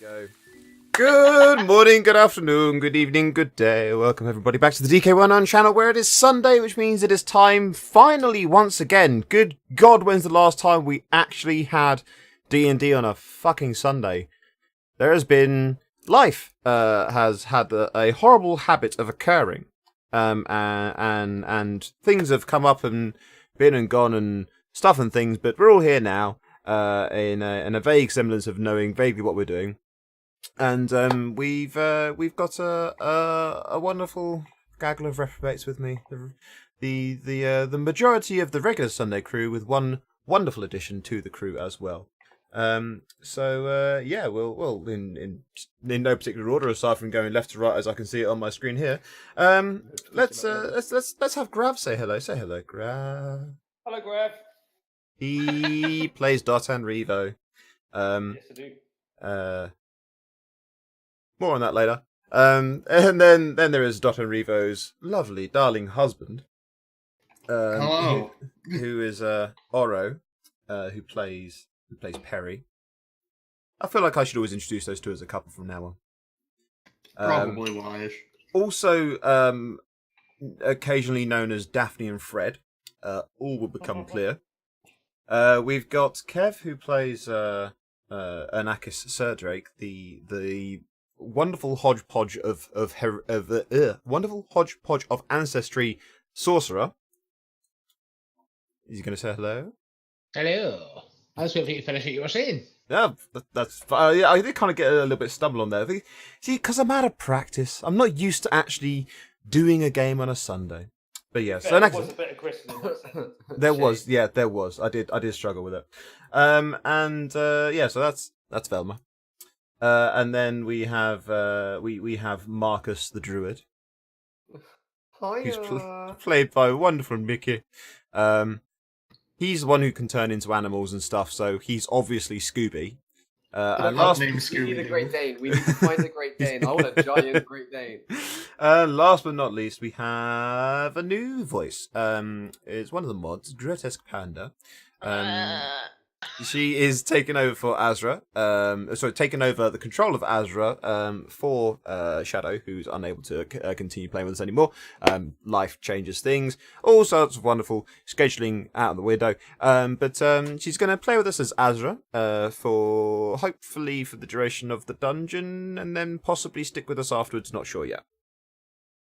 Go. Good morning, good afternoon, good evening, good day. Welcome everybody back to the DK1 channel where it is Sunday, which means it is time, finally, once again. Good God, when's the last time we actually had D&D on a fucking Sunday? There has been... Life has had a horrible habit of occurring. And things have come up and been and gone and stuff and things, but we're all here now, in a vague semblance of knowing vaguely what we're doing. And we've got a wonderful gaggle of reprobates with me. The majority of the regular Sunday crew, with one wonderful addition to the crew as well. Yeah, we'll in no particular order aside from going left to right as I can see it on my screen here. Let's have Grav say hello. Say hello, Grav. Hello, Grav. He plays Dot and Revo. Yes, I do. More on that later. And then there is Dot and Revo's lovely, darling husband. Hello. Who is Oro, who plays Perry. I feel like I should always introduce those two as a couple from now on. Probably wise. Also, occasionally known as Daphne and Fred. All will become clear. We've got Kev, who plays Anakis Surdrake, the wonderful hodgepodge of ancestry sorcerer. Is he going to say hello? Hello. I was waiting for you to finish what you were saying. Yeah, that's fine. Yeah, I did kind of get a little bit stumbled on there. See, because I'm out of practice. I'm not used to actually doing a game on a Sunday. But yeah, so there was a bit of christening. there was. I did struggle with it. So that's Velma. And then we have we have Marcus the Druid. Hiya. Who's played by wonderful Mickey. He's the one who can turn into animals and stuff, so he's obviously Scooby. And last, name We need a Great Dane. We need to find a Great Dane. I want a giant Great Dane. last but not least, we have a new voice. It's one of the mods, Grotesque Panda. She is taking over for Azra. Taking over the control of Azra for Shadow, who's unable to continue playing with us anymore. Life changes things. All sorts of wonderful scheduling out of the window. But she's going to play with us as Azra for hopefully for the duration of the dungeon, and then possibly stick with us afterwards. Not sure yet.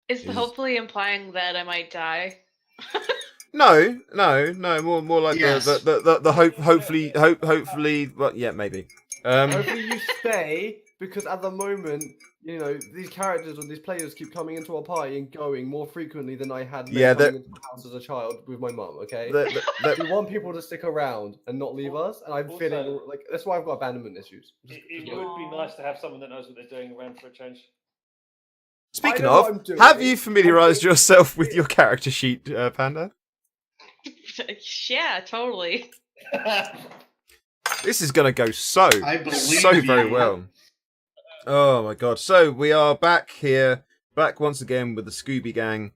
Is hopefully implying that I might die? No. More like Yes. the hopefully. Well, yeah, maybe. Hopefully you stay, because at the moment, you know, these characters or these players keep coming into our party and going more frequently than I had Yeah, coming into the house as a child with my mum, okay? We want people to stick around and not leave us, and I'm Also- feeling like that's why I've got abandonment issues. It would be nice to have someone that knows what they're doing around for a change. Speaking I know what of, I'm doing. have you familiarised yourself with your character sheet, Panda? Yeah, totally. This is going to go I believe very you. well. Oh my god. So we are back here, back once again with the Scooby Gang.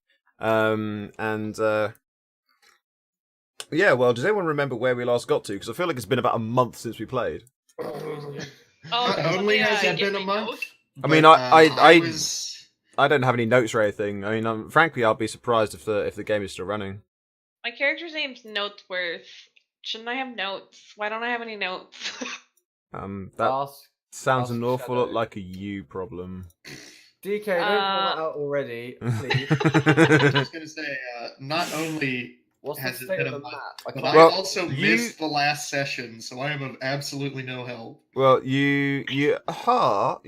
Yeah, well, does anyone remember where we last got to? Because I feel like it's been about a month since we played. Oh, Not only has it been a month. I mean, but, I don't have any notes or anything. I mean, frankly, I'll be surprised if the game is still running. My character's name's Notesworth. Shouldn't I have notes? Why don't I have any notes? That Ask sounds ask an awful lot Shadow. like a you problem. DK, don't call that out already, please. I was going to say, not only What's the has it state been of a the month, map? I but can't- Well, I also you- missed the last session, so I am of absolutely no help. Well, you were I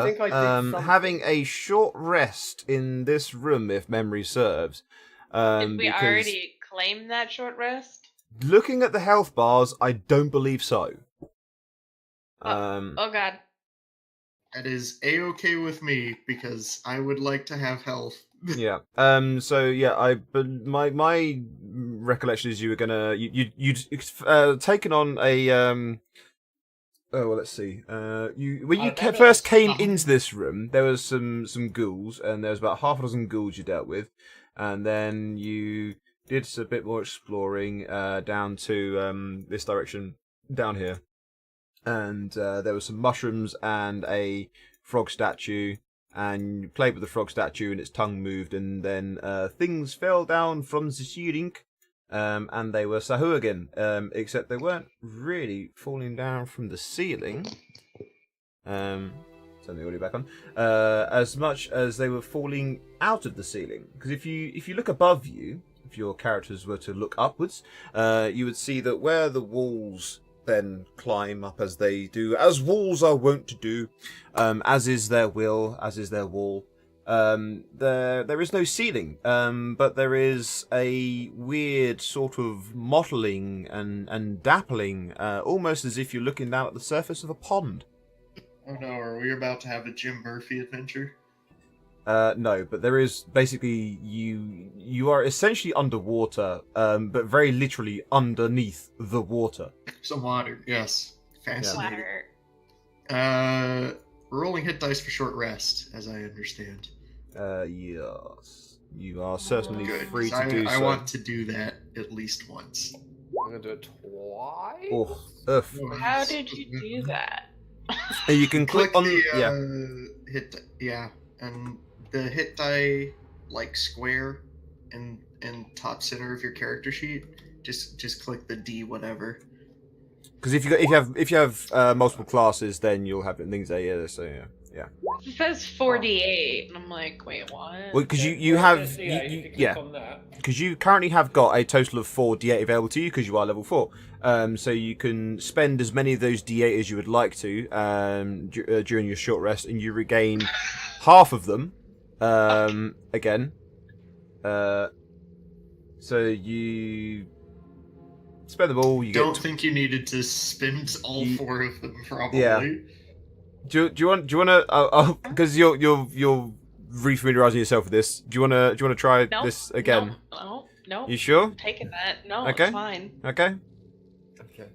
think I did something. having a short rest in this room, if memory serves. Did we Because already claim that short rest? looking at the health bars, I don't believe so. Oh god. That is a-okay with me because I would like to have health. Yeah. So yeah, my recollection is you were gonna you'd taken on a Oh well, let's see. When you first came into this room, there was some ghouls, and there was about half a dozen ghouls you dealt with, and then you did a bit more exploring down to this direction down here, and there were some mushrooms and a frog statue, and you played with the frog statue, and its tongue moved, and then things fell down from the ceiling. And they were Sahuagin, except they weren't really falling down from the ceiling. Turn the audio back on. As much as they were falling out of the ceiling. Because if you look above you, if your characters were to look upwards, you would see that where the walls then climb up as they do, as walls are wont to do, as is their will, as is their wall. there is no ceiling, but there is a weird sort of mottling and dappling, almost as if you're looking down at the surface of a pond. Oh no, are we about to have a Jim Murphy adventure? No, but there is basically you are essentially underwater, but very literally underneath the water. Some water, yes. Fascinating. Water. Rolling hit dice for short rest, as I understand. Yes, you are certainly Good. free 'cause to do I so. want to do that at least once. I'm gonna do it twice. Oh, oof. How did you do that? You can click on the hit. Yeah, and the hit die like square in top center of your character sheet. Just click the D whatever. because if you have multiple classes, then you'll have things there. Yeah, so yeah. It says 48, and I'm like, wait, what? Well, because Yeah, you well, have if you click yeah. on that. Because you currently have got a total of 4 D8 available to you because you are level 4. So you can spend as many of those D8 as you would like to during your short rest, and you regain half of them again. So you spend them all. You Don't get. think you needed to spend all 4 of them, probably. Yeah. Do you want to? Because you're refamiliarizing yourself with this. Do you want to try Nope, this again? No. You sure? I'm taking that. No, Okay. it's fine. Okay. Okay.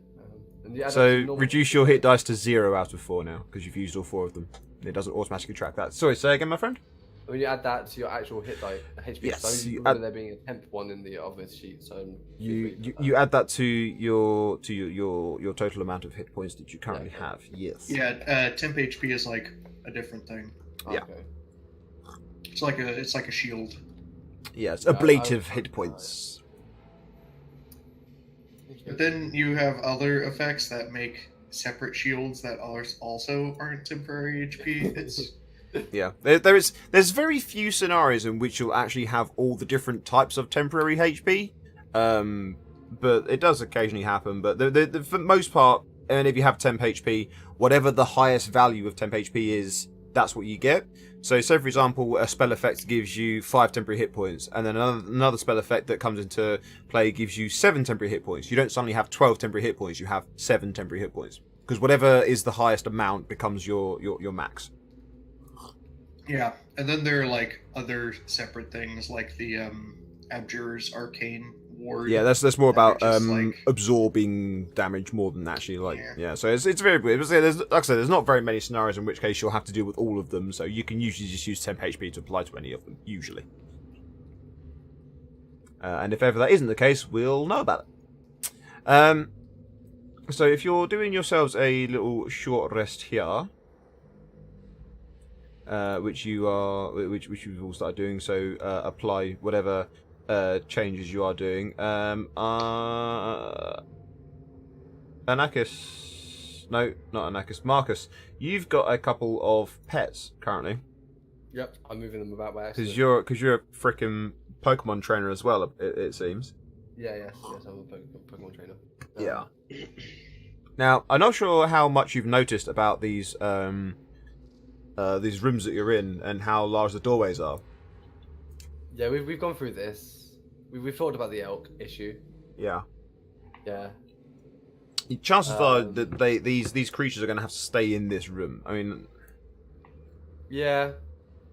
And you add that So to normal- reduce your hit dice to 0 out of 4 now because you've used all 4 of them. It doesn't automatically track that. Sorry, say again, my friend. When you add that to your actual hit die HP, Yes, so you rather add- there being a temp one in the other sheet. So You add that to your total amount of hit points that you currently Yeah. have. Yes. Yeah, temp HP is like a different thing. Yeah. Okay. It's like a shield. Yes. Yeah, Ablative I- hit points. But then you have other effects that make separate shields that also aren't temporary HP. It's Yeah. There's very few scenarios in which you'll actually have all the different types of temporary HP. But it does occasionally happen. But the for the most part, and if you have temp HP, whatever the highest value of temp HP is, that's what you get. So, say for example, a spell effect gives you 5 temporary hit points, and then another spell effect that comes into play gives you 7 temporary hit points. You don't suddenly have 12 temporary hit points; you have 7 temporary hit points, because whatever is the highest amount becomes your max. yeah, and then there are like other separate things like the Abjur's Arcane Ward. Yeah, that's more about Which is, like- absorbing damage more than actually Yeah. yeah. So it's very weird. But there's, like I said, there's not very many scenarios in which case you'll have to deal with all of them. So you can usually just use temp HP to apply to any of them. Usually, and if ever that isn't the case, we'll know about it. So if you're doing yourselves a little short rest here, which you've all started doing, so apply whatever changes you are doing. Anakis, no, not Anakis. Marcus, you've got a couple of pets currently Yep, I'm moving them about by because accident. you're a freaking Pokemon trainer as well. It seems. Yes, I'm a Pokemon trainer. Yeah. Now, I'm not sure how much you've noticed about these rooms that you're in and how large the doorways are. Yeah, we've gone through this. We've talked about the elk issue. Yeah. Yeah. Chances are that these creatures are going to have to stay in this room. I mean, Yeah.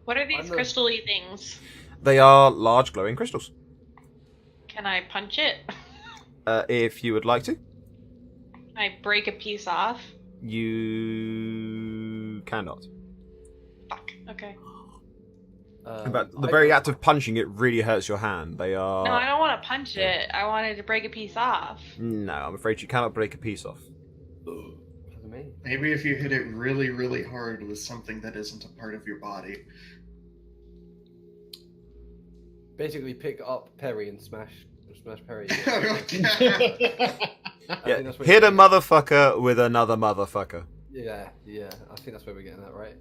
What are I these know. crystally things? they are large glowing crystals. Can I punch it? If you would like to, Can I break a piece off? you cannot. Fuck. Okay. But the very act of punching it really hurts your hand. They are. No, I don't want to punch it. I wanted to break a piece off. No, I'm afraid you cannot break a piece off. Pardon me. Maybe if you hit it really, really hard with something that isn't a part of your body. Basically, pick up Perry and smash Perry. Yeah, think that's what hit you're a motherfucker with another motherfucker. Yeah. I think that's where we're getting at, right?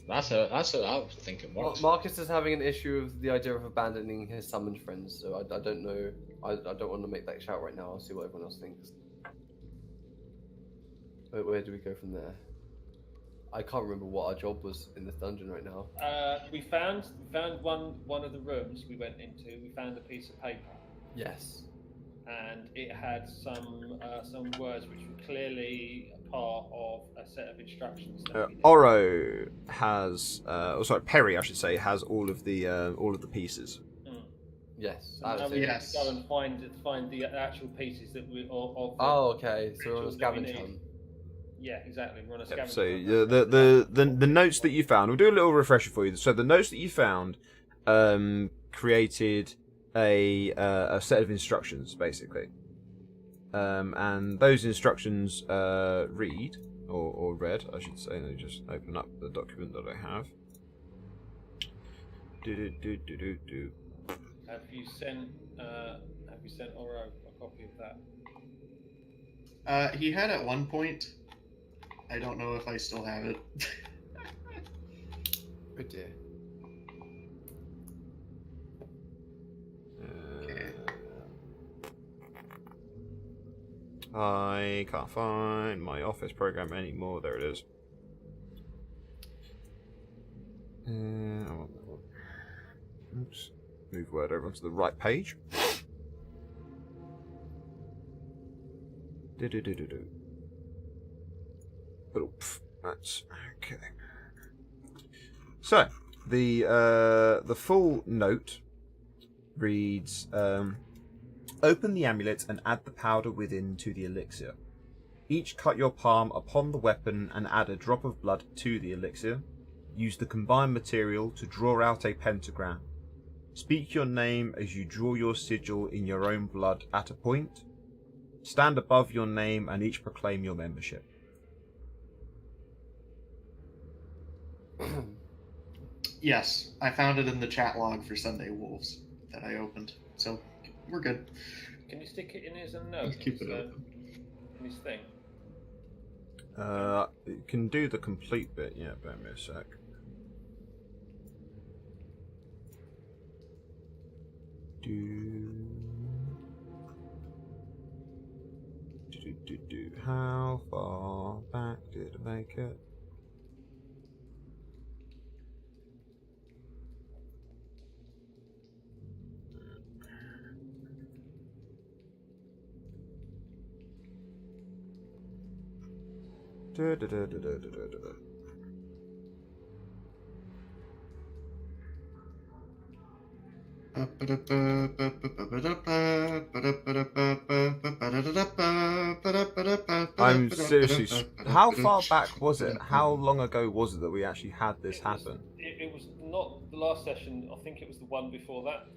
That's what I was thinking. Marcus is having an issue with the idea of abandoning his summoned friends, so I don't know. I don't want to make that shout right now. I'll see what everyone else thinks. Where do we go from there? I can't remember what our job was in this dungeon right now. We found one of the rooms we went into. We found a piece of paper, Yes. and it had some words which were clearly a part of a set of instructions. That we did. Oro has, Perry, I should say, has all of the pieces. Yes. So now That was we it. need Yes. to go and find the actual pieces that we of. Oh, okay. So we're on a rituals that we scavenge need. hunt. Yeah, exactly. We're on a Yep, scavenger so hunt. the notes that you found, we'll do a little refresher for you. So the notes that you found created a set of instructions, basically. And those instructions read, or read, I should say. Let me just open up the document that I have. Have you sent Oro a copy of that? He had at one point. I don't know if I still have it. Oh dear. Okay. I can't find my Office program anymore. There it is. I want that one. Oops. Move Word over onto the right page. Do. That's okay. So the full note reads: open the amulet and add the powder within to the elixir. Each cut your palm upon the weapon and add a drop of blood to the elixir. Use the combined material to draw out a pentagram. Speak your name as you draw your sigil in your own blood at a point. Stand above your name and each proclaim your membership. Yes, I found it in the chat log for Sunday Wolves that I opened. So we're good. Can you stick it in as a note? Let's keep in it his, open. in his thing. You can do the complete bit, yeah, bear me a sec. How far back did I make it? I'm seriously. How far back was it? How long ago was it that we actually had this happen? It was not the last session. I think it was the one before that.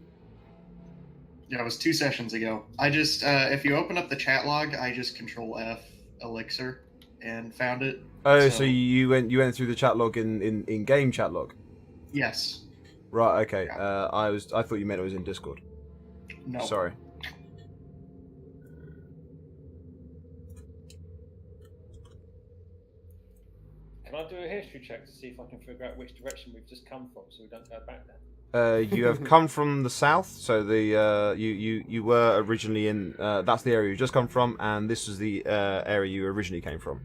Yeah, it was 2 sessions ago. I just, if you open up the chat log, I just Control F Elixir and found it. Oh, so you went through the chat log in game chat log. Yes. Right. Okay. Yeah. I thought you meant it was in Discord. No. Sorry. Can I do a history check to see if I can figure out which direction we've just come from, so we don't go back there? You have come from the south, so the you were originally in. That's the area you just come from, and this is the area you originally came from.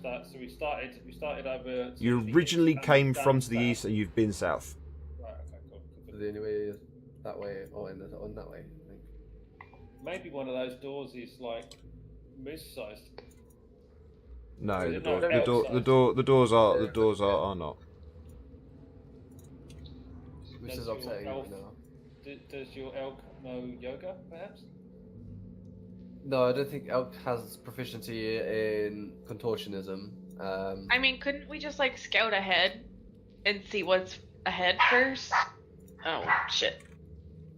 So we started over. to You the originally east and came down from to the south. east, and you've been south. Right. Okay. Cool. So the only way is that way, or in on that way. I think. Maybe one of those doors is like moose-sized. No, Is the it door, not the door, outside? the door, the doors are Yeah, the doors yeah. are not. Which Does is your upsetting elf- right now. Does your elk know yoga, perhaps? No, I don't think Elk has proficiency in contortionism. I mean, couldn't we just like scout ahead and see what's ahead first? Oh shit.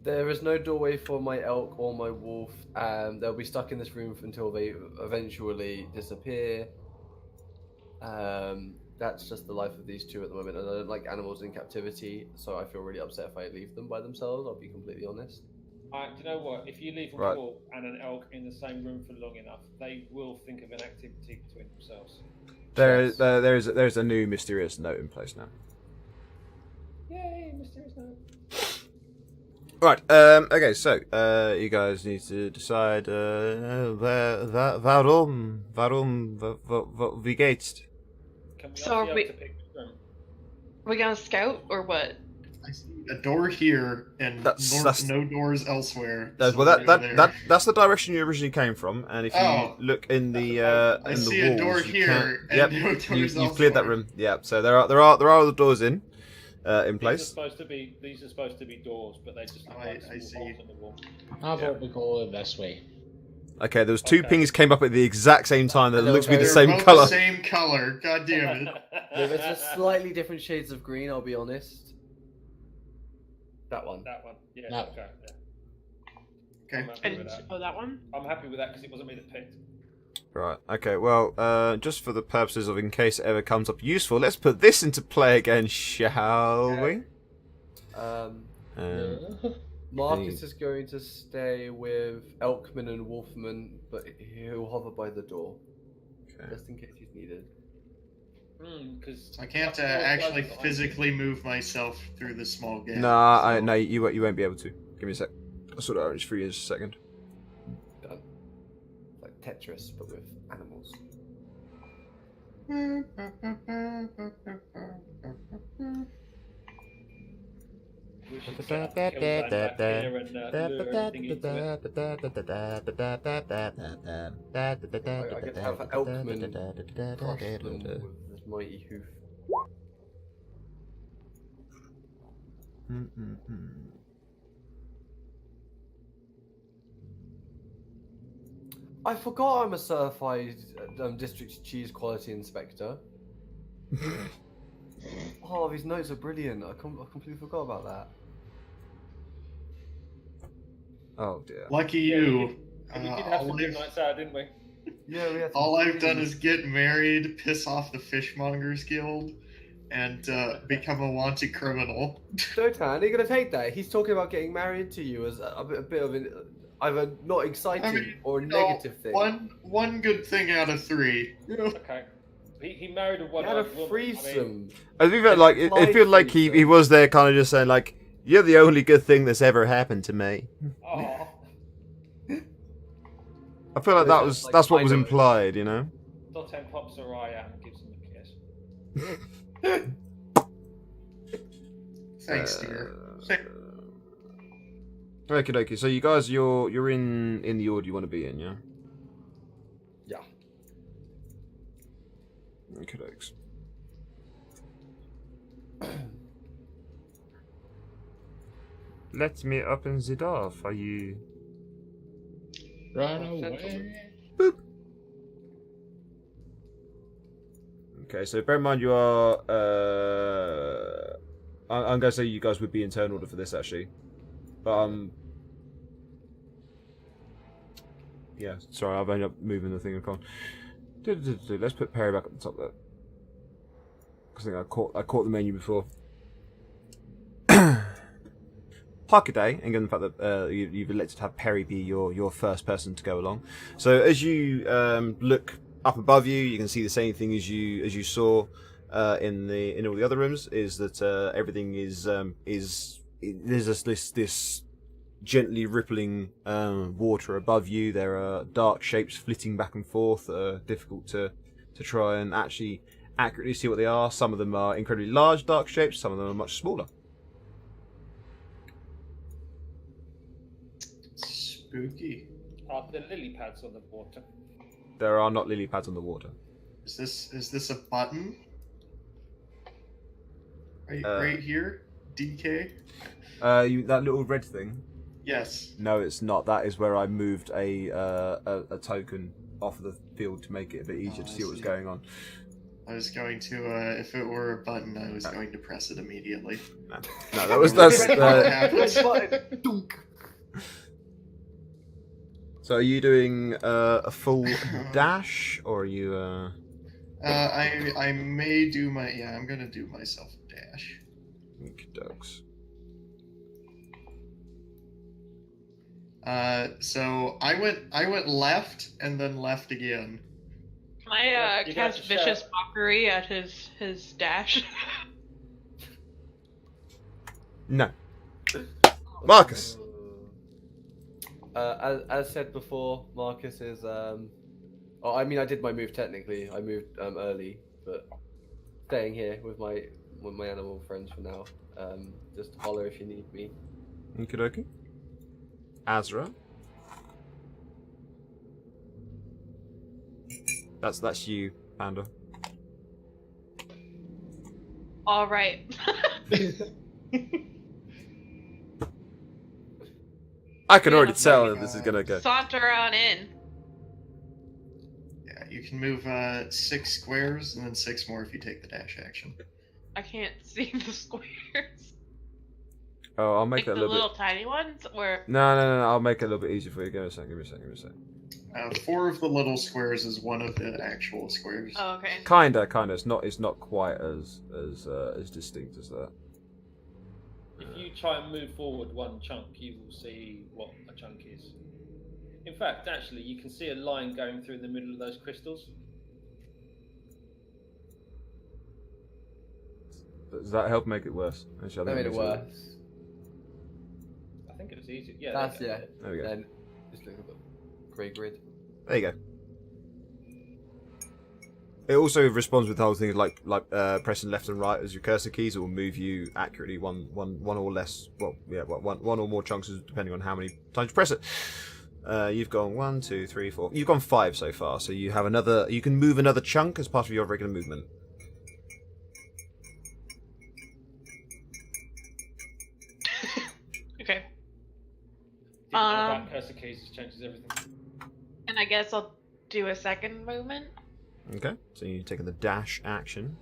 There is no doorway for my elk or my wolf. They'll be stuck in this room until they eventually disappear. That's just the life of these two at the moment, and I don't like animals in captivity, so I feel really upset if I leave them by themselves. I'll be completely honest. Do you know what? If you leave a Right. wolf and an elk in the same room for long enough, they will think of an activity between themselves. Yes. There's a new mysterious note in place now. Yay, mysterious note. Right. Okay. So, you guys need to decide. Warum wie geht's? Can we So ask are you we- to pick the room? Are we gonna scout or what? I see a door here and That's- no doors elsewhere. Well, so we'll go there. that's the direction you originally came from, and if you Oh. look in the I in the see walls, a door you here can't. and Yep, no doors you've cleared that elsewhere. room. Yeah, so there are the doors in These are place. supposed to be doors, but they just look Oh, like I small see. holes in the wall. I thought we go this way. Okay, there was two Okay. pings came up at the exact same time that And they looked to be were the They're same both color. the same color. God damn it. They're just slightly different shades of green. I'll be honest. That one. That one. Yeah. No. Okay. Yeah. I'm Okay. happy with And that. oh, that one. I'm happy with that because it wasn't me that picked. Right. Okay. Well, just for the purposes of in case it ever comes up useful, let's put this into play again, shall we? Um, Um, Marcus is going to stay with Elkman and Wolfman, but he'll hover by the door okay. just in case he's needed. Because I can't actually physically move myself through the small gap. Nah, so- no, you won't be able to. Give me a sec. I'll sort it out for you in just a second. Done. Like Tetris, but with animals. we should set up Killzone back here and lure everything into it. I get to have Elkman crush them with his mighty hoof. I forgot I'm a certified district cheese quality inspector. Oh, these notes are brilliant. I completely forgot about that. Oh dear. Lucky Yeah, we you. did- we did have some good nights out, didn't we? Yeah, we had All I've done is get married, piss off the Fishmongers Guild, and become a wanted criminal. Dotan, are you gonna take that? He's talking about getting married to you as a bit of an either not exciting or a negative thing. One good thing out of three. Okay. He married a He one. had a woman. threesome. I feel like it feel like he was there, kind of just saying like, "You're the only good thing that's ever happened to me." Oh, I feel like Like, that's what was I know. implied, you know. Dotan pops Soraya and gives him a kiss. Thanks, dear. Okay, dokie. So you guys, you're in the order you want to be in, yeah. Yeah. Okay, dokes. Let me open the door for you. Run away. Okay, so bear in mind you are. I'm gonna say you guys would be in turn order for this actually, but yeah. Sorry, I've ended up moving the thing across. Let's put Perry back at the top there. 'Cause I think I caught the menu before. Parkaday, and given the fact that you've elected to have Perry be your first person to go along. So as you look up above you, you can see the same thing as you saw in all the other rooms. Is that everything is there's this gently rippling water above you. There are dark shapes flitting back and forth that are difficult to try and actually accurately see what they are. Some of them are incredibly large dark shapes. Some of them are much smaller. Spooky. Are the lily pads on the water? There are not lily pads on the water. Is this a button? Right, Uh, right here, DK. That little red thing. Yes. No, it's not. That is where I moved a token off of the field to make it a bit easier Oh, to I see what was see. going on. I was going to, if it were a button, I was going to press it immediately. No, that was That's- that's. Dunk. So are you doing a full dash, or are you? I may do my, yeah, I'm gonna do myself a dash. Okey-dokes. So I went left and then left again. Can I You got cast to vicious shout. mockery at his dash? No. Marcus. As said before, Marcus is. Oh, I mean, I did my move technically. I moved early, but staying here with my animal friends for now. Just holler if you need me. Okie dokie. Azra. That's you, Panda. All right. I can Yeah, already that's tell fine. that this is gonna go. Saunter on in. Yeah, you can move 6 squares and then 6 more if you take the dash action. I can't see the squares. Oh, I'll make Like that the a little little tiny ones, or bit. No. I'll make it a little bit easier for you. Give me a second. Give me a second. 4 of the little squares is 1 of the actual squares. oh, okay. Kinda. It's not quite as distinct as that. If you try and move forward one chunk, you will see what a chunk is. In fact, actually, you can see a line going through the middle of those crystals. Does that help make it worse? Actually, I That think made it makes worse. I think it was easy. Yeah, That's there you yeah. go. There we go. Then just look at the grey grid. There you go. It also responds with the whole thing like pressing left and right as your cursor keys. It will move you accurately one or less. Well, yeah, one or more chunks depending on how many times you press it. You've gone 1, 2, 3, 4. You've gone 5 so far. So you have another. You can move another chunk as part of your regular movement. Okay. Didn't know about cursor keys, it changes everything. And I guess I'll do a second movement. Okay. So you're taking the dash action.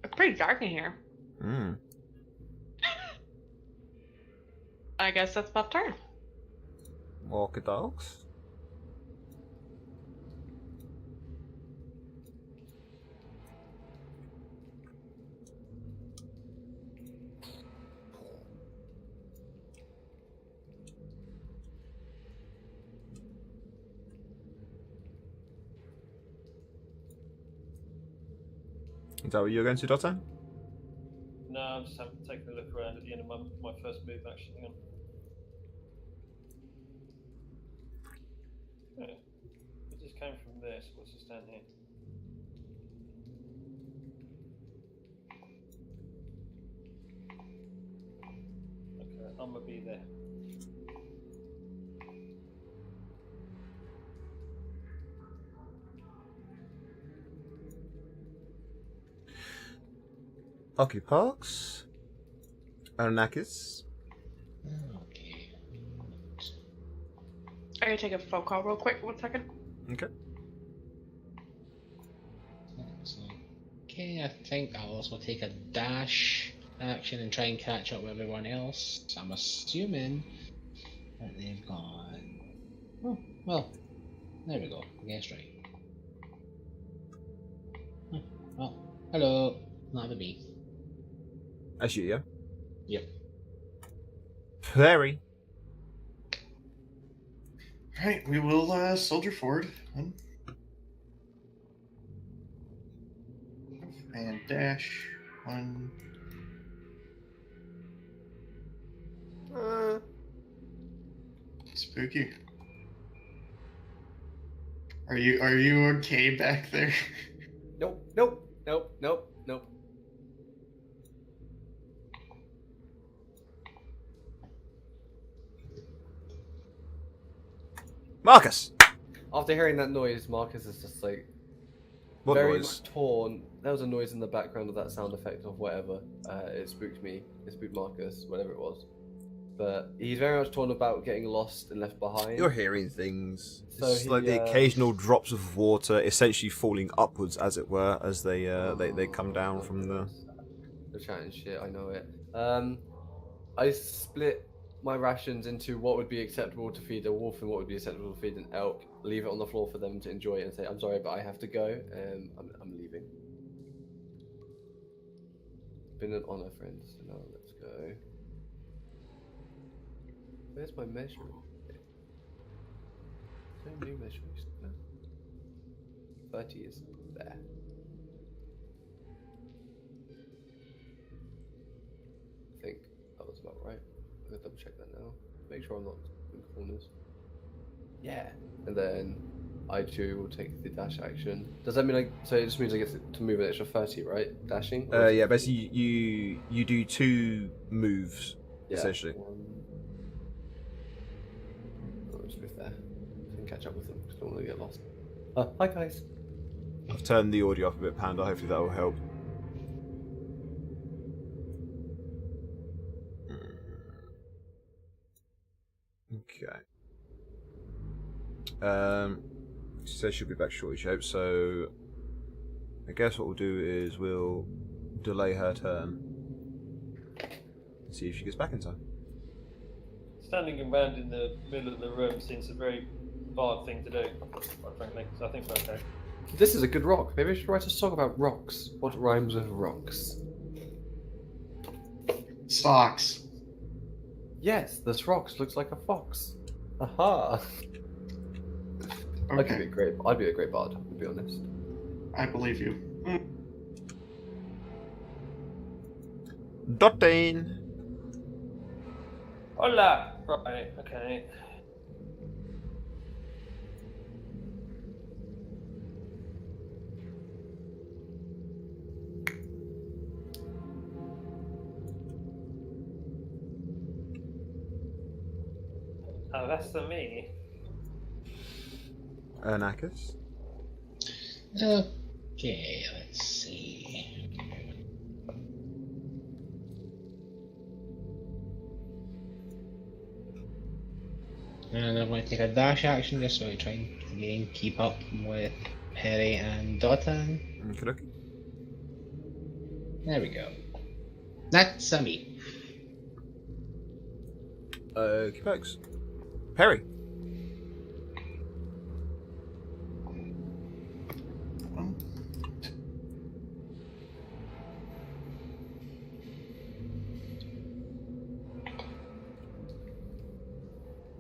It's pretty dark in here. Hmm. I guess that's my turn. Walker dogs. Is that what you're going to, Dotto? No, I'm just taking a look around at the end of my first move action. Hang on. Yeah. It just came from this. What's this down here? Okay, I'm gonna be there. Occuparks. Aronakis. Okay. I gotta take a phone call real quick. 1 second. Okay. Excellent. Okay, I think I'll also take a dash action and try and catch up with everyone else. So I'm assuming that they've got. Oh, well, there we go. I guess right. Well, hello. Not with me. That's you, yeah? Yep. Perry. Right, we will soldier forward. And dash 1. Spooky. Are you okay back there? Nope. Marcus! After hearing that noise, Marcus is just like What very noise? much torn. There was a noise in the background of that sound effect of whatever. It spooked me. It spooked Marcus, whatever it was. But he's very much torn about getting lost and left behind. You're hearing things. So It's he, like the occasional drops of water essentially falling upwards, as it were, as they come down from the... They're chatting shit, I know it. I split my rations into what would be acceptable to feed a wolf and what would be acceptable to feed an elk. Leave it on the floor for them to enjoy it and say, I'm sorry, but I have to go. I'm leaving. Been an honor, friends. So now let's go. Where's my measuring? No new measuring stick. 30 is there. I think that was about right. I'm gonna double check that now. make sure I'm not in corners. Yeah. And then I too will take the dash action. Does that mean so it just means I get to move an extra 30, right? Dashing? Yeah, basically you do 2 moves, essentially. I'll just move there. I can catch up with them because I don't want to get lost. Hi guys. I've turned the audio up a bit, Panda. Hopefully that will help. Okay. She says she'll be back shortly, she hopes. So I guess what we'll do is we'll delay her turn and see if she gets back in time. Standing around in the middle of the room seems a very hard thing to do, quite frankly. So I think we're okay. This is a good rock. Maybe I should write a song about rocks. What rhymes with rocks? Socks. Yes, this rocks looks like a fox. Aha! I'd be a great bard, to be honest. I believe you. Dottain! Hola! Right, okay. Oh, that's for me. Anakis? Okay, let's see. And I'm going to take a dash action just so I try and again keep up with Perry and Dotan. Okay. There we go. That's a me. Okay, folks. Perry.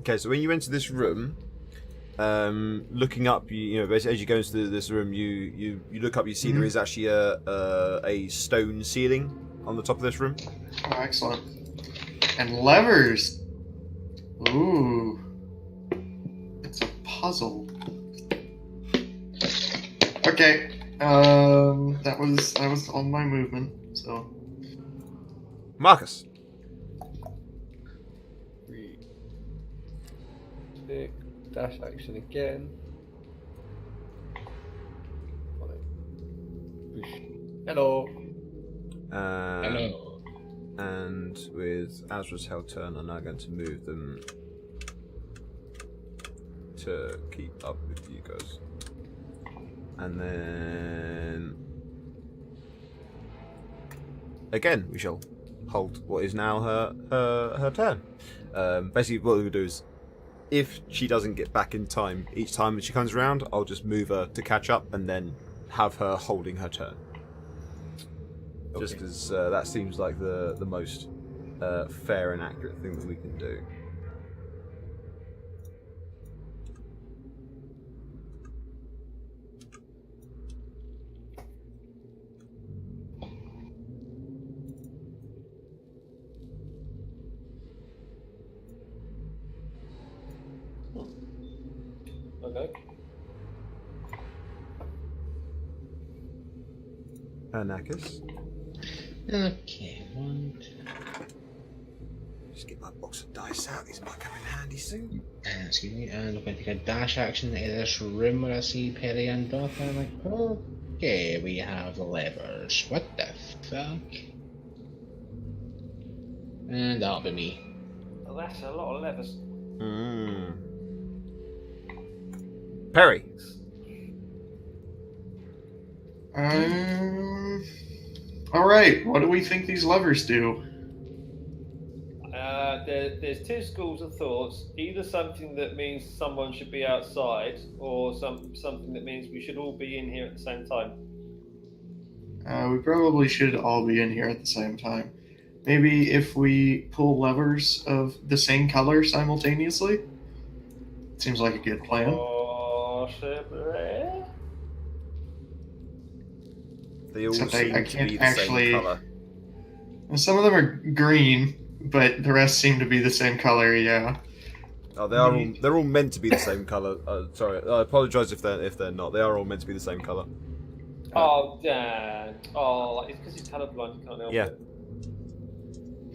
Okay, so when you enter this room, looking up, you know, as you go into this room, you look up, you see there is actually a stone ceiling on the top of this room. Oh, excellent. And levers. Ooh. It's a puzzle. Okay. That was all my movement, so. Marcus. 3, 6, dash action again. Hello. Hello. And with Azra's held turn, I'm now going to move them to keep up with you guys. And then again, we shall hold what is now her turn. Basically, what we'll do is, if she doesn't get back in time each time that she comes around, I'll just move her to catch up, and then have her holding her turn. Just because that seems like the most fair and accurate thing that we can do. Okay. Anakis. Okay, 1, 2. Just get my box of dice out. These might come in handy soon. Excuse me, and I'm going to take a dash action into this room where I see Perry and Dotan. I'm like, okay, we have levers. What the fuck? And that'll be me. Well, that's a lot of levers. Perry. Alright, what do we think these levers do? There's two schools of thoughts. Either something that means someone should be outside, or something that means we should all be in here at the same time. We probably should all be in here at the same time. Maybe if we pull levers of the same color simultaneously? Seems like a good plan. Possibly. They all Except seem I to can't be the actually- same colour. And some of them are green, but the rest seem to be the same color. Yeah. Oh, they're all meant to be the same color. Sorry, I apologise if they're not. They are all meant to be the same color. Oh, Dan. Oh, like, it's because he's colourblind. You can't help Yeah.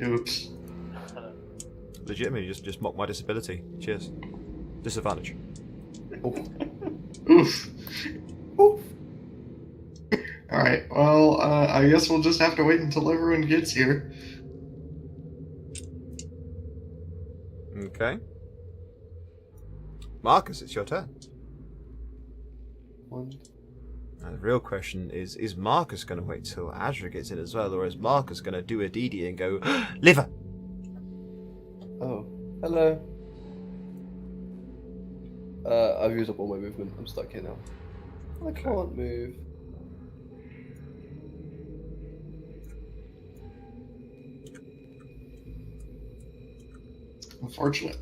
it. Oops. Legitimately, just mock my disability. Cheers. Disadvantage. Oof. Oof. All right. Well, I guess we'll just have to wait until everyone gets here. Okay. Marcus, it's your turn. One. And the real question is Marcus going to wait till Azra gets in as well, or is Marcus going to do a DD and go, liver? Oh, hello. I've used up all my movement. I'm stuck here now. I can't move. Unfortunate.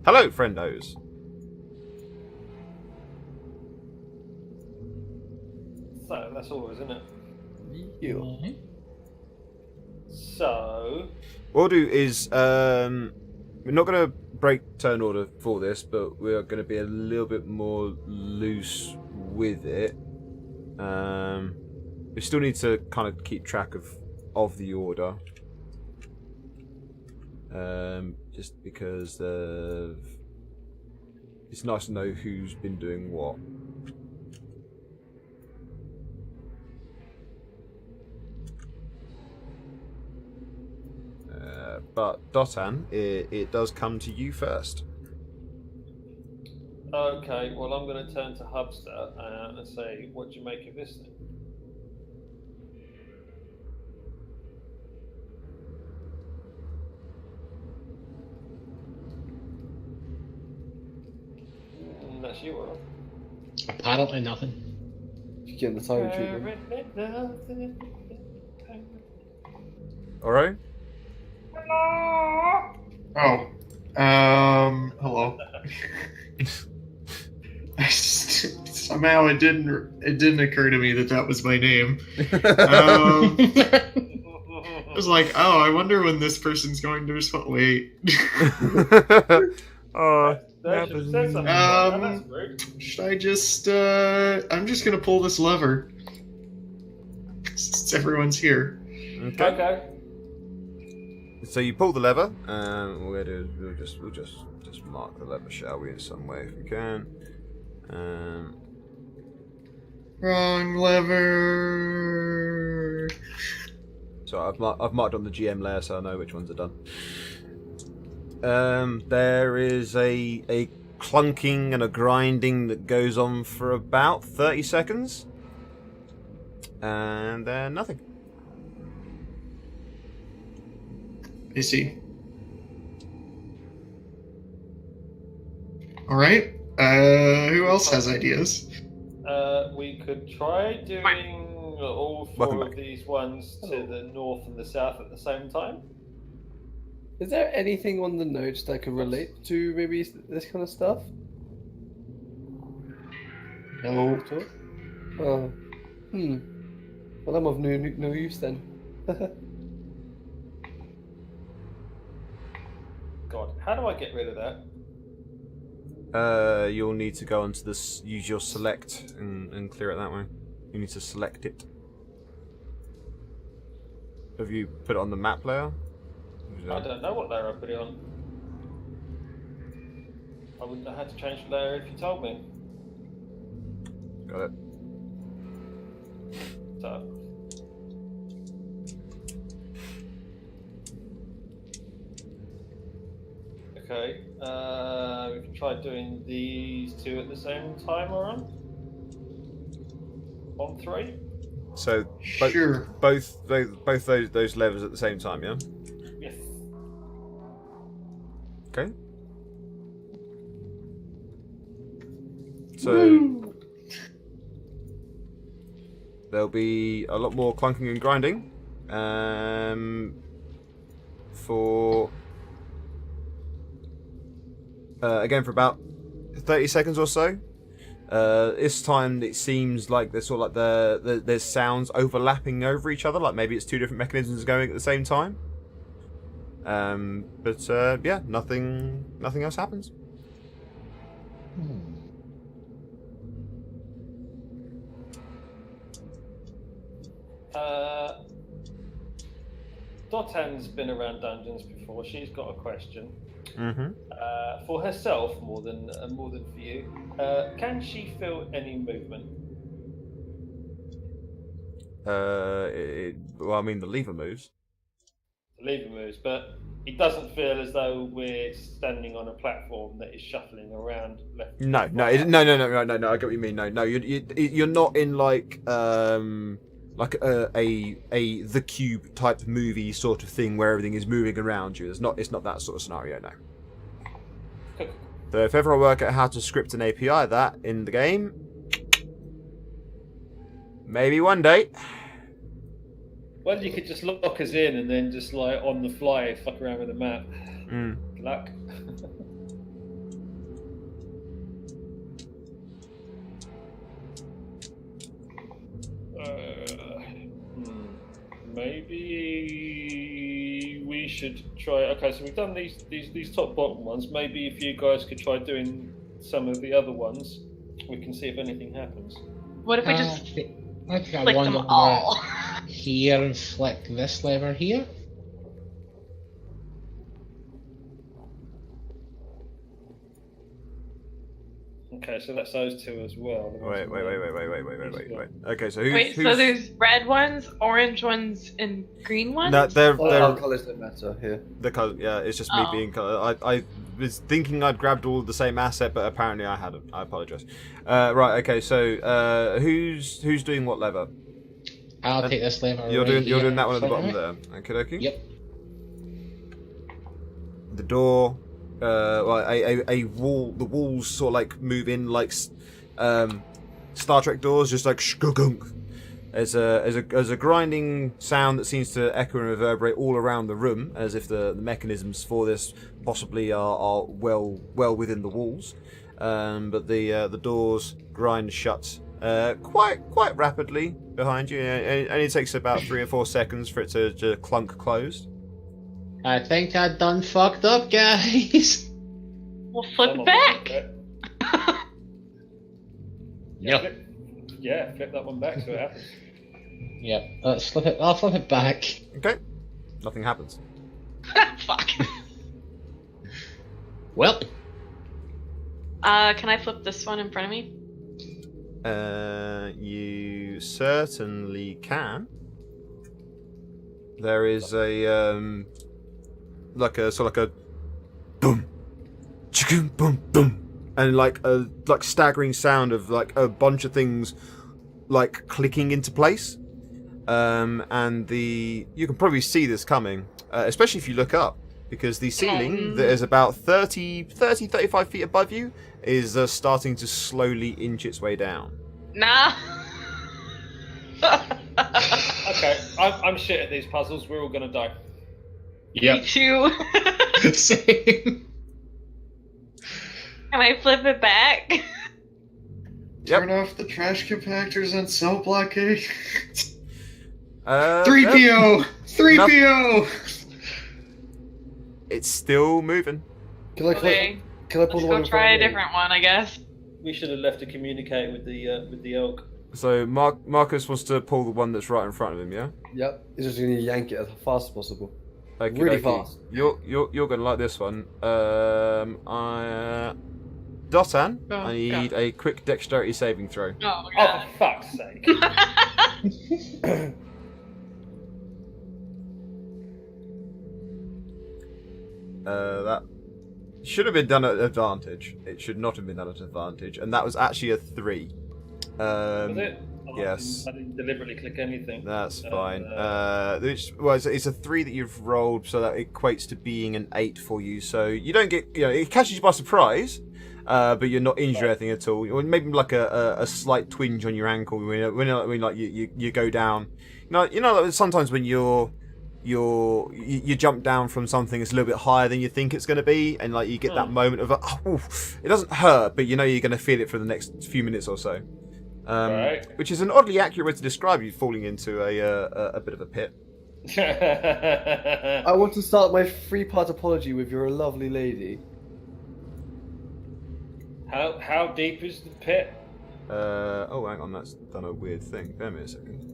Hello, friendos. So, that's all, isn't it? You. Mhm. So, What we'll do is, we're not going to break turn order for this, but we're going to be a little bit more loose with it. We still need to kind of keep track of the order. Just because it's nice to know who's been doing what. But Dotan, it does come to you first. okay, well, I'm going to turn to Hubster and say, what do you make of this thing? That's you, Earl. Apparently nothing. You get the time treatment. Alright? Oh. Hello. Somehow it didn't occur to me that was my name. I was like, oh, I wonder when this person's going to respond. Wait. Oh, They should have said something like that, that's rude. Should I just? I'm just gonna pull this lever. Since everyone's here. okay. Okay. So you pull the lever, and we'll just mark the lever, shall we, in some way if we can. Wrong lever. So I've marked on the GM layer, so I know which ones are done. There is a clunking and a grinding that goes on for about 30 seconds, and then nothing. I see. All right. Who else has ideas? We could try doing all Welcome four of back. these ones to the north and the south at the same time. Is there anything on the notes that can relate to maybe this kind of stuff? No. Oh. Well, I'm of no use then. God, how do I get rid of that? You'll need to go onto this, use your select and clear it that way. You need to select it. Have you put it on the map layer? I don't know what layer I put it on. I wouldn't have had to change the layer if you told me. Got it. So. Okay, we can try doing these two at the same time, or on 3? So Sure. both those levers at the same time, yeah? Yes. Okay. So Woo. there'll be a lot more clunking and grinding. For again for about 30 seconds or so. This time it seems like there's sort of like there's sounds overlapping over each other, like maybe it's two different mechanisms going at the same time. But yeah, nothing else happens. Dotan's been around dungeons before. She's got a question. Mm-hmm. For herself more than for you. Can she feel any movement? Well, I mean, the lever moves. The lever moves, but it doesn't feel as though we're standing on a platform that is shuffling around left. No. I get what you mean. No. You're not in like a The Cube type movie sort of thing where everything is moving around you. It's not that sort of scenario. No. So if ever I work out how to script an API that in the game, maybe one day. Well, you could just lock us in and then just like on the fly fuck around with the map. Good luck. Maybe we should try. Okay, so we've done these top bottom ones. Maybe if you guys could try doing some of the other ones, we can see if anything happens. What if we just I think I flick want them to all? here and flick this lever here. Okay, so that's those two as well. Wait. Okay, so Wait, so there's red ones, orange ones, and green ones? No, they're colours don't matter here. the color. Yeah, it's just me Oh. being color. I was thinking I'd grabbed all the same asset, but apparently I hadn't. I apologize. Right. Okay. So who's doing what lever? I'll take this lever. You're right doing here that one at the in bottom front there. Okay. Okay. Yep. The door. Well, a wall. The walls sort of like move in like Star Trek doors, just like shgugunk. There's a grinding sound that seems to echo and reverberate all around the room, as if the mechanisms for this possibly are well within the walls. But the doors grind shut quite rapidly behind you. It only takes about 3 or 4 seconds for it to clunk closed. I think I done fucked up, guys. We'll flip it back. Yep. Flip that one back so it happens. Yep. Let's flip it. I'll flip it back. Okay. Nothing happens. Fuck. Well. Can I flip this one in front of me? You certainly can. There is a like a boom, chicken boom boom, and like a staggering sound of like a bunch of things like clicking into place. And you can probably see this coming, especially if you look up, because the ceiling that is about 35 feet above you is starting to slowly inch its way down. Nah. Okay, I'm shit at these puzzles. We're all gonna die. Me too. Same. Can I flip it back? Turn off the trash compactors and cell blockade. 3PO! 3PO! It's still moving. Can I Okay. Can I pull Let's the one go in try a front of me? different one, I guess. We should have left to communicate with the elk. So Marcus wants to pull the one that's right in front of him, yeah? Yep. He's just gonna yank it as fast as possible. Okay, Really okay. fast. You're gonna like this one. Dotan, Oh, I need a quick dexterity saving throw. Oh my Oh, god. for fuck's sake. That should have been done at advantage. It should not have been done at advantage, and that was actually a 3. Was it? Oh, yes. I didn't deliberately click anything. That's fine. It's a 3 that you've rolled, so that equates to being an 8 for you. So you don't get, it catches you by surprise, but you're not injured or anything at all. Or maybe like a slight twinge on your ankle when you go down. You know, like sometimes when you're you jump down from something that's a little bit higher than you think it's going to be, and like you get that moment of it doesn't hurt, but you know you're going to feel it for the next few minutes or so. Right. Which is an oddly accurate way to describe you falling into a bit of a pit. I want to start my 3-part apology with "You're a lovely lady." How deep is the pit? Oh, hang on, that's done a weird thing. Bear me a second.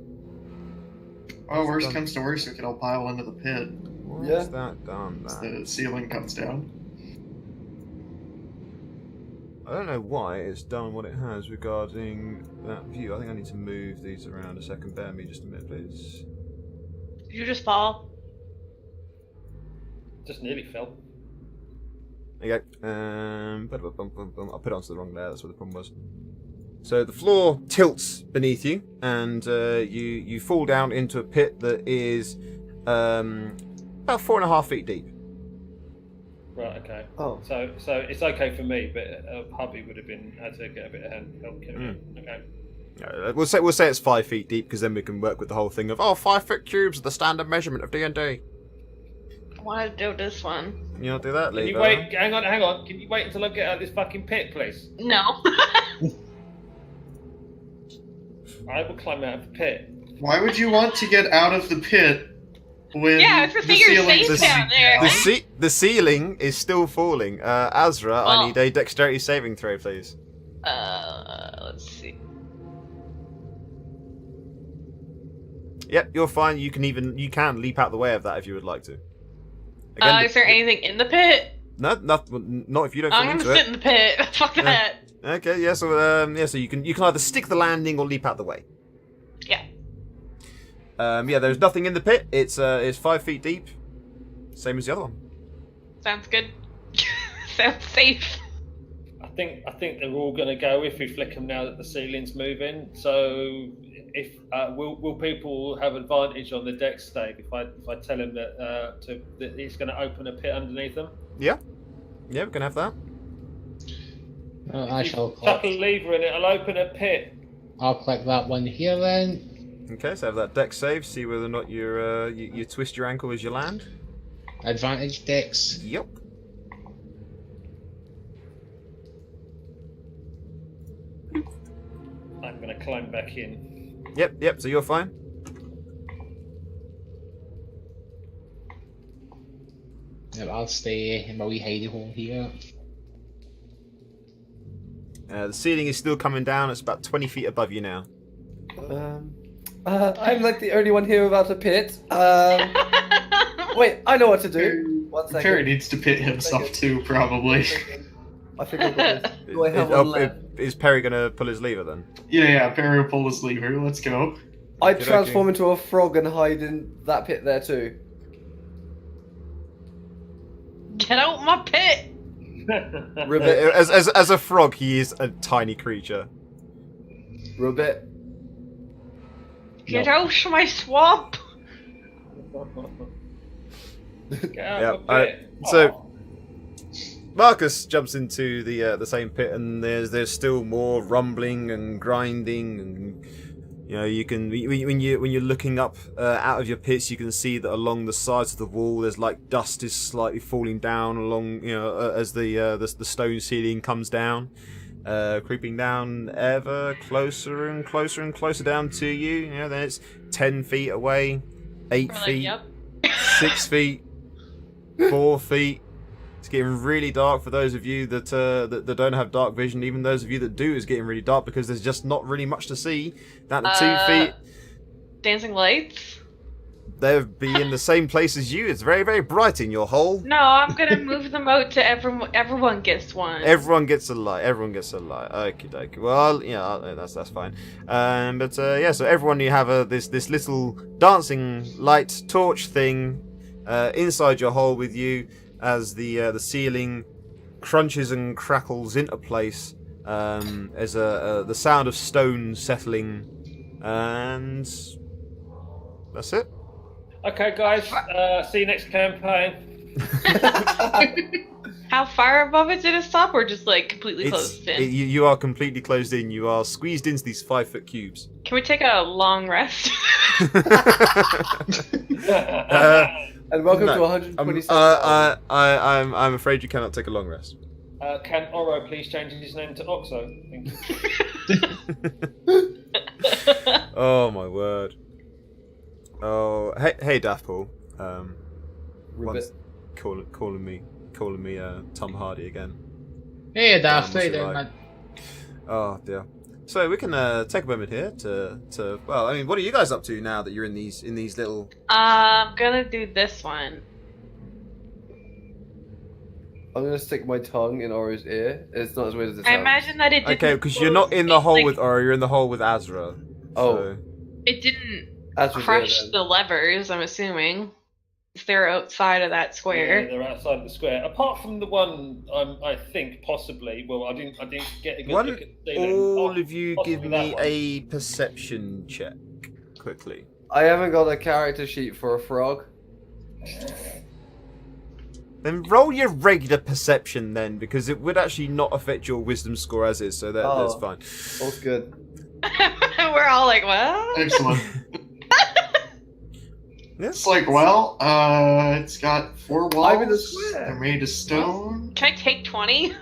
Well, worst comes to worst, we could all pile into the pit. Why Yeah. is that done? As That? the ceiling comes down. I don't know why it's done what it has regarding that view. I think I need to move these around a second. Bear me just a minute, please. Did you just fall? Just nearly fell. There you go. I'll put it onto the wrong layer. That's what the problem was. So the floor tilts beneath you, and you fall down into a pit that is about 4.5 feet deep. Right. Okay. Oh, So it's okay for me, but hubby would have had to get a bit of help getting in. Okay. We'll say it's 5 feet deep, because then we can work with the whole thing of 5-foot cubes are the standard measurement of D&D. I want to do this one. You not do that, Can Lee? you wait? Hang on. Can you wait until I get out of this fucking pit, please? No. I will climb out of the pit. Why would you want to get out of the pit when Yeah, it's the the you're ceiling's safe coming down there. down? The ceiling is still falling. Azra, I Well- need a dexterity saving throw, please. Let's see. Yep, you're fine. You can leap out the way of that if you would like to. Again, Is there anything in the pit? No, not if you don't fall I'm gonna into sit it. in the pit. Fuck that. Okay, yeah. So you can either stick the landing or leap out the way. Yeah. Yeah, there's nothing in the pit. It's 5 feet deep, same as the other one. Sounds good. Sounds safe. I think they're all going to go if we flick them now that the ceiling's moving. So, if will people have advantage on the dex save if I tell them that it's going to open a pit underneath them? Yeah, we can have that. I shall Chuck click. a lever in it, it'll open a pit. I'll click that one here then. Okay, so have that dex save. See whether or not you twist your ankle as you land. Advantage dex. Yep. I'm going to climb back in. Yep. So you're fine. Yep, I'll stay in my wee hidey hole here. The ceiling is still coming down. It's about 20 feet above you now. I'm like the only one here without a pit. Wait, I know what to do. 1 second. Perry needs to pit himself too, probably. I think I've got this. Do I have one left? Is Perry gonna pull his lever then? Yeah, Perry will pull his lever. Let's go. I Good transform into a frog and hide in that pit there too. Get out my pit. Ribbit. As a frog, he is a tiny creature. Ribbit. Get out my swamp. Get out Yeah, of the pit. so- Marcus jumps into the same pit, and there's still more rumbling and grinding, and you can when you're looking up out of your pits, you can see that along the sides of the wall there's like dust is slightly falling down along as the stone ceiling comes down, creeping down ever closer and closer and closer down to you. Then it's 10 feet away, 8 We're like, feet, yep. 6 feet, 4 feet. It's getting really dark for those of you that don't have dark vision. Even those of you that do, it's getting really dark because there's just not really much to see. Down to 2 feet, Dancing lights? they'll be in the same place as you. It's very, very bright in your hole. No, I'm gonna move them out to everyone gets one. Everyone gets a light. Everyone gets a light. Okie dokie. Well, yeah, that's fine. So everyone, you have this little dancing light torch thing inside your hole with you, as the ceiling crunches and crackles into place, as the sound of stone settling, and that's it. Okay, guys. See you next campaign. How far above it did it stop, or just like completely closed in? You are completely closed in. You are squeezed into these 5-foot cubes. Can we take a long rest? And welcome No, to 127. I'm afraid you cannot take a long rest. Can Oro please change his name to Oxo? Thank you. Oh my word. Oh, hey, Daft Paul. Ribbit. Calling me Tom Hardy again. Hey, Daft, how what's you it doing, like? man? Oh dear. So we can take a moment here to well, I mean, what are you guys up to now that you're in these little? I'm gonna do this one. I'm gonna stick my tongue in Oro's ear. It's not as weird as it I sounds. imagine that it didn't. Okay, because you're not in the hole like, with Oro, you're in the hole with Azra. Oh. So. It didn't That's what's crush weird, the levers. I'm assuming if they're outside of that Yeah, square. they're outside the square. Apart from the one, I think possibly. Well, I didn't get a good Why look don't at the ceiling. all Oh, of you possibly give that me one. a perception check quickly? I haven't got a character sheet for a frog. Then roll your regular perception then, because it would actually not affect your wisdom score as is, so that's Oh. fine. All's good. We're all like, what? Excellent. Yes. It's like, well, it's got 4 walls. I'm in the square. They're made of stone. Can I take 20?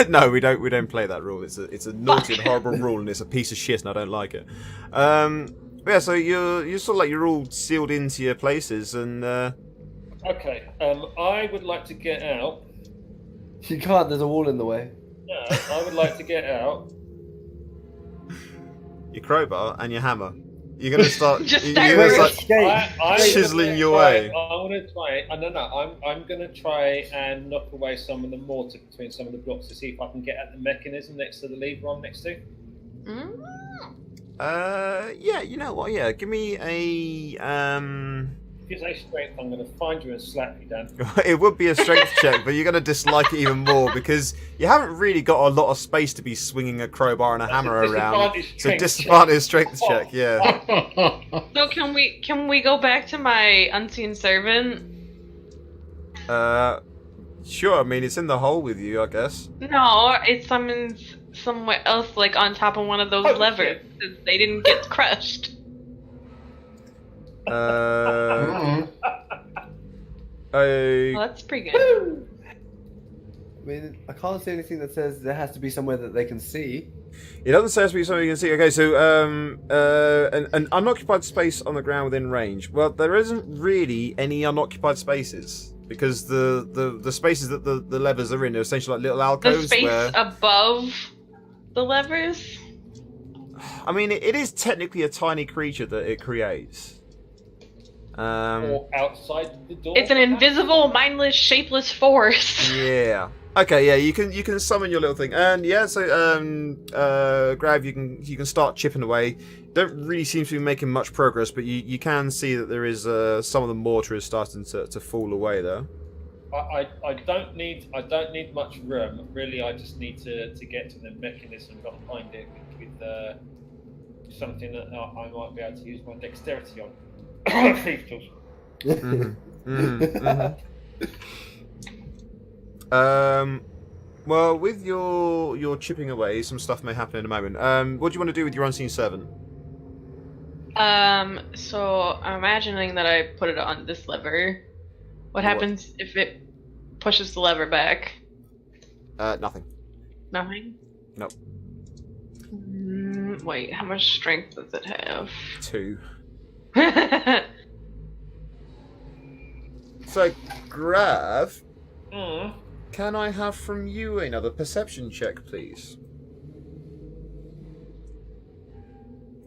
No, we don't play that rule. It's a naughty and horrible rule, and it's a piece of shit, and I don't like it. Yeah. So you're sort of like you're all sealed into your places, and Okay. I would like to get out. You can't. There's a wall in the way. No, I would like to get out. your crowbar and your hammer. You're gonna start. Just you're start gonna with- start I'm chiseling gonna your try- way. I want to try. No. I'm going to try and knock away some of the mortar between some of the blocks to see if I can get at the mechanism next to the lever I'm next to. Mm. Yeah. You know what? Yeah. Give me a If you say strength, I'm going to find you and slap you down. It would be a strength check, but you're going to dislike it even more because you haven't really got a lot of space to be swinging a crowbar and a hammer around. So disadvantage strength check, yeah. So can we go back to my unseen servant? Sure. I mean, it's in the hole with you, I guess. No, it summons somewhere else, like on top of one of those Oh, levers. Since they didn't get crushed. Mm. Well, that's pretty good. I mean, I can't see anything that says there has to be somewhere that they can see. It doesn't say it has to be something you can see. Okay, so an unoccupied space on the ground within range. Well, there isn't really any unoccupied spaces because the spaces that the levers are in are essentially like little The alcoves. space where above the levers. I mean, it is technically a tiny creature that it creates. Or outside the door. It's an invisible, mindless, shapeless force. Yeah. Okay. Yeah. You can summon your little thing, and yeah. So Grav, you can start chipping away. Don't really seem to be making much progress, but you can see that there is some of the mortar is starting to fall away though. I don't need much room. Really, I just need to get to the mechanism behind it with something that I might be able to use my dexterity on. Thief tools. Well, with your chipping away, some stuff may happen in a moment. What do you want to do with your unseen servant? So I'm imagining that I put it on this lever. What happens if it pushes the lever back? Nothing. Nothing? Nope. Wait, how much strength does it have? 2. So, Grav, can I have from you another perception check, please?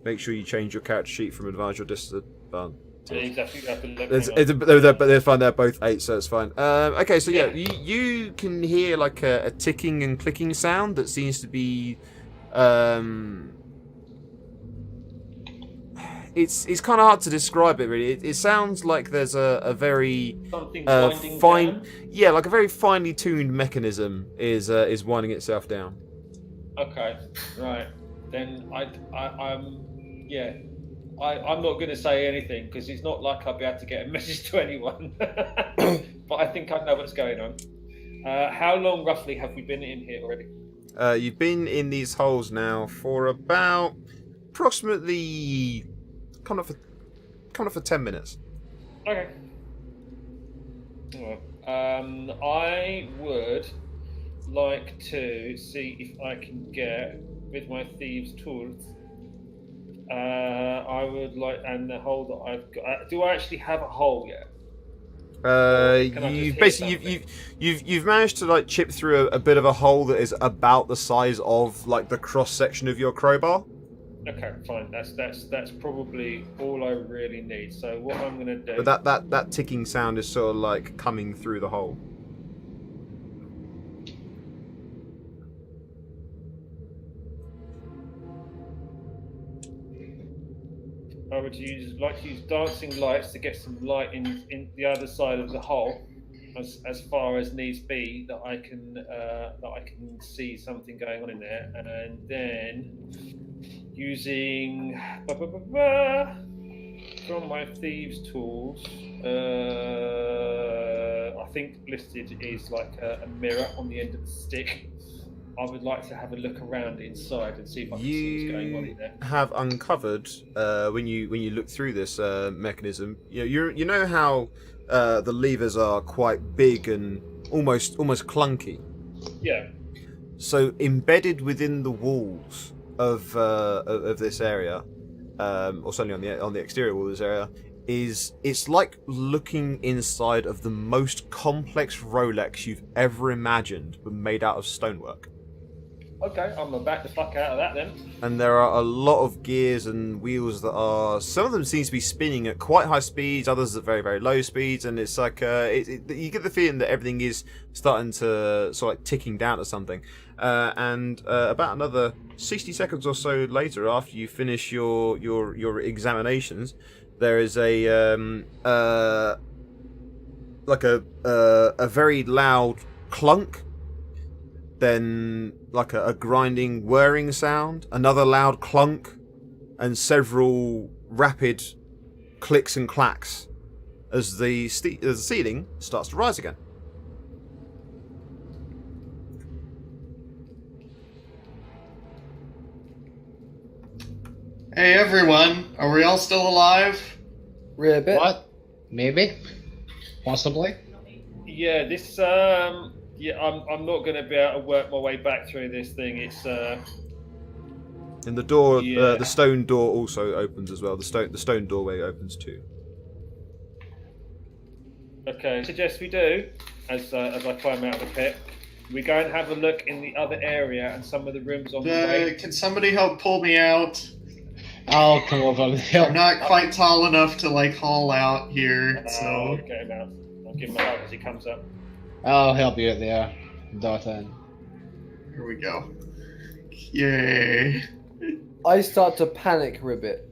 Make sure you change your character sheet from advantage or disadvantage. Exactly. But they're fine. They're both 8, so it's fine. Okay, so yeah, you can hear like a ticking and clicking sound that seems to be. It's kind of hard to describe it really. It sounds like there's a very Something winding fine, down. yeah, like a very finely tuned mechanism is winding itself down. Okay, right. Then I'm not going to say anything because it's not like I'll be able to get a message to anyone. But I think I know what's going on. How long roughly have we been in here already? You've been in these holes now for about approximately kind of coming up for 10 minutes. Okay. Alright. I would like to see if I can get, with my thieves' tools, I would like, and the hole that I've got. Do I actually have a hole yet? Can I You just basically hear you've managed to like chip through a bit of a hole that is about the size of like the cross section of your crowbar. Okay, fine. That's probably all I really need. So what I'm gonna do. But that ticking sound is sort of like coming through the hole. I would like to use dancing lights to get some light in the other side of the hole, as far as needs be, that I can see something going on in there, and then using from my thieves' tools. I think listed is like a mirror on the end of the stick. I would like to have a look around inside and see if I can see what's going on in there. You have uncovered when you look through this mechanism. You know how the levers are quite big and almost clunky. Yeah. So embedded within the walls of this area, or certainly on the exterior wall of this area, it's like looking inside of the most complex Rolex you've ever imagined, but made out of stonework. Okay, I'm gonna back the fuck out of that then. And there are a lot of gears and wheels that are. Some of them seem to be spinning at quite high speeds, others at very, very low speeds, and it's like you get the feeling that everything is starting to sort of like ticking down to something. And about another 60 seconds or so later, after you finish your examinations, there is a very loud clunk. Then like a grinding whirring sound, another loud clunk, and several rapid clicks and clacks as the ceiling starts to rise again. Hey everyone, are we all still alive? Ribbit. What? Maybe? Possibly? Yeah, this yeah, I'm not gonna be able to work my way back through this thing. It's And the door, Yeah. the stone door also opens as well. The stone doorway opens too. okay. Suggest we do, as I climb out of the pit, we go and have a look in the other area and some of the rooms on the way. Can somebody help pull me out? I'll come over and help. I'm not quite tall enough to like haul out here, I'll so get him out. I'll give him a hug as he comes up. I'll help you out there, Dothan. here we go. Yay. I start to panic, Ribbit.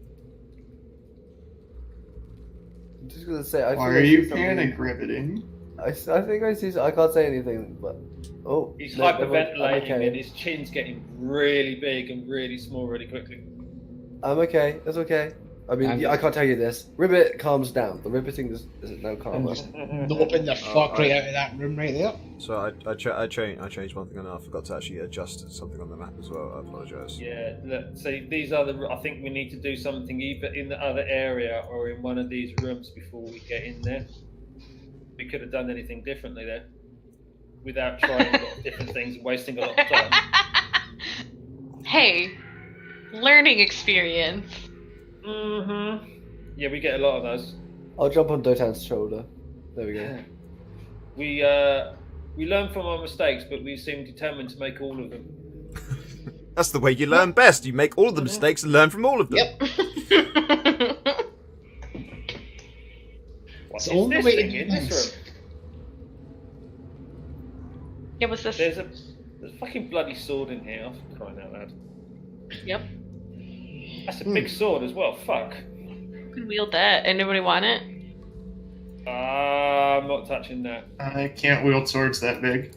I'm just gonna say. Why are you panic riveting? I think I see. I can't say anything, but He's no, never mind. hyperventilating I'm okay. and his chin's getting really big and really small really quickly. I'm okay. It's okay. I mean, I'm- yeah, I can't tell you this. Ribbit calms down. The ribbiting is no calmer. Open the fuck right out of that room right there. So I changed one thing and I forgot to actually adjust something on the map as well. I apologise. Yeah, look, see, these are the. I think we need to do something either in the other area or in one of these rooms before we get in there. We could have done anything differently there, without trying a lot of different things and wasting a lot of time. Hey, learning experience. Mm-hmm. Yeah, we get a lot of those. I'll jump on Dotan's shoulder. There we go. We learn from our mistakes, but we seem determined to make all of them. That's the way you learn best. You make all of the mistakes and learn from all of them. Yep. What's It's the only this way to thing do in this things. room? Yeah, what's this? There's a fucking bloody sword in here. I'm crying out loud. Yep. That's a big sword as well. Fuck. You can wield that. Anybody want it? I'm not touching that. I can't wield swords that big.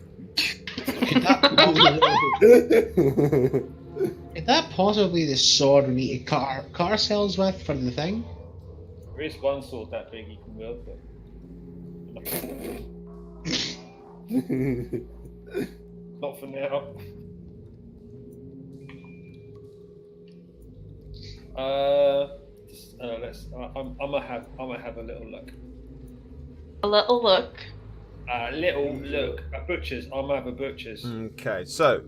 Is that possibly the sword we need to cut car cells with for the thing? There is one sword that big you can wield, but not for now. I'm gonna have a little look. A little look. A little look. A butcher's. I'm gonna have a butcher's. Okay, so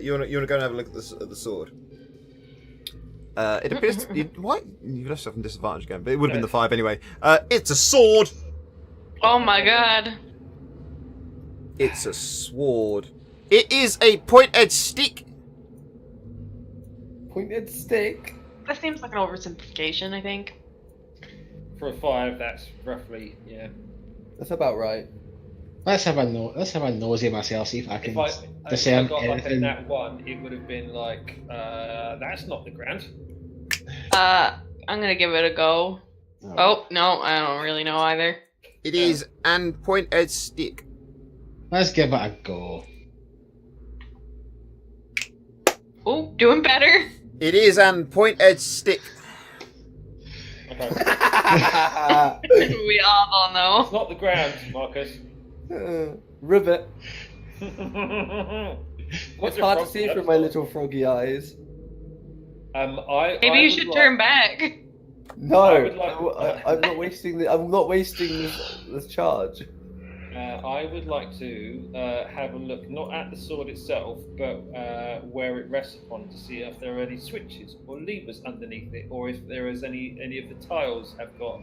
you wanna go and have a look at the sword. It appears why you left yourself in disadvantage again, but it would have been the 5 anyway. It's a sword. Oh my god. It's a sword. It is a pointed stick. Pointed stick. That seems like an oversimplification, I think. For a 5, that's roughly That's about right. Let's have a nosy myself, see if I can If I discern got like a anything. nat 1, it would have been like that's not the grand. I'm gonna give it a go. Oh, no, I don't really know either. It is an pointed stick. Let's give it a go. Oh, doing better. It is an pointed stick. Okay. We all It's know. not the grand, Marcus. Ribbit. What's It's your hard to frog- see through my little froggy eyes. Maybe I you would should like- turn back. No, I would like- I'm not wasting I'm not wasting this charge. I would like to have a look, not at the sword itself, but where it rests upon, to see if there are any switches or levers underneath it, or if there is any of the tiles have got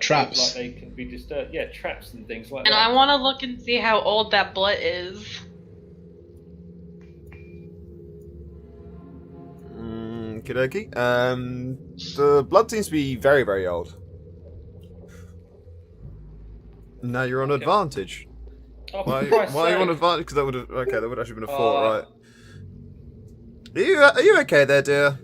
Traps. like they can be disturbed. Yeah, traps and things like And that. I want to look and see how old that blood is. Okie the blood seems to be very, very old. Now you're on advantage. Oh, for Why Christ's are you on sake. advantage? Because that would have actually been a 4, right? Are you okay there, dear?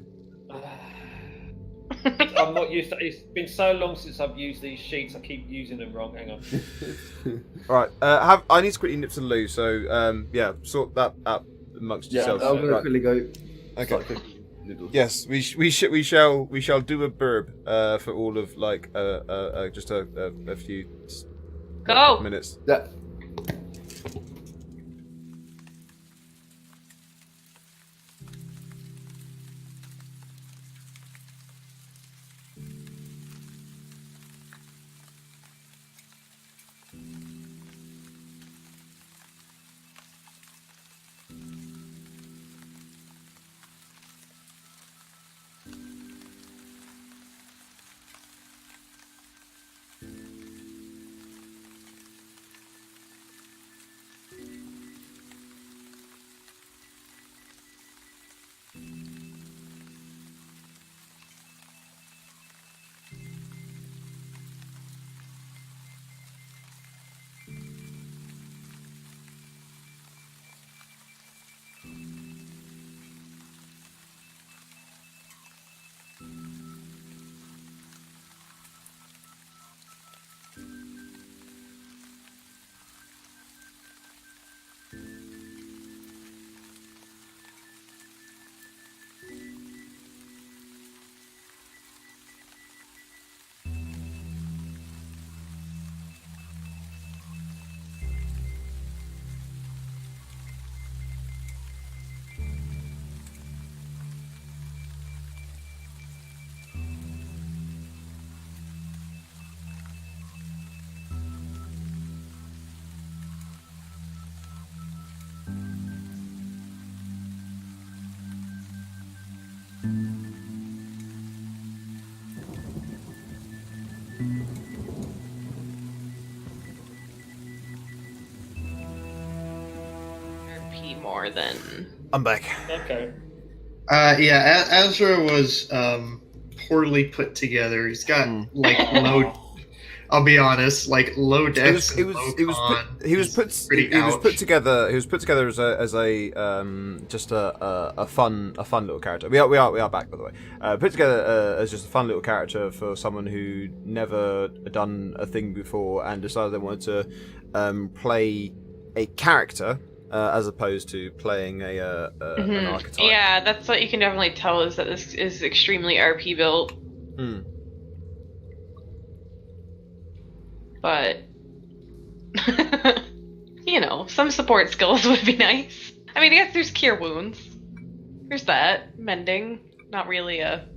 I'm not used to. It's been so long since I've used these sheets. I keep using them wrong. Hang on. Right. I need to quickly nip to the loo. So yeah, sort that out amongst Yeah, I'm yourselves. gonna Right. quickly go. Okay. start cooking noodles. Yes, we shall do a burb for all of like just a few Go. minutes. Yeah. RP more than. I'm back. Okay. Yeah, Azra was poorly put together. He's got like low. I'll be honest, like low dex. He was put together as a just a fun little character. We are back, by the way. Put together as just a fun little character for someone who never done a thing before and decided they wanted to play a character as opposed to playing an archetype. Yeah, that's what you can definitely tell is that this is extremely RP built. Hmm. But you know, some support skills would be nice. I mean, I guess there's cure wounds. There's that mending. not really a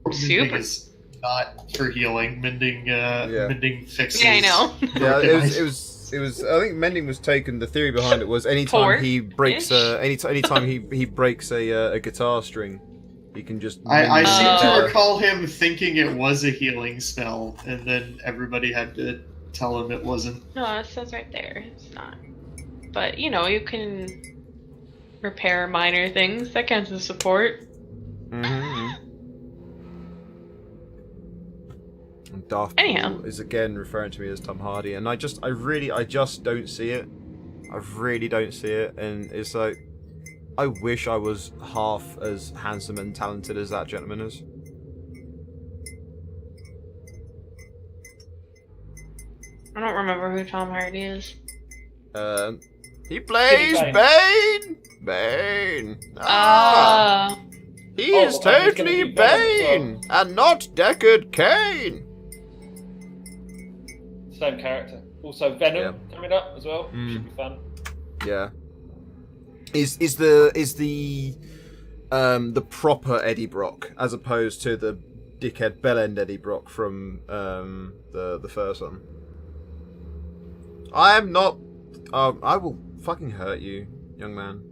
Mending super. is not for healing. Mending fixes. Yeah, I know. Yeah, it was. I think mending was taken. The theory behind it was anytime he breaks anytime he breaks a guitar string, he can just. I mend it. seem to Oh. recall him thinking it was a healing spell, and then everybody had to tell him it wasn't. No, it says right there. It's not. But, you know, you can repair minor things. That counts as support. Mhm. And Darth Anyhow. Maul is again referring to me as Tom Hardy, and I just don't see it. I really don't see it, and it's like, I wish I was half as handsome and talented as that gentleman is. I don't remember who Tom Hardy is. He plays Bane. Bane. Bane. Ah, he Oh, is well, he's totally gonna be Bane Bane and not Deckard Cain. Same character. Also, Venom coming up as well. Mm. Should be fun. Yeah. Is the proper Eddie Brock as opposed to the dickhead bellend Eddie Brock from the first one? I am not. I will fucking hurt you, young man.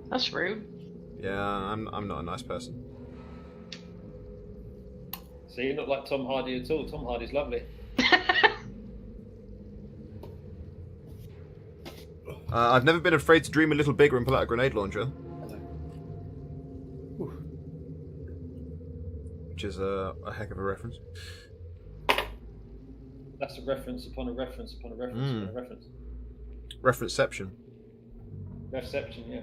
That's rude. Yeah, I'm not a nice person. So you're not like Tom Hardy at all. Tom Hardy's lovely. I've never been afraid to dream a little bigger and pull out a grenade launcher. Which is a heck of a reference. That's a reference upon a reference upon a reference upon a reference. Referenceception. Reception, yeah.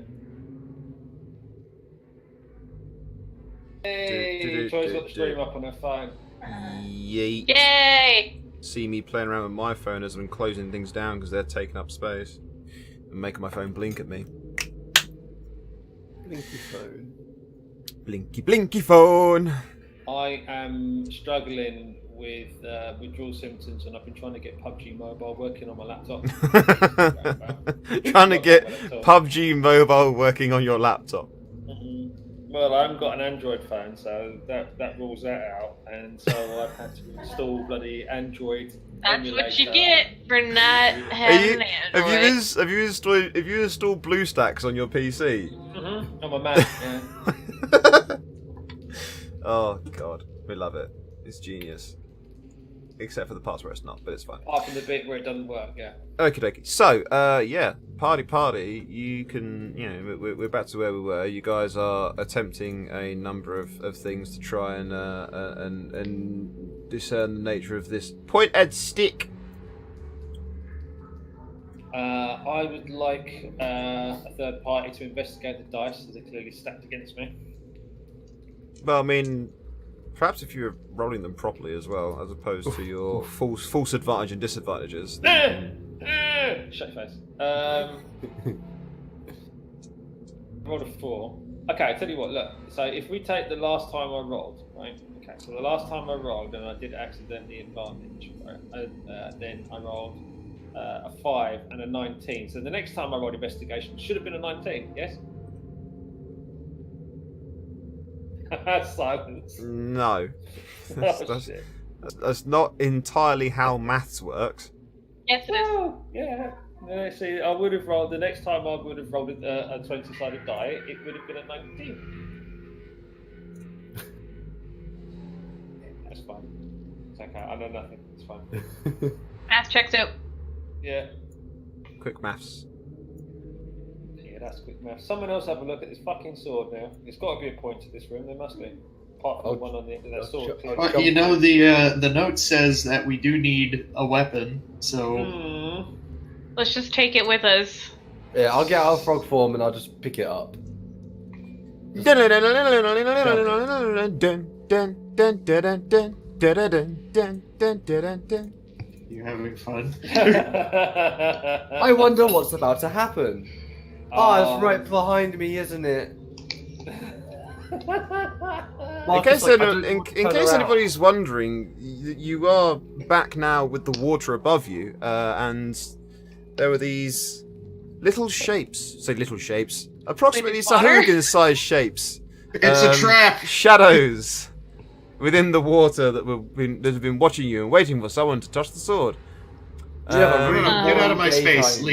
Do, Hey, Troy's got the stream up on her phone. Yeet. Yay! See me playing around with my phone as I'm closing things down because they're taking up space and making my phone blink at me. Blinky phone. Blinky blinky phone. I am struggling with withdrawal symptoms, and I've been trying to get PUBG Mobile working on my laptop. Trying to get PUBG Mobile working on your laptop. Mhm. Well, I haven't got an Android phone, so that rules that out, and so I've had to install bloody Android. That's what you emulator. get for not having an Have you Android. installed BlueStacks on your PC? On my Mac, yeah. Oh god, we love it. It's genius. Except for the parts where it's not, but it's fine. Apart from the bit where it doesn't work, yeah. Okie dokie. So, yeah, party. You can, we're back to where we were. You guys are attempting a number of things to try and discern the nature of this point-ed stick. I would like a third party to investigate the dice, as they're clearly stacked against me. Well, I mean, perhaps if you were rolling them properly as well, as opposed to your false advantage and disadvantages. then Shut your face. Rolled a 4. Okay, I tell you what, look. So if we take the last time I rolled, right? Okay, so the last time I rolled, and I did accidentally advantage, right? Then I rolled a 5 and a 19. So the next time I rolled investigation should have been a 19, yes? Silence. No. Oh, shit. That's not entirely how maths works. Yes, it is. Well, yeah. See, I would have rolled the next time. I would have rolled a 20-sided die. It would have been a 19. That's fine. It's okay. I know nothing. It's fine. Math checks out. Yeah. Quick maths. Yeah, that's quick math. Someone else have a look at this fucking sword now. There's got to be a point to this room. There must be. Apart from the one on the end of that sword. Well, you know, the note says that we do need a weapon, so Let's just take it with us. Yeah, I'll get out of frog form and I'll just pick it up. you having fun? I wonder what's about to happen. Oh, it's right behind me, isn't it? In case anybody's wondering, you are back now with the water above you, and there were these little shapes, approximately Wait, water? Sahuagin-sized shapes, It's a trap. Shadows within the water that have been watching you and waiting for someone to touch the sword. Yeah, Bruno, Uh, get out of my space. daytime.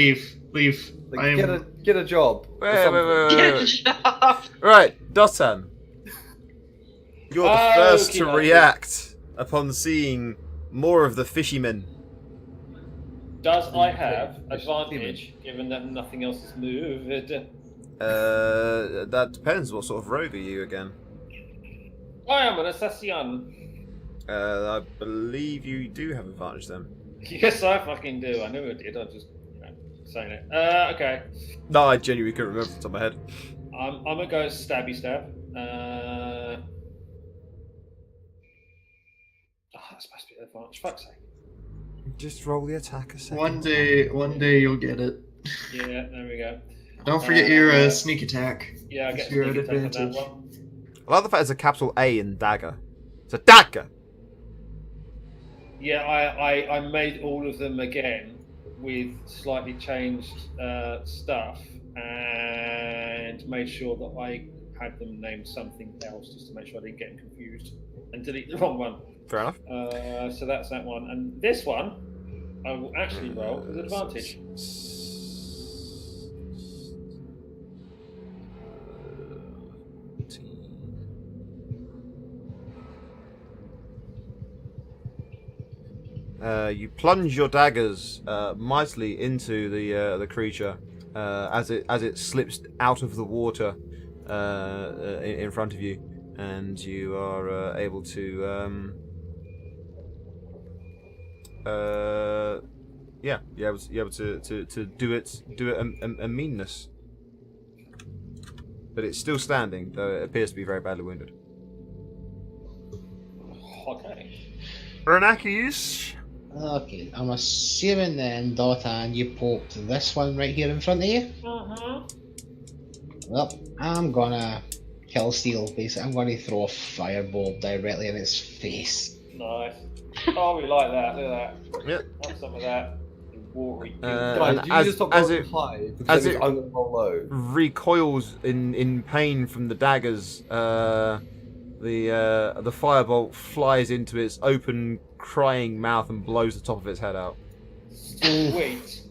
Leave. Like, I am. get a job. or Wait. something. Right, Dotan. You're the first to Okey-dokey. react upon seeing more of the fishymen. Does I have advantage given that nothing else has moved? That depends. What sort of rogue are you again? I am an assassin. I believe you do have advantage then. Yes, I fucking do. I knew I did. I just saying it. Okay. No, I genuinely couldn't remember off the top of my head. I'm gonna go stabby stab. That's supposed to be advantage. Fuck's sake. Just roll the attack a second. One day you'll get it. Yeah, there we go. Don't forget your sneak attack. Yeah, I get You're sneak at attack on that advantage. one. I like the fact it's a capital A in dagger. It's a dagger! Yeah, I made all of them again with slightly changed stuff and made sure that I had them named something else just to make sure I didn't get confused and delete the wrong one. Fair enough. So that's that one. And this one, I will actually roll with advantage. You plunge your daggers mightily into the creature as it slips out of the water in front of you, and you are able to you're able to do it a meanness, but it's still standing, though it appears to be very badly wounded. Okay. Renakis. Okay, I'm assuming then, Dotan, you poked this one right here in front of you. Uh-huh. Well, I'm gonna kill Steel, basically. I'm gonna throw a fireball directly in its face. Nice. Oh, we like that. Look at that. Yep. Have some of that. Watery. Guys, and do you just stop as rolling it- high? Because as that means it- I'm gonna roll low. Recoils in pain from the daggers. The firebolt flies into its open, crying mouth and blows the top of its head out. Sweet.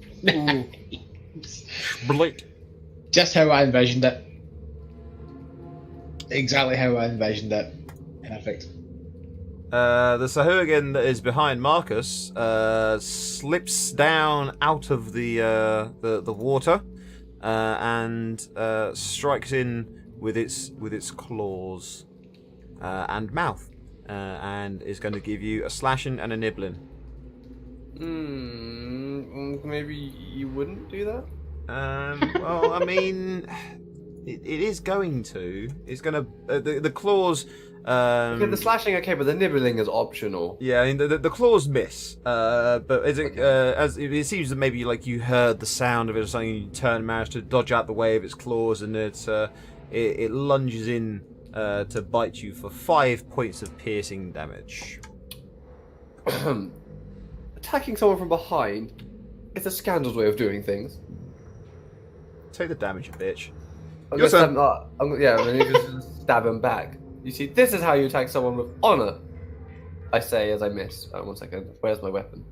Blink. Just how I envisioned it. Exactly how I envisioned it. Perfect. The Sahuagin that is behind Marcus slips down out of the water and strikes in with its claws and mouth, and is going to give you a slashing and a nibbling. Maybe you wouldn't do that? Well, I mean, it is going to. It's going to the claws. Okay, the slashing, okay, but the nibbling is optional. Yeah, I mean the claws miss, but as it seems that maybe like you heard the sound of it or something, you manage to dodge out the way of its claws, and it lunges in to bite you for 5 points of piercing damage. Attacking someone from behind is a scandal's way of doing things. Take the damage, you bitch. I'm Your gonna turn. stab I'm gonna just stab him back. You see, this is how you attack someone with honor. I say as I miss. 1 second. Where's my weapon?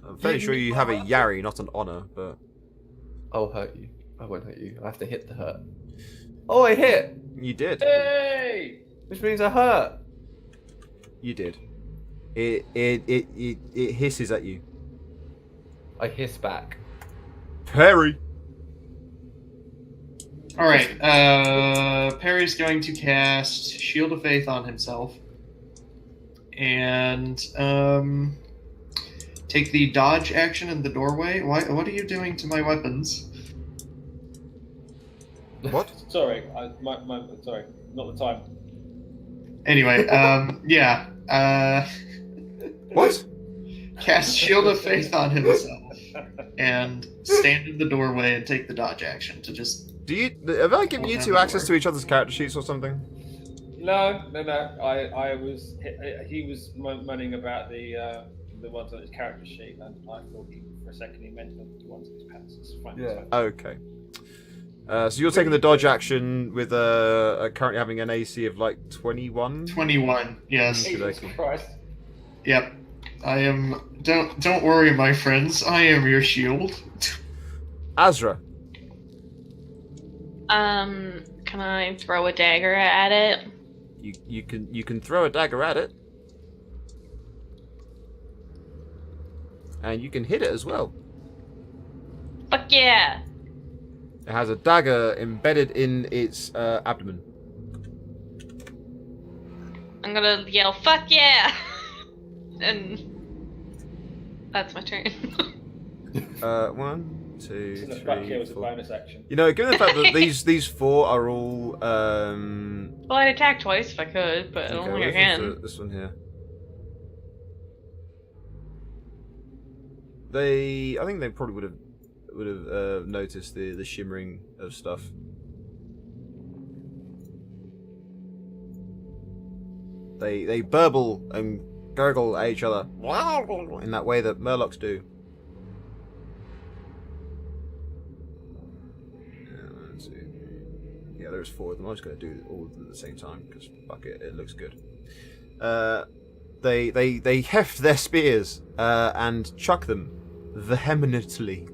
I'm fairly sure you have a Yari, not an honor, but I'll hurt you. I won't hurt you. I have to hit to hurt. Oh, I hit! you did. Hey! Which means I hurt. You did. It hisses at you. I hiss back. Perry. All right. Perry's going to cast Shield of Faith on himself, and take the dodge action in the doorway. What are you doing to my weapons? What? Sorry, sorry, not the time. Anyway, yeah. What? Cast Shield of Faith on himself, and stand in the doorway and take the dodge action to just. Have I given you two access to each other's character sheets or something? No. I was. He was moaning about the ones on his character sheet, and I thought for a second he meant the ones on his pants. It's fine. Yeah. Okay. So you're taking the dodge action with currently having an AC of like 21. 21. Yes. Jesus Okay. Christ. Yep. I am. Don't worry, my friends. I am your shield. Azra. Can I throw a dagger at it? You can throw a dagger at it. And you can hit it as well. Fuck yeah! It has a dagger embedded in its abdomen. I'm gonna yell, fuck yeah! And that's my turn. 1, 2, So the fuck yeah 3, was a 4. bonus action. You know, given the fact that these 4 are all Well, I'd attack twice if I could, but I don't think I can. this one here. I think they probably would have noticed the shimmering of stuff. They burble and gurgle at each other in that way that Murlocs do. Yeah, there's 4 of them. I'm just going to do all of them at the same time because fuck it, it looks good. They heft their spears and chuck them vehemently.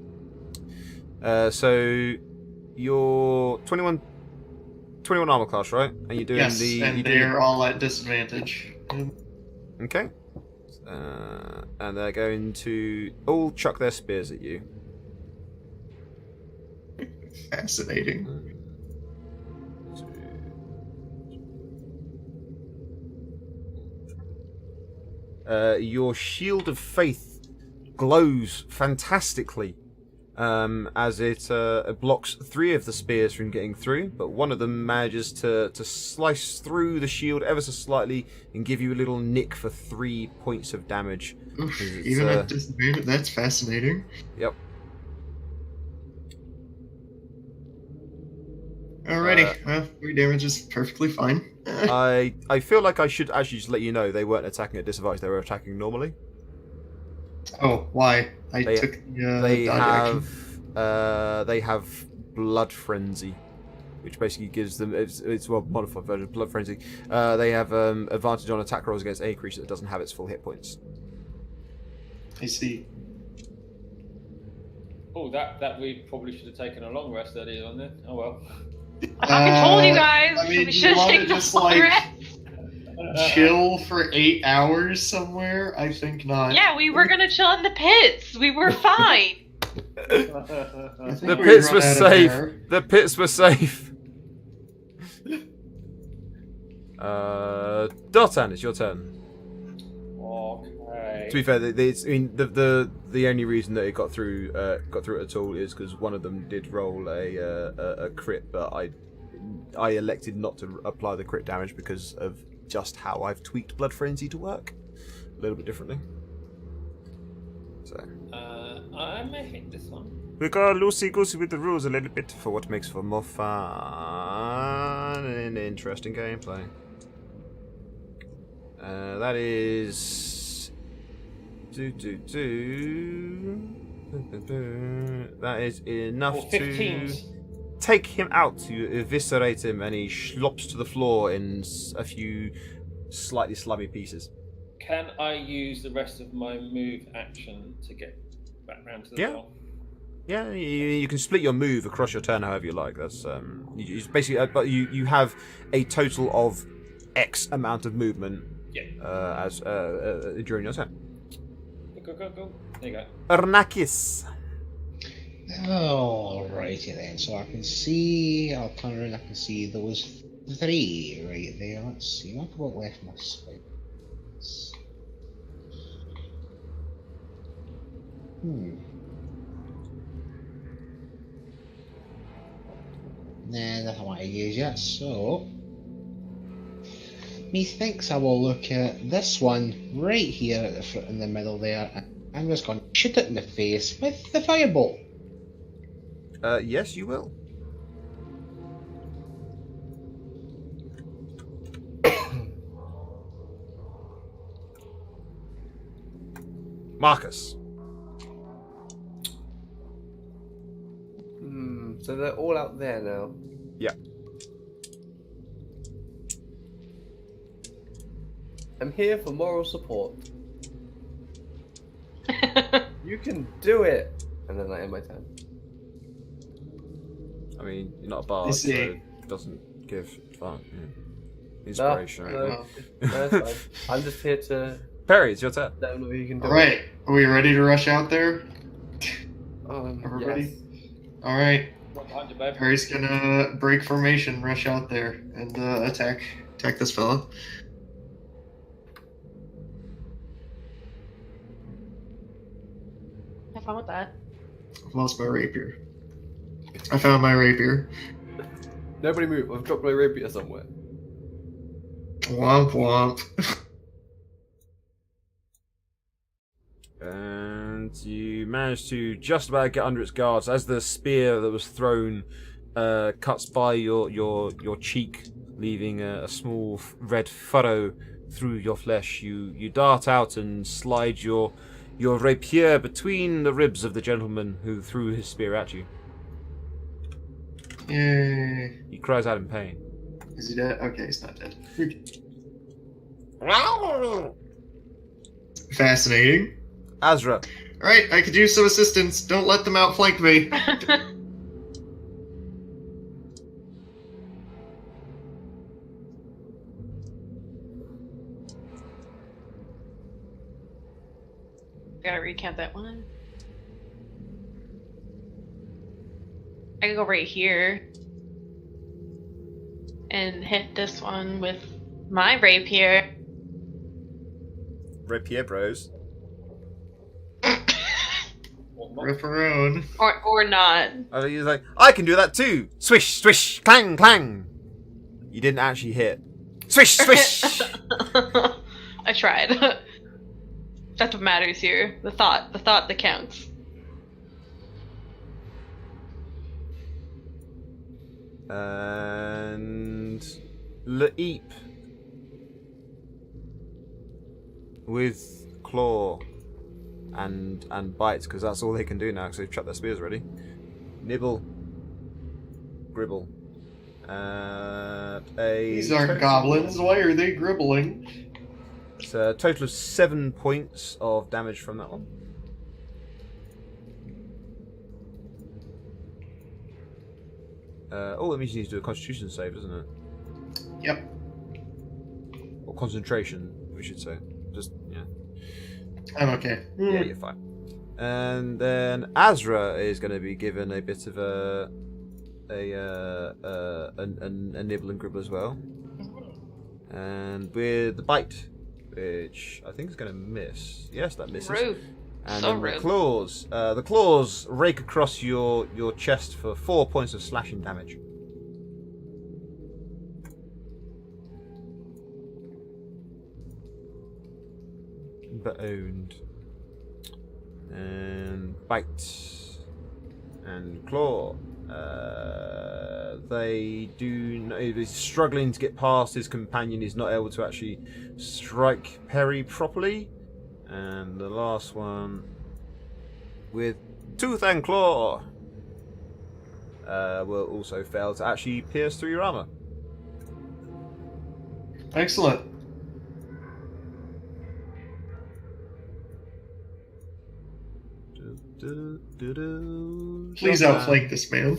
So you're 21 armor class, right? And you're doing Yes, the. and they're all at disadvantage. Okay. And they're going to all chuck their spears at you. Fascinating. Your shield of faith glows fantastically as it blocks 3 of the spears from getting through, but one of them manages to slice through the shield ever so slightly and give you a little nick for 3 points of damage. Oof, It's, even at disadvantage, that's fascinating. Yep. Alrighty, well, 3 damage is perfectly fine. I feel like I should actually just let you know they weren't attacking at disadvantage; they were attacking normally. Oh, why? I They- took the They dodge action. have blood frenzy, which basically gives them it's well modified version of blood frenzy. They have advantage on attack rolls against any creature that doesn't have its full hit points. I see. Oh, that we probably should have taken a long rest earlier on then. Oh well. I fucking told you guys! I mean, we do should you want to take the just, full like, rest. chill for 8 hours somewhere? I think not. Yeah, we were gonna chill in the pits. We were fine. I think The we pits run were out of safe. air. The pits were safe. Dotan, it's your turn. Okay. To be fair, the only reason that it got through at all is because one of them did roll a crit, but I elected not to apply the crit damage because of just how I've tweaked Blood Frenzy to work a little bit differently. So I may hit this one. we got loosey-goosey with the rules a little bit for what makes for more fun and interesting gameplay. That is that is enough Or to 15s. take him out, to eviscerate him, and he slops to the floor in a few slightly slummy pieces. Can I use the rest of my move action to get back round to the Yeah. floor? Yeah, you can split your move across your turn however you like. That's you basically, but you have a total of X amount of movement. Yeah. As during your turn. Go. There you go. Arnakis. Alrighty then, so I can see, I'll turn around, I can see those 3 right there. Let's see, what have I got left in my spikes? Nah, nothing I want to use yet, so methinks I will look at this one right here at the front in the middle there, and I'm just going to shoot it in the face with the firebolt. Yes, you will. Marcus. So they're all out there now. Yeah. I'm here for moral support. You can do it! And then I end my turn. I mean, you're not a bard, You so see. it doesn't give inspiration. No, right? no, that's fine. I'm just here to Perry, it's your turn. let them know you can do Alright, are we ready to rush out there? it. Everybody? Yes. Alright, 100, babe. Harry's gonna break formation, rush out there, and attack this fella. Have fun with that. I've lost my rapier. I found my rapier. Nobody move. I've dropped my rapier somewhere. Womp womp. And you manage to just about get under its guards as the spear that was thrown cuts by your cheek, leaving a small red furrow through your flesh. You dart out and slide your rapier between the ribs of the gentleman who threw his spear at you. Yay. He cries out in pain. Is he dead? Okay, he's not dead. Fascinating. Azra, Alright, I could use some assistance. Don't let them outflank me. Gotta recount that one. I can go right here and hit this one with my rapier. rapier bros. Ripperone. Or not. He's like, I can do that too. Swish, swish, clang, clang. You didn't actually hit. Swish, swish. I tried. That's what matters here. The thought that counts. And Leap with claw and bites, because that's all they can do now because they've chucked their spears already. Nibble, gribble. These aren't goblins. Why are they gribbling? It's a total of 7 points of damage from that one. That means you need to do a Constitution save, doesn't it? Yep. Or concentration, we should say. Just yeah. I'm okay. Yeah, you're fine. And then Azra is going to be given a bit of a nibble and gribble as well. And with the bite, which I think is going to miss. Yes, that misses. Rude. And So then rude. the claws rake across your chest for 4 points of slashing damage. Owned. And bite and claw. He's struggling to get past his companion. He's not able to actually strike Perry properly. And the last one with tooth and claw will also fail to actually pierce through your armor. Excellent. Please outflank this man.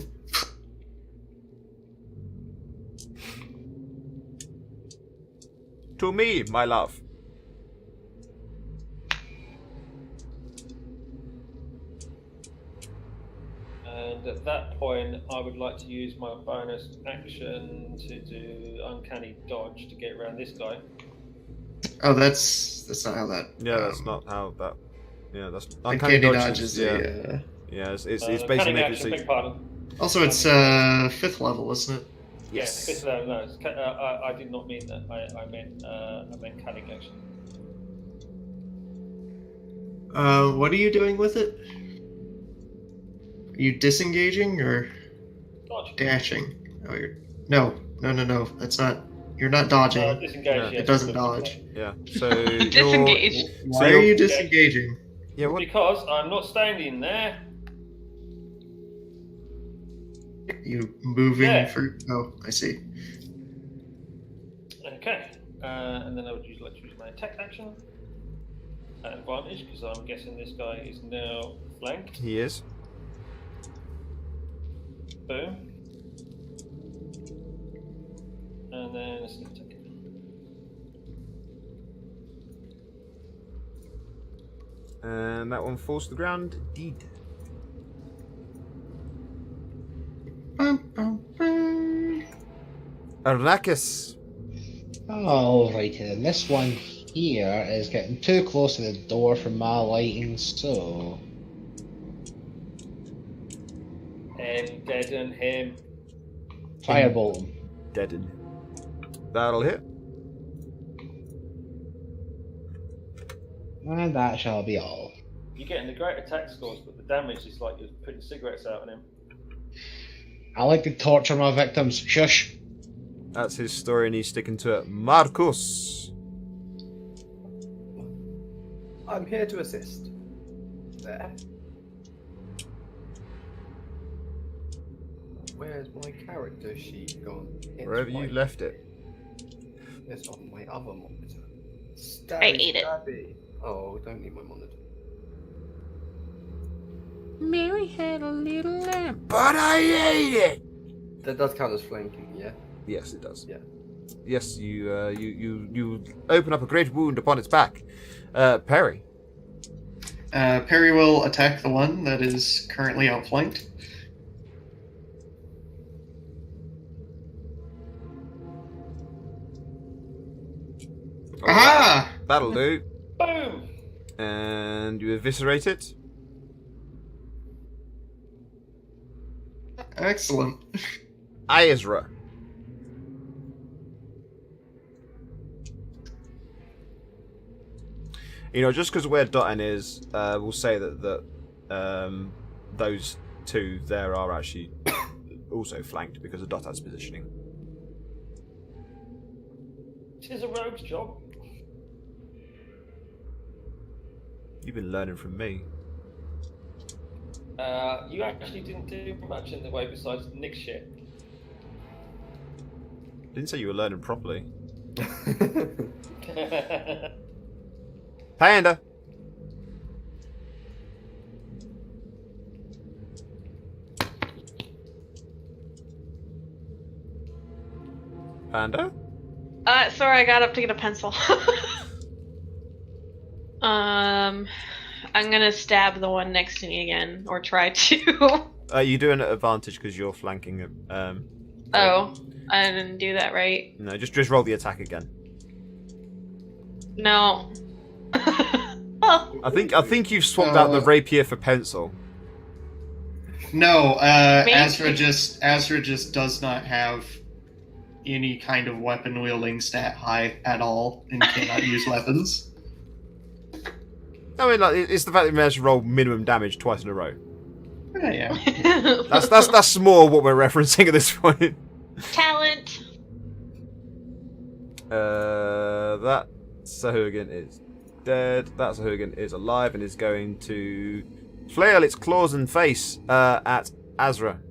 To me, my love. And at that point, I would like to use my bonus action to do uncanny dodge to get around this guy. Oh, that's not how that. Yeah, that's not how that. Yeah, that's Uncanny dodge dodge is yeah, a. yeah. It's Uncanny basically making action, it beg pardon. Also, it's 5th level, isn't it? yes. Yes. No, it's I did not mean that. I meant cunning action. What are you doing with it? Are you disengaging or Dodge. dashing? Oh, no. That's not. You're not dodging. Disengage. Yeah. yes. It doesn't dodge. Yeah. So you're, Disengage. Why you're- are you disengaging? yeah. What? Because I'm not standing there. You moving Yeah. for? Oh, I see. Okay. And then I would like to use my attack action at advantage because I'm guessing this guy is now flanked. He is. Boom. And then a sneak attack. And that one falls to the ground. Deed. Bum, bum, bum. Arrakis. Alrighty then, this one here is getting too close to the door for my lighting, so... Deaden him. Firebolt him. Deaden. That'll hit. And that shall be all. You're getting the great attack scores, but the damage is like you're putting cigarettes out on him. I like to torture my victims. Shush! That's his story and he's sticking to it. Marcus. I'm here to assist. There. Where's my character sheet gone? It's Wherever you right left it. here. It's on my other monitor. I ate it. Stabby. Oh, don't need my monitor. Mary had a little lamb, but I ate it. That does count as flanking, yeah? Yes, it does. Yeah. Yes, you open up a great wound upon its back. Perry. Perry will attack the one that is currently outflanked. Aha! That'll do. Boom! And you eviscerate it. Excellent. Aezra. You know, just because where Dotton is, we'll say that those two there are actually also flanked because of Dotton's positioning. It is a rogue's job. You've been learning from me. You actually didn't do much in the way besides nick shit. Didn't say you were learning properly. Panda. Panda? Sorry, I got up to get a pencil. I'm gonna stab the one next to me again, or try to. You're doing it at advantage because you're flanking it. Oh, I didn't do that right. No, just roll the attack again. No. I think you've swapped out the rapier for pencil. No, Maybe. Azra just does not have any kind of weapon wielding stat high at all and cannot use weapons. I mean, like, it's the fact that you managed to roll minimum damage twice in a row. Yeah. That's more what we're referencing at this point. Talent. That Sahuagin is dead. That Sahuagin is alive and is going to flail its claws and face at Azra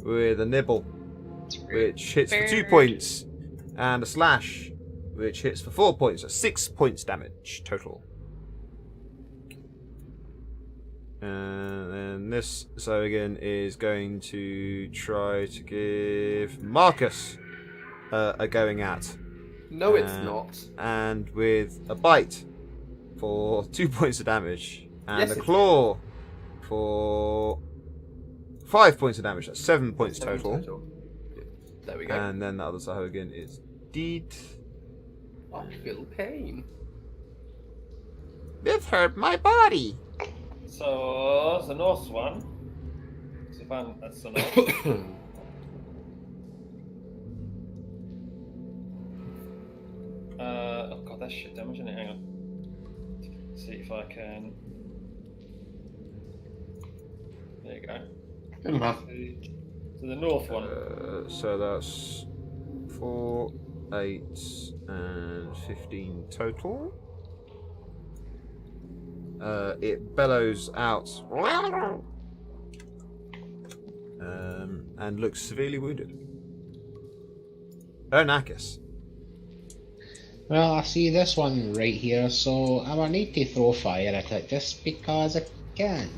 with a nibble, which hits for 2 points, and a slash, which hits for 4 points. So 6 points damage total. And then this Sahuagin is going to try to give Marcus a going at. No, it's not. And with a bite for 2 points of damage. And Yes, a it claw for 5 points of damage. That's 7 points 7 total. Yeah, there we go. And then the other Sahuagin is dead. I feel pain. You've hurt my body. So the north one. That's the north. Oh god, that's shit damage, isn't it? Hang on. See if I can. There you go. Good enough. So the north one. So that's 4, 8, and 15 total. It bellows out and looks severely wounded. Ernakis. Well, I see this one right here, so I will need to throw fire at it just because I can.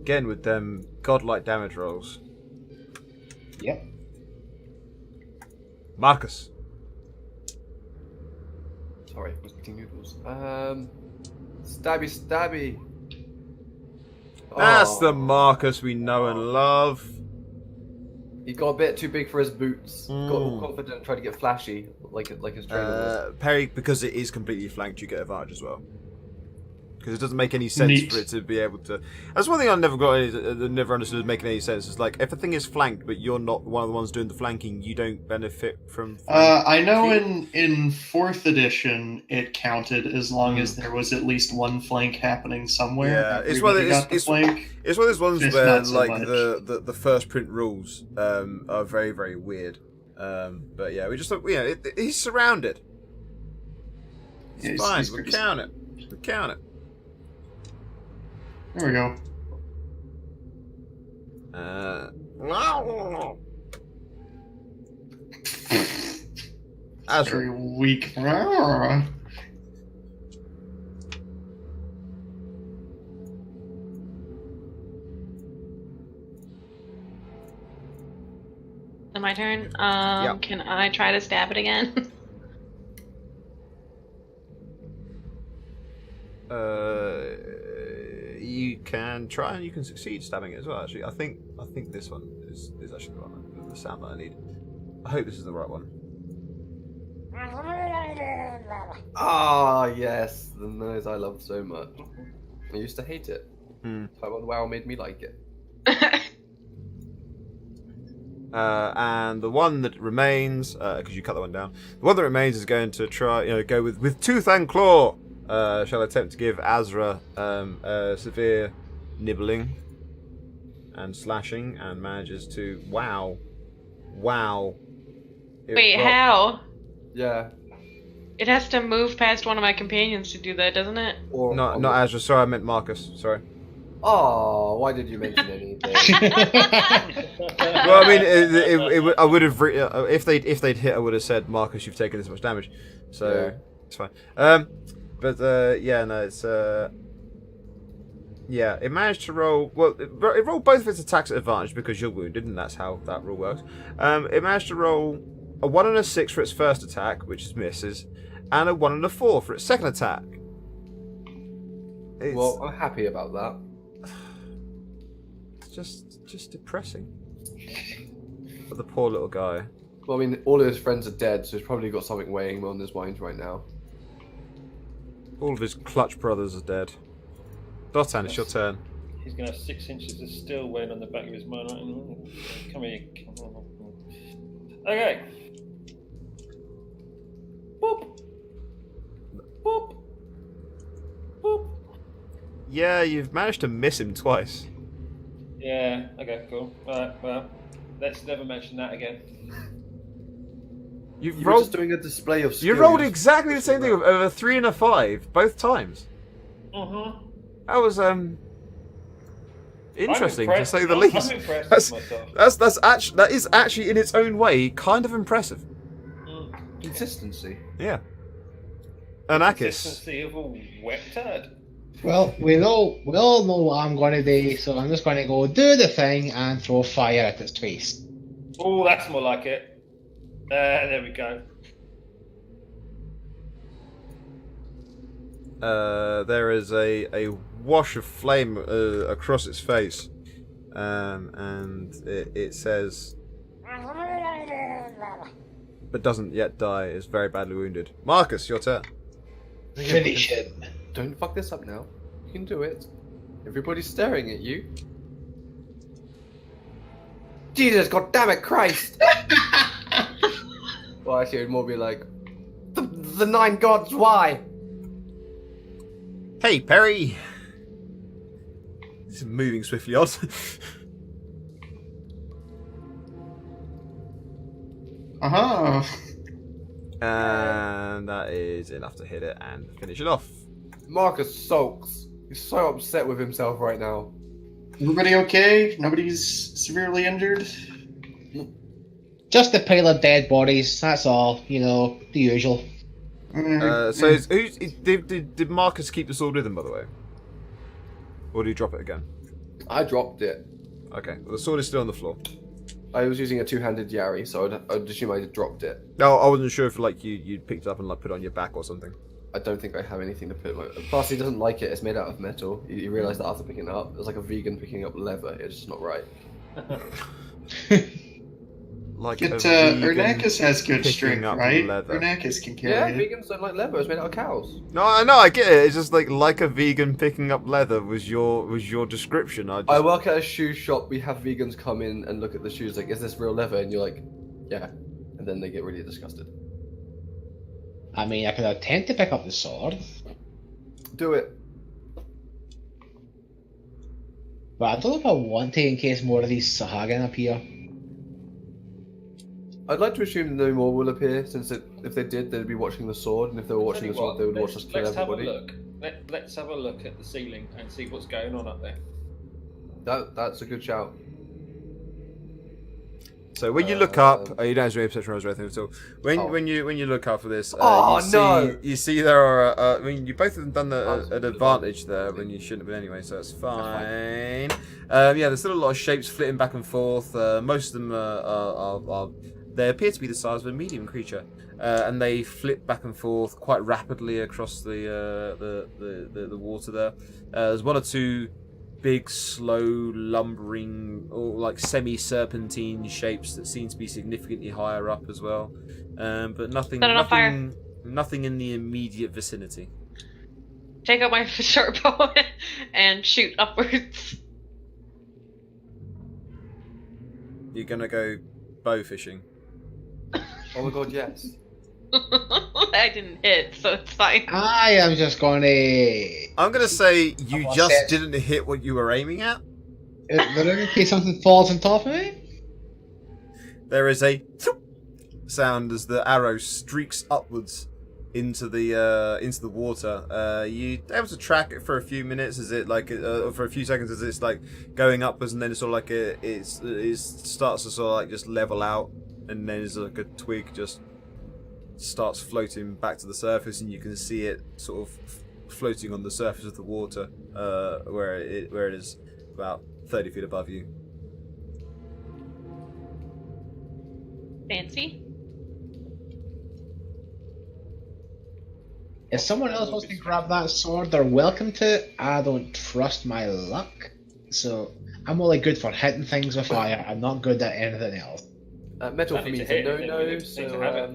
Again with them godlike damage rolls. Yep. Marcus. Sorry, I was eating noodles. Stabby. That's Oh, the Marcus we know and love. He got a bit too big for his boots. Got all Mm. confident, tried to get flashy, like his trainer was. Perry, because it is completely flanked, you get advantage as well. Because it doesn't make any sense Neat. for it to be able to. That's one thing I never understood making any sense. It's like if a thing is flanked, but you're not one of the ones doing the flanking, you don't benefit from. I know in 4th edition it counted as long as there was at least one flank happening somewhere. Yeah, it's one of Everybody the- got the flank. It's one of those ones Just where not so like much. the first print rules are very very weird. But yeah, we just he's surrounded. It's Yeah, fine. he's We pretty- count it. We count it. There we go. Azra. Very weak. So my turn. Yep. Can I try to stab it again? You can try and you can succeed stabbing it as well. Actually, I think this one is actually the one, the sound that I need. I hope this is the right one. Ah, yes, the noise I love so much. I used to hate it. Hmm. But WoW made me like it. And the one that remains, because you cut that one down, the one that remains is going to try, go with tooth and claw. Shall attempt to give Azra a severe nibbling and slashing, and manages to wow. Wait, how? Yeah. It has to move past one of my companions to do that, doesn't it? Or Not Azra. Sorry, I meant Marcus. Sorry. Oh, why did you mention anything? Well, I mean, I would have if they'd hit, I would have said, Marcus, you've taken this much damage, so Yeah. it's fine. But yeah, no, it's yeah, it managed to roll. Well, it rolled both of its attacks at advantage because you're wounded, and that's how that rule works. It managed to roll a 1 and a 6 for its first attack, which misses, and a 1 and a 4 for its second attack. It's, Well, I'm happy about that. it's just depressing for the poor little guy. Well, I mean, all of his friends are dead, so he's probably got something weighing on his mind right now. All of his clutch brothers are dead. Dotan, it's your turn. He's going to have 6 inches of steel weighing on the back of his mind. Right? Come here. Come on. Okay. Boop. Boop. Boop. Yeah, you've managed to miss him twice. Yeah, okay, cool. Alright, well, let's never mention that again. You've You were rolled. just doing a display of You skills. rolled exactly the same thing of a 3 and a 5 both times. Mm-hmm. That was interesting to say the I'm least. impressed That's with myself. that is actually in its own way kind of impressive. Mm. Consistency. Yeah. Anakis. Consistency of a wet turd. Well, we all know what I'm going to do, so I'm just going to go do the thing and throw fire at its face. Oh, that's more like it. There we go. There is a wash of flame across its face, and it says, but doesn't yet die. Is very badly wounded. Marcus, your turn. Finish him. Don't fuck this up now. You can do it. Everybody's staring at you. Jesus, goddammit, Christ! Well, actually, it would more be like, the 9 gods, why? Hey, Perry. This is moving swiftly on. Aha! And that is enough to hit it and finish it off. Marcus sulks. He's so upset with himself right now. Everybody okay? Nobody's severely injured? Just a pile of dead bodies, that's all. You know, the usual. So did Marcus keep the sword with him, by the way? Or did he drop it again? I dropped it. Okay, well, the sword is still on the floor. I was using a two-handed Yari, so I'd assume I dropped it. No, I wasn't sure if like you picked it up and like put it on your back or something. I don't think I have anything to put my... Plus, he doesn't like it. It's made out of metal. You realise that after picking it up. It was like a vegan picking up leather. It's just not right. Like Get, a vegan Ernakis has good picking strength, up right? leather. Ernakis can carry Yeah, it. vegans don't like leather. It's made out of cows. No, I know, I get it. It's just like a vegan picking up leather was your description. I work at a shoe shop. We have vegans come in and look at the shoes like, is this real leather? And you're like, yeah. And then they get really disgusted. I mean, I could attempt to pick up the sword, Do it. but I don't know if I want to in case more of these Sahagin appear. I'd like to assume no more will appear, since if they did, they'd be watching the sword, and if they were watching the sword, they would watch us kill Let's have a everybody. look. Let's have a look at the ceiling and see what's going on up there. That's a good shout. So when you look up, you don't have to make a perception rolls or anything at all. When you look up for this, you see there are. I mean, you both have done an advantage there when you shouldn't have been anyway, so that's fine. Yeah, there's still a lot of shapes flitting back and forth. Most of them are they appear to be the size of a medium creature, and they flit back and forth quite rapidly across the water there. There's one or two big, slow, lumbering, or like semi-serpentine shapes that seem to be significantly higher up as well, but nothing in the immediate vicinity. Take out my short bow and shoot upwards. You're gonna go bow fishing. Oh my god, yes. I didn't hit, so it's fine. I am just going to. I'm gonna say you What's just that? didn't hit what you were aiming at. Is there in case something falls on top of me? There is a thump sound as the arrow streaks upwards into the water. You able to track it for a few minutes as it for a few seconds as it's like going upwards, and then it's sort of like it starts to sort of like just level out, and then there's like a twig just starts floating back to the surface, and you can see it sort of floating on the surface of the water, where it is about 30 feet above you. Fancy. If someone else wants to grab that sword, they're welcome to. I don't trust my luck, so I'm only good for hitting things with fire. I'm not good at anything else. Metal I for need me to is a hit it, then we no-no, need to have it.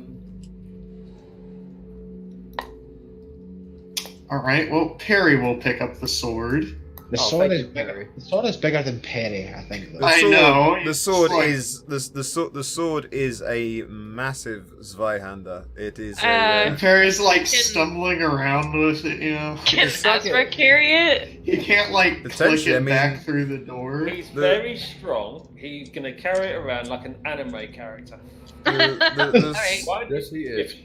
Alright, well, Perry will pick up the sword. The Oh, sword thank is you, bigger. Perry. The sword is bigger than Perry, I think. The Though. I sword, know, The it's sword like- is the sword is a massive Zweihander. It is. And Perry's like stumbling around with it, you know. Can It's like Asper carry it? He can't like click Potentially, it I mean- back through the door. He's very strong. He's gonna carry it around like an anime character. the Alright. Why Yes, he is.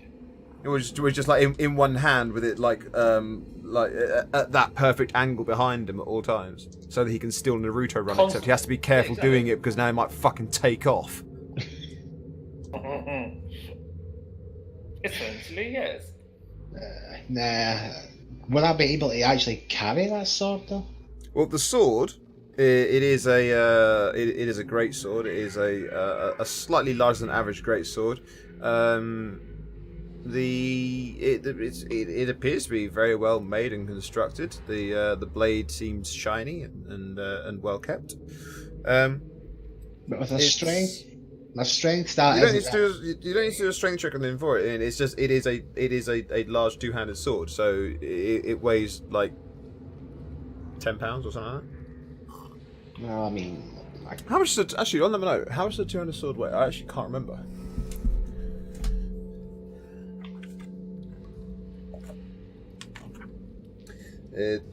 It was just like in one hand with it like at that perfect angle behind him at all times, so that he can still Naruto run. Except he has to be careful Exactly. doing it because now he might fucking take off. Essentially, yes. Nah. Would I be able to actually carry that sword though? Well, the sword, it is a great sword. It is a slightly larger than average great sword. It appears to be very well made and constructed. The blade seems shiny and well kept. But with a strength that You don't, isn't you don't need to do a strength check on them for it. And it's just it is a large two-handed sword, so it weighs like 10 pounds or something like that. No, I mean, How much does actually on that note? How much does the two-handed sword weigh? I actually can't remember.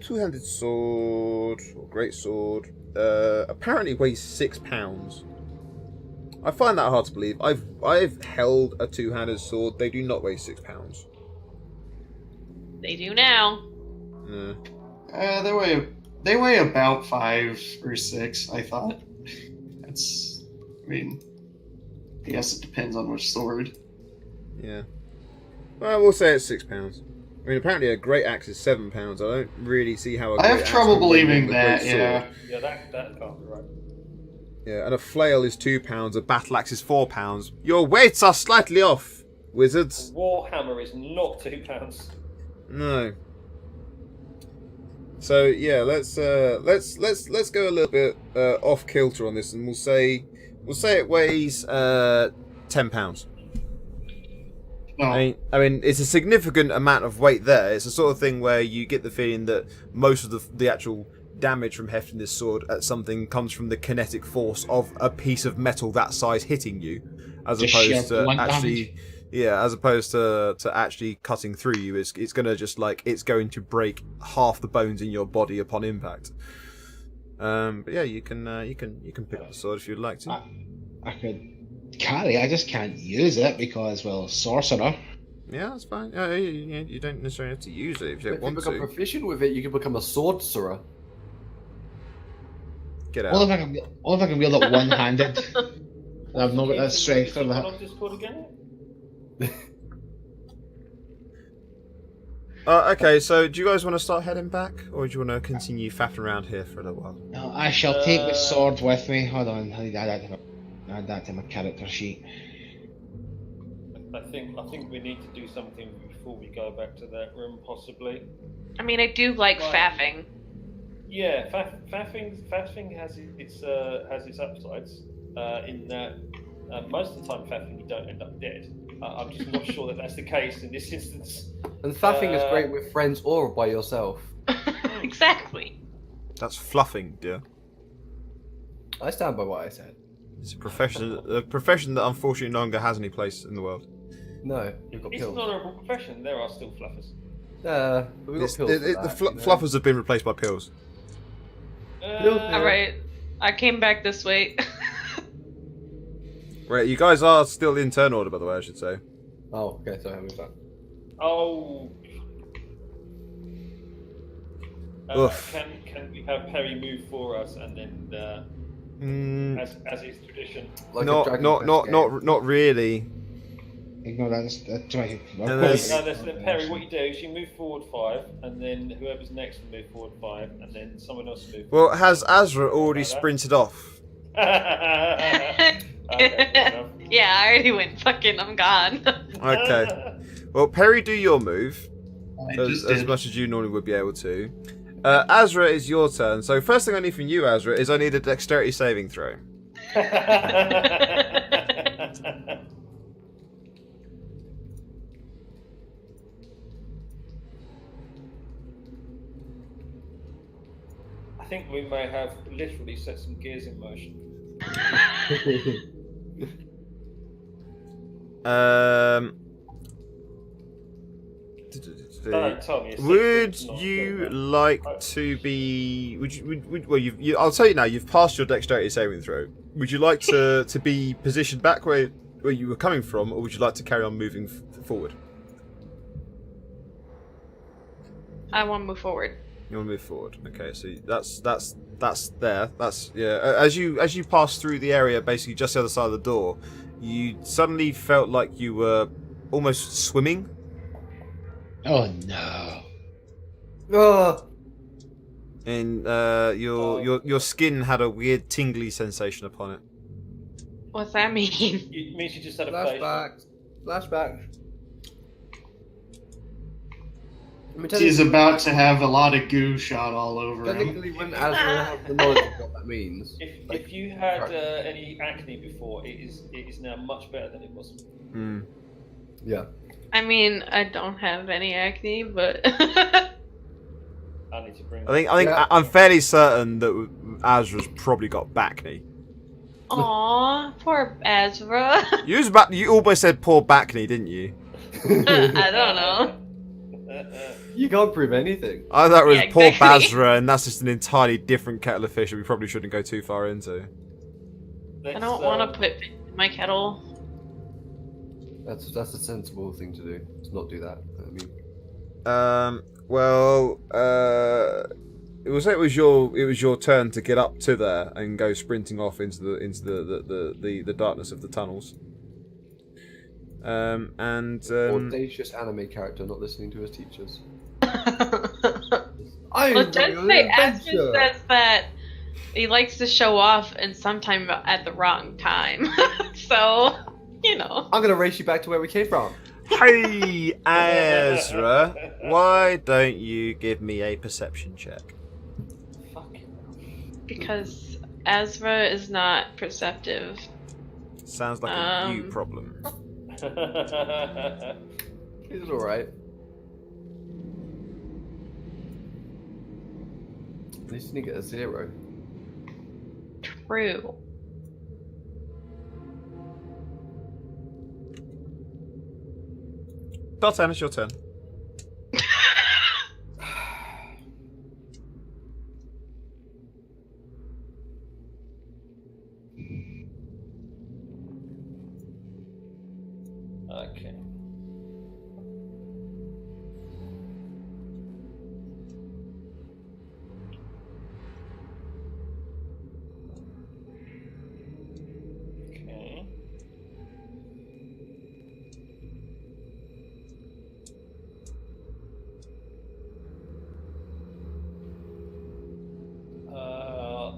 Two-handed sword or great sword apparently weighs 6 pounds. I find that hard to believe. I've held a two-handed sword. They do not weigh 6 pounds. They do now. Yeah. They weigh about 5 or 6. I thought. That's. I mean, I guess it depends on which sword. Yeah. Well, we'll say it's £6. I mean, apparently a great axe is £7. I don't really see how. I have trouble believing that. Yeah. Yeah, that can't be right. Yeah, and a flail is £2. A battle axe is £4. Your weights are slightly off, wizards. Warhammer is not £2. No. So yeah, let's go a little bit off kilter on this, and we'll say it weighs £10. Oh. I mean, it's a significant amount of weight there. It's the sort of thing where you get the feeling that most of the actual damage from hefting this sword at something comes from the kinetic force of a piece of metal that size hitting you, as Just opposed sheer to blunt actually, damage. yeah, as opposed to actually cutting through you. It's gonna just it's going to break half the bones in your body upon impact. But yeah, you can pick up the sword if you'd like to. I could carry it, I just can't use it because, well, sorcerer. Yeah, that's fine. You don't necessarily have to use it if you If don't you want become to. proficient with it, you can become a sorcerer. Get out. Only if I can wield it one-handed. I've not got that strength for that. On Discord again? Okay, so do you guys want to start heading back, or do you want to continue faffing around here for a little while? No, I shall take the sword with me. Hold on, I need to add that to my character sheet. I think we need to do something before we go back to that room, possibly. I mean, I do like Right. faffing. Yeah, faffing has its upsides. In that most of the time faffing you don't end up dead. I'm just not sure that that's the case in this instance. And faffing is great with friends or by yourself. Exactly. That's fluffing, dear. I stand by what I said. It's a profession that unfortunately no longer has any place in the world. No, we've got It's pills. an honourable profession. There are still fluffers. But we've got It's- pills. for the that, you know? fluffers have been replaced by pills. Alright, I came back this way. Right, you guys are still in turn order, by the way, I should say. Oh, okay, so I moved that. Oh. Oof. Can we have Perry move for us and then, as is tradition? Like a Not Dragon Quest game. not really. Ignore that. That's right. No, there's- No, then Perry, what you do is you move forward 5, and then whoever's next will move forward 5, and then someone else will move. Well, has Azra already sprinted off? Okay, fair enough. Yeah, I already went fucking, I'm gone. Okay. Well, Perry, do your move I just as did. much as you normally would be able to. Azra, is your turn. So first thing I need from you, Azra, is I need a dexterity saving throw. I think we may have literally set some gears in motion. Don't tell me it's Would six, it's not you good. like to be? Well, I'll tell you now. You've passed your dexterity saving throw. Would you like to be positioned back where you were coming from, or would you like to carry on moving forward? I want to move forward. You want to move forward. Okay, so that's there. That's yeah. As you pass through the area, basically just the other side of the door, you suddenly felt like you were almost swimming. Oh no. Ah! And your skin had a weird tingly sensation upon it. What's that mean? It means you just had a face. Flashback. Let me tell He's you, about to have a lot of goo shot all over him. technically, when Azra has the knowledge of what that means. If you had any acne before, it is now much better than it was. Hmm. Yeah. I mean, I don't have any acne, but I need to bring. I think Yeah. I'm fairly certain that Azra's probably got back knee. Aw, poor Azra. You almost said poor back knee, didn't you? I don't know. You can't prove anything. I thought it was Yeah, poor exactly. Basra, and that's just an entirely different kettle of fish that we probably shouldn't go too far into. I don't want to put fish in my kettle. That's a sensible thing to do. To not do that. I mean, Well, it was your turn to get up to there and go sprinting off into the darkness of the tunnels. Audacious anime character not listening to his teachers. Well, just say Aspen says that he likes to show off and sometime at the wrong time. So, you know. I'm gonna race you back to where we came from. Hey, Ezra, why don't you give me a perception check? Because Ezra is not perceptive. Sounds like a you problem. He's alright. At least you didn't get a 0. True. Beltan, it's your turn. Okay. Okay.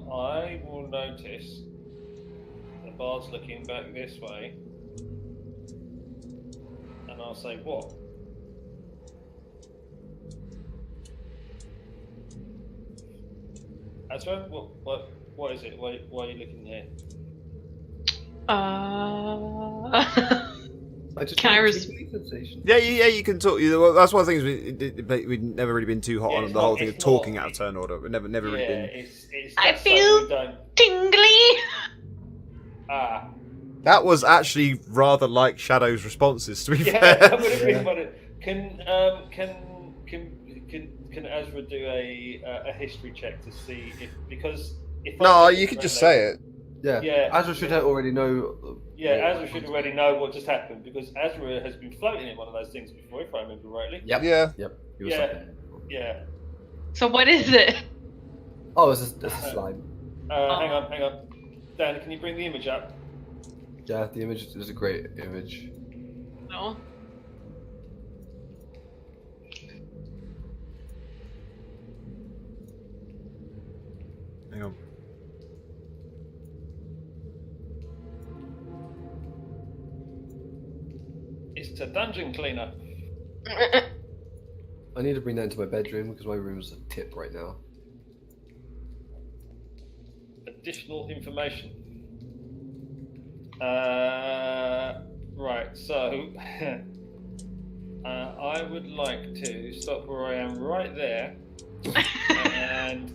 I will notice the bard's looking back this way. And I'll say, what? Ezra, what is it? Why are you looking here? Can I Yeah, you can talk. Well, that's one of the things we've never really been too hot Yeah, on it's the whole not- thing of it's talking not- out of turn order. We've never really Yeah, been. it's I just so feel- we don't. Tingly! Ah, That was actually rather like Shadow's responses, to be yeah, fair. that would have been funny. Can Ezra do a history check to see if if No, I you could just say it. Yeah. Yeah. Ezra should already know. Yeah, Ezra should already know what just happened because Ezra has been floating in one of those things before, if I remember rightly. Yep. Yeah. Yep. He was Yeah. stuck in it. Yeah. So what is it? Oh, it's a slime. Hang on. Dan, can you bring the image up? Yeah, the image is a great image. No. Hang on. It's a dungeon cleaner. I need to bring that into my bedroom because my room's a tip right now. Additional information. Right, so I would like to stop where I am right there and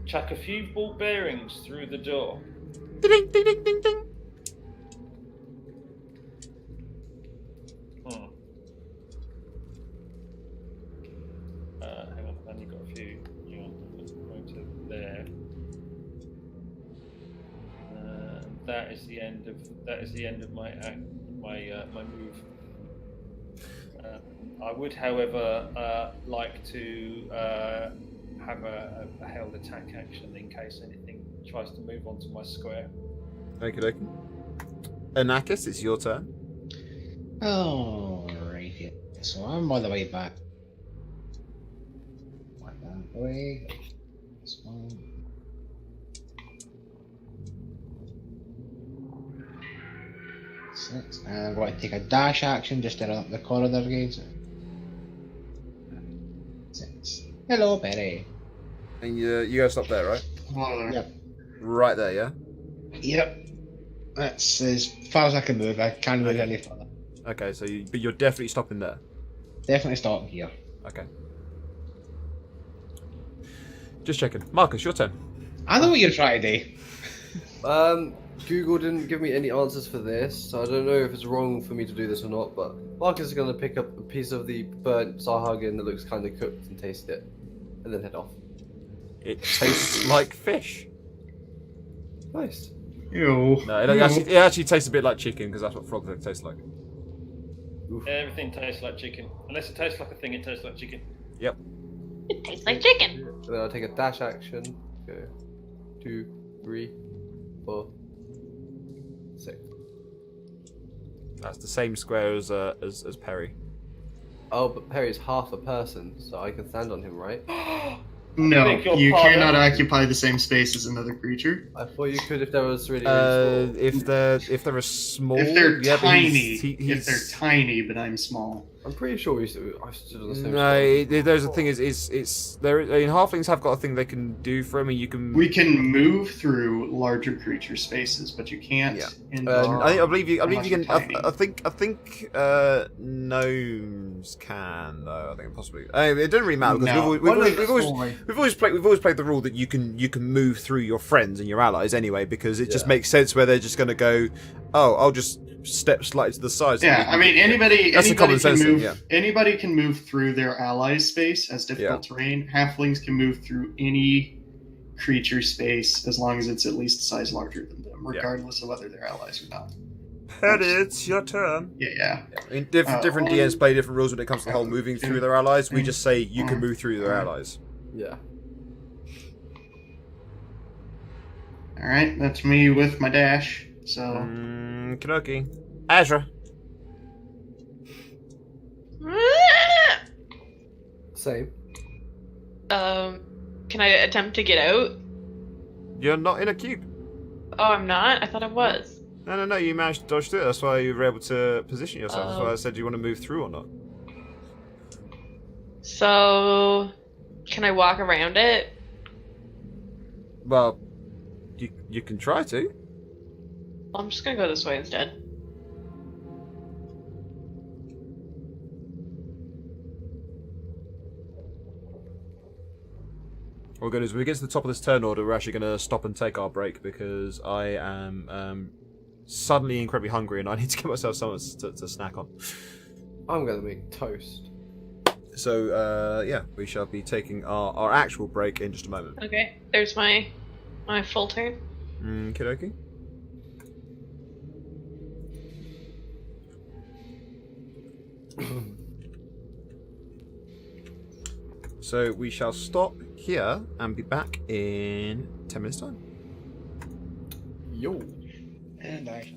chuck a few ball bearings through the door. Ding, ding, ding, ding, ding. Hang on, I've only got a few. Hang on, going to there. That is the end of my my move. I would, however, like to have a held attack action in case anything tries to move onto my square. Okay. Anakis, it's your turn. Alrighty. So I'm all the way back. Like that way. This one. Six. And I'm going to take a dash action just to run up the corridor again. So. 6. Hello, Betty. And you gotta stop there, right? Hello there. Yep. Right there, yeah? Yep. That's as far as I can move. I can't move any further. Okay, but you're definitely stopping there. Definitely stopping here. Okay. Just checking. Marcus, your turn. I know what you're trying to do. Google didn't give me any answers for this, so I don't know if it's wrong for me to do this or not, but Marcus is going to pick up a piece of the burnt Sahagin that looks kind of cooked and taste it, and then head off. It tastes like fish. Nice. Ew. No, it actually tastes a bit like chicken because that's what frog taste like. Oof. Everything tastes like chicken. Unless it tastes like a thing, it tastes like chicken. It tastes like chicken. And then I'll take a dash action. Go 2, 3, 4, 6. That's the same square as Perry. Oh, but Perry's half a person, so I can stand on him, right? No, Beg your you pardon? cannot occupy the same space as another creature. I thought you could if there was really, really small. If they're a small, If they're yeah, but tiny, he's- if they're tiny, but I'm small. I'm pretty sure I stood on the same No, spot. there's the thing is there. I mean, halflings have got a thing they can do for him, and you can. We can move through larger creature spaces, but you can't. Yeah. In I believe you. I believe unless you can. you're tiny. I think gnomes can though. I think possibly. It doesn't really matter because No. we've always played the rule that you can move through your friends and your allies anyway, because it just Yeah. makes sense where they're just going to go. Oh, I'll just step slightly to the side. so Yeah, we I mean anybody. That's a anybody common can sense thing, move. yeah. Anybody can move through their allies' space as difficult terrain. Halflings can move through any creature space as long as it's at least a size larger than them, Yeah. regardless of whether they're allies or not. Pet, it's your turn. Yeah. I mean, different well, DMs play different rules when it comes to the whole moving through their allies. We just say you can move through their allies. Yeah. All right, that's me with my dash. So Kadoki. Azra. Same. Can I attempt to get out? You're not in a cube. Oh, I'm not? I thought I was. No, you managed to dodge through it. That's why you were able to position yourself. That's why Oh. I said you want to move through or not. So, can I walk around it? Well, you can try to. I'm just gonna go this way instead. What we're going to do is when we get to the top of this turn order, we're actually going to stop and take our break because I am suddenly incredibly hungry and I need to get myself something to snack on. I'm gonna make toast. So, yeah, we shall be taking our actual break in just a moment. Okay, there's my full turn. Kidoki. So we shall stop here and be back in 10 minutes time. Yo. And I.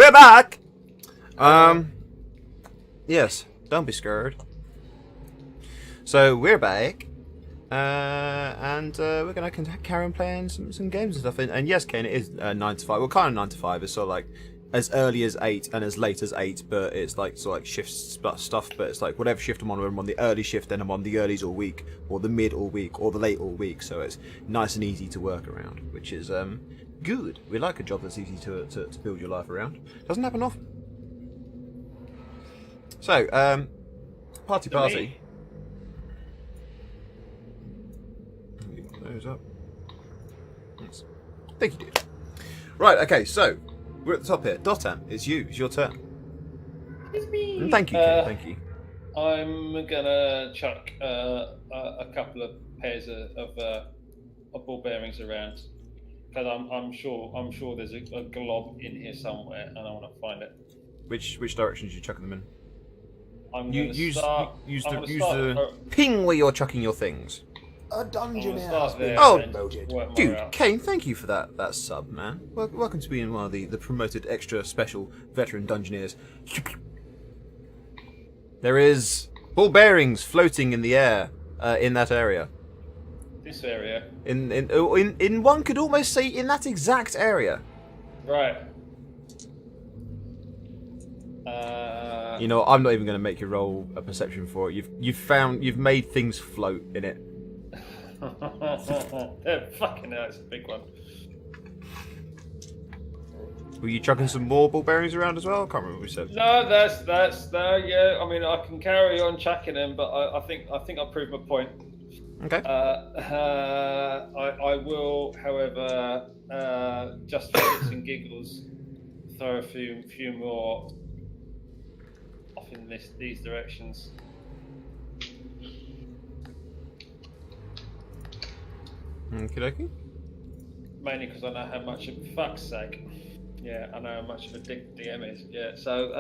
We're back! Yes, don't be scared. So, we're back. And we're going to carry on playing some games and stuff. And yes, Kane, it is 9 to 5. Well, kind of 9 to 5. It's sort of like as early as 8 and as late as 8, but it's like sort of like shift stuff. But it's like whatever shift I'm on the early shift, then I'm on the earlies all week, or the mid all week, or the late all week. So it's nice and easy to work around, which is good. We like a job that's easy to build your life around. Doesn't happen often. So, party. Those up. Nice. Thank you, dude. Right, okay, so we're at the top here. Dotan, it's you. It's your turn. It's me. And thank you, Ken. Thank you. I'm gonna chuck a couple of pairs of ball bearings around because I'm sure there's a glob in here somewhere, and I want to find it. Which direction are you chucking them in? I'm You gonna use start. use I'm the gonna use start- the ping where you're chucking your things. A I'm dungeon gonna has start been there Oh, and promoted. work my way Dude, up. Kane, thank you for that sub, man. Welcome to being one of the promoted extra special veteran dungeoneers. There is ball bearings floating in the air in that area. This area, In one could almost say in that exact area. right? You know, I'm not even going to make you roll a perception for it. You've made things float in it. Fucking hell, it's a big one. Were you chucking some more ball bearings around as well? I can't remember what we said. No, that's no. Yeah, I mean, I can carry on chucking them, but I think I proved my point. Okay. I will, however, just for shits and giggles, throw a few more off in these directions. Okey-dokey. Mainly because I know how much of fuck's sake. Yeah, I know how much of a dick DM is. Yeah, so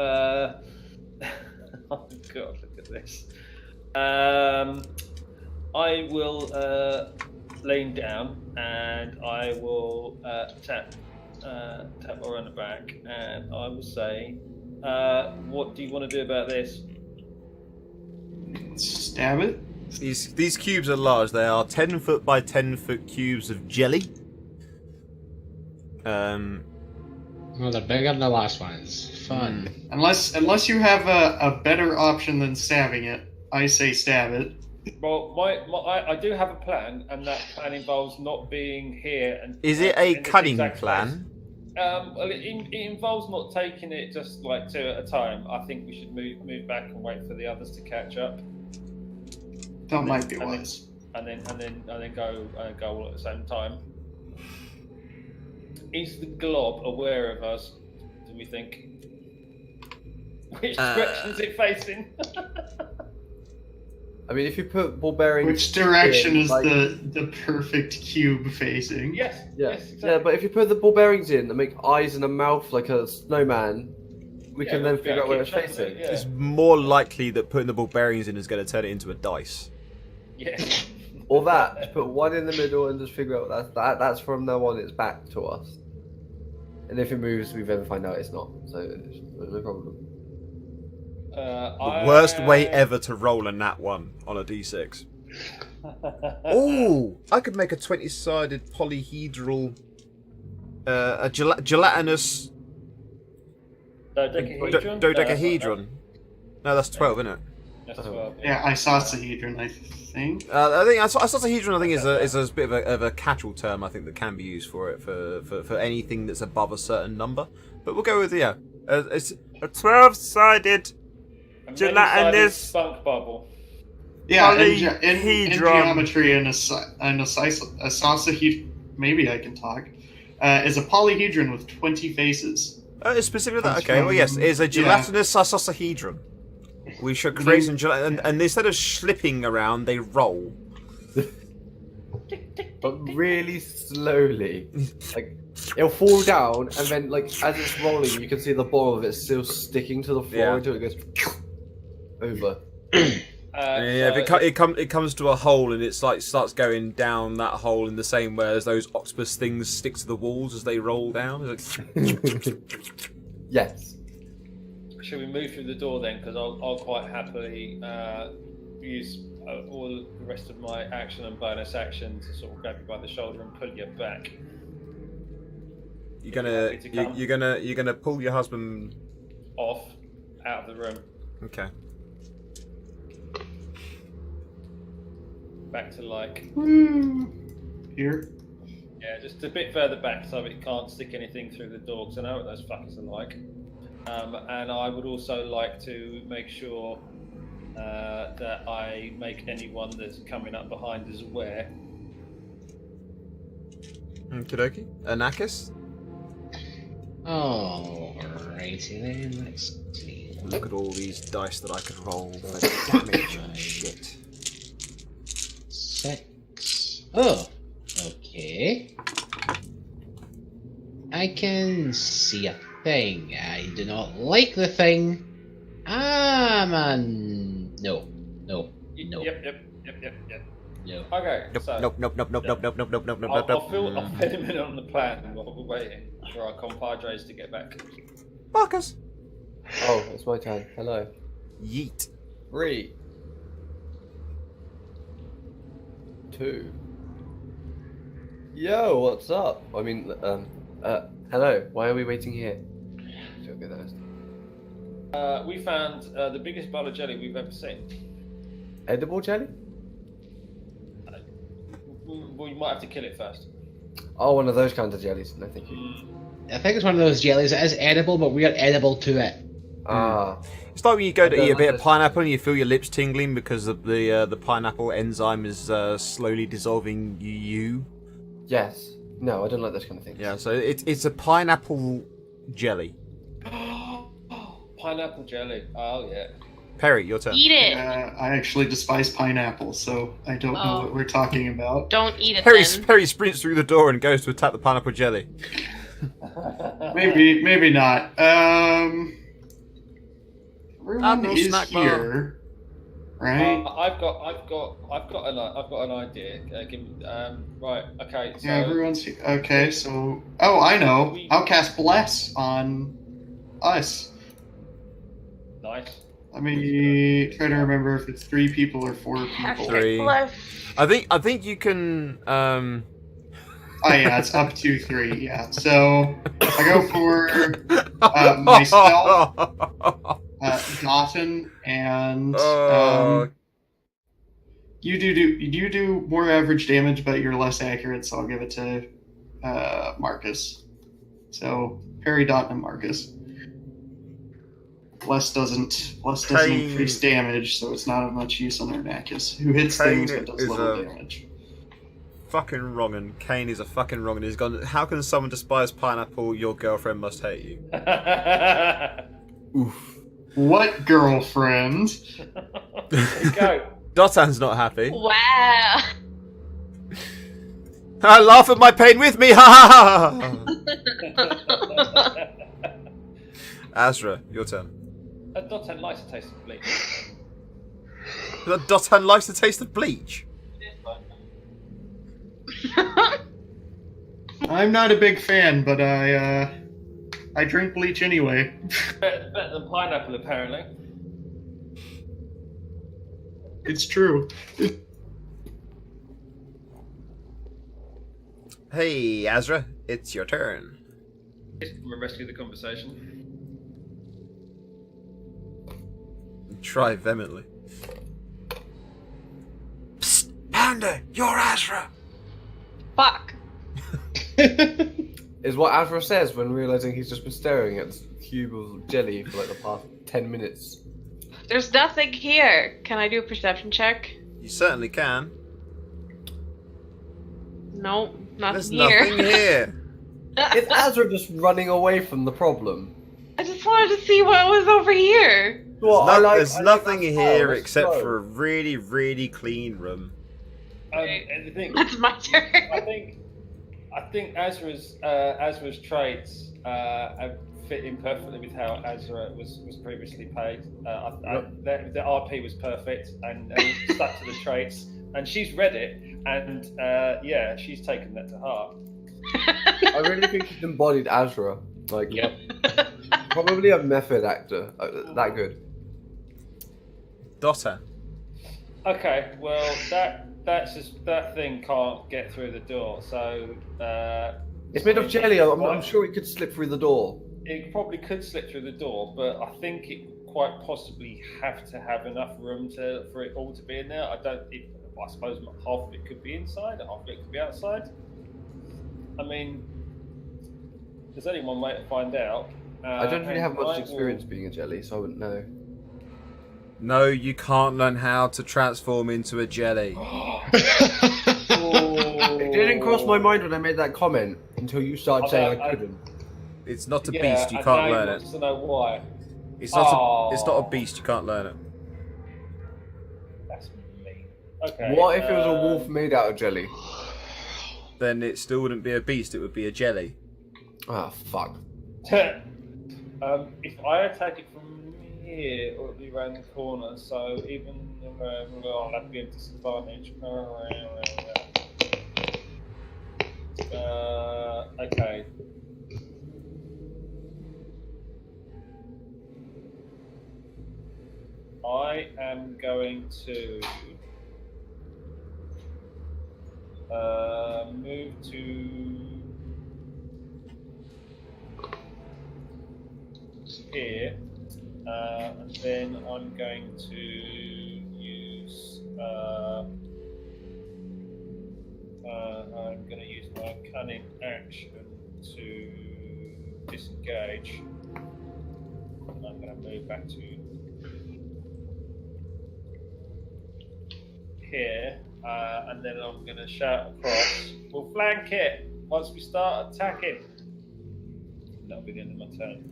oh god, look at this. I will lean down and I will tap her on the back, and I will say, "What do you want to do about this?" Stab it. These cubes are large. They are 10 foot by 10 foot cubes of jelly. Well, they're bigger than the last ones. Fun. Unless you have a better option than stabbing it, I say stab it. Well, I do have a plan, and that plan involves not being here. And Is it a in this cunning exact plan? place. Well, it involves not taking it just like 2 at a time. I think we should move back and wait for the others to catch up, That might be and then- wise. and then go all at the same time. Is the glob aware of us? Do we think? Which direction is it facing? I mean, if you put ball bearings. Which direction in, is like- the perfect cube facing? Yes. Yeah, Yes. Exactly. yeah, but if you put the ball bearings in and make eyes and a mouth like a snowman, we can then figure out where it's keep track of facing. it, yeah. It's more likely that putting the ball bearings in is going to turn it into a dice. Yes. Or that, just put one in the middle and just figure out that's from now on it's back to us. And if it moves, we then find out it's not. So it's no problem. The worst way ever to roll a nat 1 on a d6. Oh, I could make a 20-sided polyhedral, a gelatinous dodecahedron. No, that's 12, isn't it? That's 12, Yeah, isosahedron, I think. I think isosahedron. I think is a bit of a catch-all term. I think that can be used for it for anything that's above a certain number. But we'll go with it's a 12-sided gelatinous spunk bubble. Yeah, in polyhedron. geometry, an isosahedron, maybe I can talk, is a polyhedron with 20 faces. It's specific that. That's Okay, well yes, from- it's a yeah. gelatinous isosahedron. We should create some gelatin, and instead of slipping around, they roll. But really slowly. Like, it'll fall down, and then, like, as it's rolling, you can see the ball of it still sticking to the floor Yeah. until it goes over. Yeah, if it comes to a hole and it's like starts going down that hole in the same way as those octopus things stick to the walls as they roll down. It's like, Yes. Should we move through the door then? Because I'll quite happily use all the rest of my action and bonus action to sort of grab you by the shoulder and pull you back. You're gonna pull your husband Off, out of the room, Okay. back to like, Here. yeah, just a bit further back so it can't stick anything through the door, because I know what those fuckers are like. And I would also like to make sure that I make anyone that's coming up behind us aware. Okie dokie. Anakis? Alrighty then, let's see. Look at all these dice that I could roll for damage and shit. 6. Oh, okay. I can see a thing. I do not like the thing. Ah, man. No. No. No. Yep. No. Okay, so Nope. I'll fill him in on the plan while we're waiting for our compadres to get back. Marcus! Oh, it's my turn. Hello. Yeet. 3, 2. Yo, what's up? I mean, hello. Why are we waiting here? Should I get those? We found the biggest bowl of jelly we've ever seen. Edible jelly? We might have to kill it first. Oh, one of those kinds of jellies. No, thank you. I think it's one of those jellies that is edible, but we are edible to it. Ah, It's like when you go to I don't eat a bit like of pineapple and you feel your lips tingling because of the pineapple enzyme is slowly dissolving you. yes. No, I don't like those kind of things. Yeah, so it's a pineapple jelly. Pineapple jelly. Oh yeah. Perry, your turn. Eat it. I actually despise pineapple, so I don't know Oh. what we're talking about. Don't eat it Perry then. sprints through the door and goes to attack the pineapple jelly. Maybe not. Everyone Admiral is Snack Bar. here, right? I've got an idea. Right. Okay. So Yeah, everyone's here. Okay, so I know. I'll cast Bless on us. nice. Let me try to remember if it's 3 people or 4 people. Hashtag Three. bless. I think you can Oh yeah, it's up to 3. Yeah, so I go for myself, Dotton, and you do more average damage, but you're less accurate. So I'll give it to Marcus. So Perry, Dotton, and Marcus. Bless doesn't Kane. increase damage, so it's not of much use on Arnakis, who hits Kane things but does is little damage. fucking wrong, and Kane is a fucking wrong, and he's gone. How can someone despise pineapple? Your girlfriend must hate you. Oof. What girlfriend? There you go. Dotan's not happy. Wow. Laugh at my pain with me, ha ha ha! Azra, your turn. Dotan likes a taste of bleach. Dotan likes the taste of bleach. I'm not a big fan, but I drink bleach anyway. Better than pineapple, apparently. It's true. Hey, Azra, it's your turn. Rescue the conversation. Try vehemently. Psst, Panda, you're Azra. Fuck. Is what Azra says when realizing he's just been staring at this cube of jelly for like the past 10 minutes. There's nothing here. Can I do a perception check? You certainly can. No, nothing There's here. nothing here. Is Azra just running away from the problem? I just wanted to see what was over here. There's nothing that here style, let's except go. for a really, really clean room. And the thing, That's my turn. I think Azra's traits fit in perfectly with how Azra was previously paid. The RP was perfect and stuck to the traits, and she's read it, and yeah, she's taken that to heart. I really think he's embodied Azra. Like, Yep. Probably a method actor. That good. Dotter. Okay, well that thing can't get through the door, so It's made of jelly. I'm sure it could slip through the door. it probably could slip through the door, but I think it quite possibly have to have enough room for it all to be in there. I suppose half of it could be inside, and half of it could be outside. I mean, there's only one way to find out. I don't really have I much will- experience being a jelly, so I wouldn't know. No, you can't learn how to transform into a jelly. It didn't cross my mind when I made that comment until you started saying I couldn't. It's not a Yeah, beast, you and can't now he learn it. wants to know why. It's not a beast, you can't learn it. That's mean. Okay. What if it was a wolf made out of jelly? Then it still wouldn't be a beast, it would be a jelly. Ah, fuck. If I attack it from here, it'll be around the corner, so even I'll have to be at disadvantage. Okay. I am going to move to here, and then I'm going to use my cunning action to disengage. And I'm going to move back to here, and then I'm going to shout across. We'll flank it once we start attacking. And that'll be the end of my turn.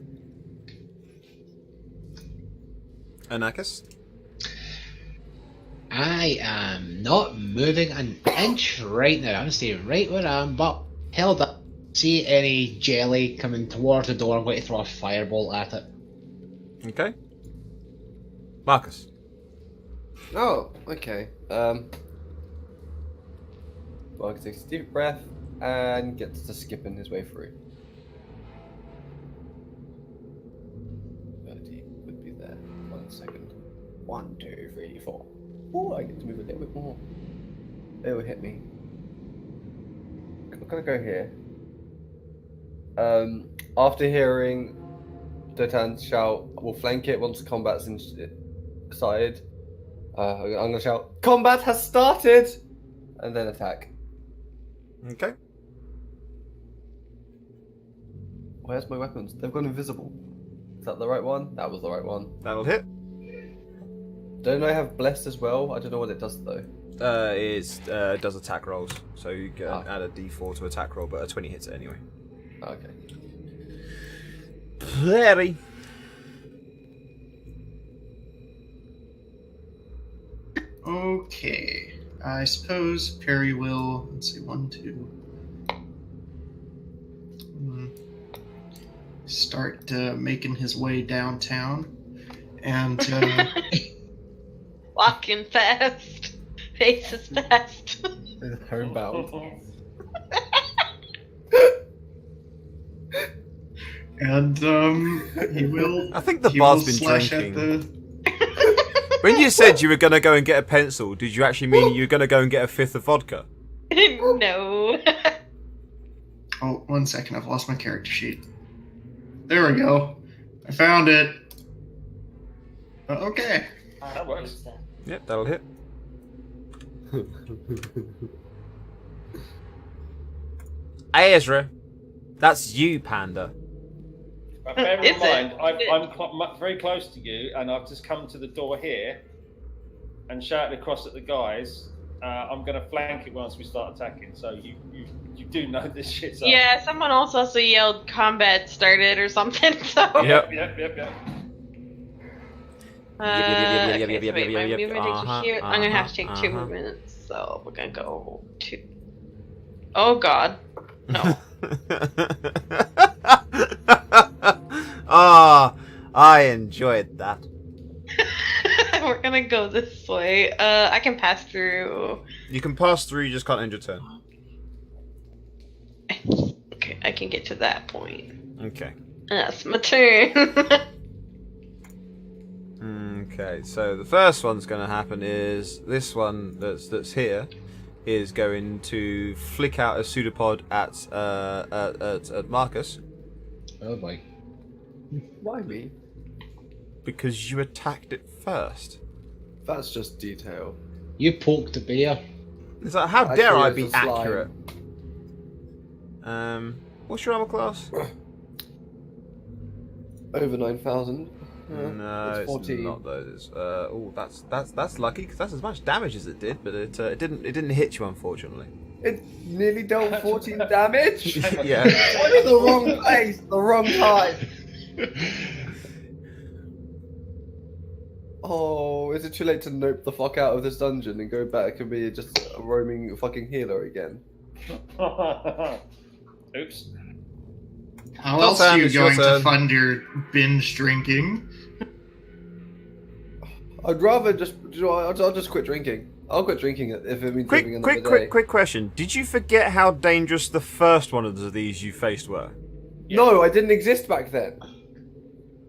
Anarchus? I am not moving an inch right now. I'm staying right where I am, but held up. See any jelly coming towards the door? I'm going to throw a firebolt at it. Okay. Marcus? Oh, okay. Well, I can take a deep breath and gets to skipping his way through. 30 would be there. 1 second. 1, 2, 3, 4. Oh, I get to move a little bit more. It will hit me. I'm gonna go here. After hearing Dotan shout, we'll flank it once the combat's started. I'm gonna shout, "Combat has started!" and then attack. Okay. Where's my weapons? They've gone invisible. Is that the right one? That was the right one. That'll hit. Don't I have blessed as well? I don't know what it does though. It does attack rolls, so you can add a d4 to attack roll, but a 20 hits it anyway. Okay. Very. Okay. I suppose Perry will, let's see, 1, 2. Start making his way downtown. And Walking fast. Faces fast. Homebound. he will. I think the he bar's will been slash drinking. at the. When you said you were going to go and get a pencil, did you actually mean you were going to go and get a fifth of vodka? No. Oh, 1 second. I've lost my character sheet. There we go. I found it. Okay. That works. Yep, that'll hit. Hey, Ezra. That's you, Panda. But bear Is in it? mind, I'm very close to you, and I've just come to the door here and shouted across at the guys. I'm going to flank it once we start attacking, so you do know this shit's up. Yeah, someone else also yelled combat started or something, so... Yep. Yep. Okay, so wait, my movement takes me here. I'm gonna have to take 2 movements, so we're gonna go 2. Oh god. No. Ah, I enjoyed that. We're gonna go this way. I can pass through. You can pass through, you just can't end your turn. Okay, I can get to that point. Okay. That's my turn. Okay, so the first one's going to happen is this one that's here is going to flick out a pseudopod at Marcus Oh boy. Why me? because you attacked it first. That's just detail. You poked the bear. It's like, how dare Actually, I it's be a slime. accurate? What's your armor class? Over 9,000. No, it's it's 14. not those. That's lucky because that's as much damage as it did, but it didn't hit you unfortunately. It nearly dealt 14 damage. Yeah. I'm in the wrong place, the wrong time. Oh, is it too late to nope the fuck out of this dungeon and go back and be just a roaming fucking healer again? Oops. How Your else turn, are you it's your going to turn. fund your binge drinking? I'd rather just, I'll just quit drinking. I'll quit drinking it if it means living another day. Quick question. Did you forget how dangerous the first one of these you faced were? No, I didn't exist back then.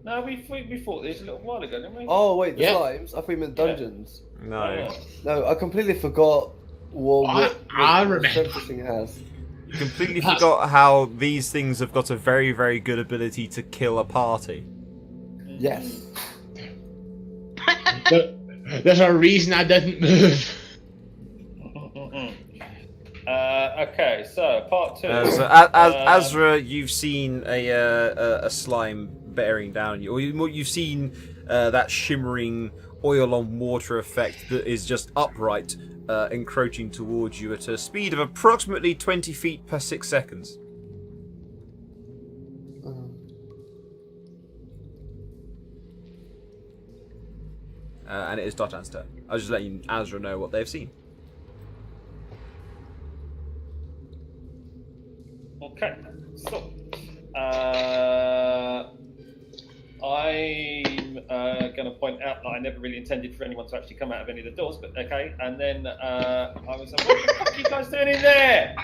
No, we fought these a little while ago, didn't we? Oh wait, the Yeah. slimes? I thought you meant dungeons. No. No, I completely forgot what I remember. strength this thing has. You completely forgot how these things have got a very, very good ability to kill a party. Yes. There's a reason I didn't move. Okay, so part two. Azra, you've seen a slime bearing down on you, or you've seen that shimmering oil on water effect that is just upright, encroaching towards you at a speed of approximately 20 feet per 6 seconds. And it is Dotan's turn. I'll just let you, Azra, know what they've seen. Okay, so I'm going to point out that I never really intended for anyone to actually come out of any of the doors, but okay. And then I was like, "What the fuck are you guys doing in there?"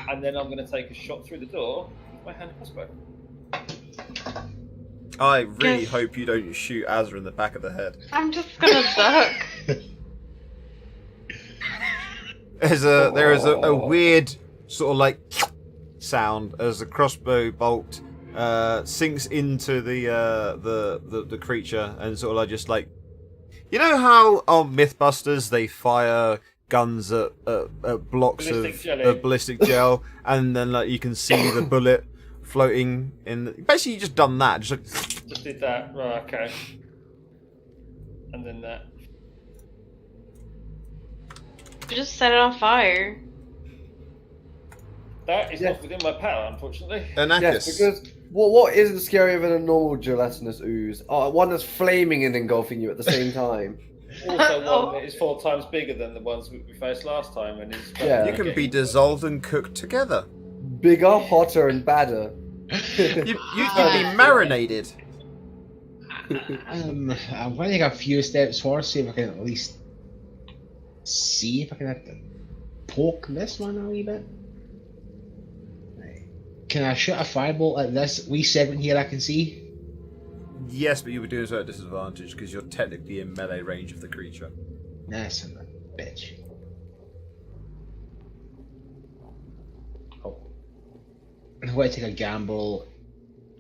And then I'm going to take a shot through the door with my hand crossbow. I really Yes. hope you don't shoot Azra in the back of the head. I'm just gonna duck. There is a weird sort of like sound as the crossbow bolt sinks into the creature and sort of like just like, you know how on Mythbusters they fire guns at blocks Ballistic jelly. of ballistic gel and then like you can see the bullet floating in basically you just done that just like Just did that. Right, okay. And then that. You just set it on fire. That is not within my power, unfortunately. Anakis. Yes, because what isn't scarier than a normal gelatinous ooze? Oh, one that's flaming and engulfing you at the same time. Also, one that is 4 times bigger than the ones we faced last time, and is Yeah. You can be dissolved and cooked together. Bigger, hotter, and badder. You can be marinated. I'm going to take a few steps forward, see if I can at least see if I can have to poke this one a wee bit. Right. Can I shoot a firebolt at this wee segment here I can see? Yes, but you would do so at a disadvantage because you're technically in melee range of the creature. Nah, son of a bitch. Oh. I'm going to take a gamble.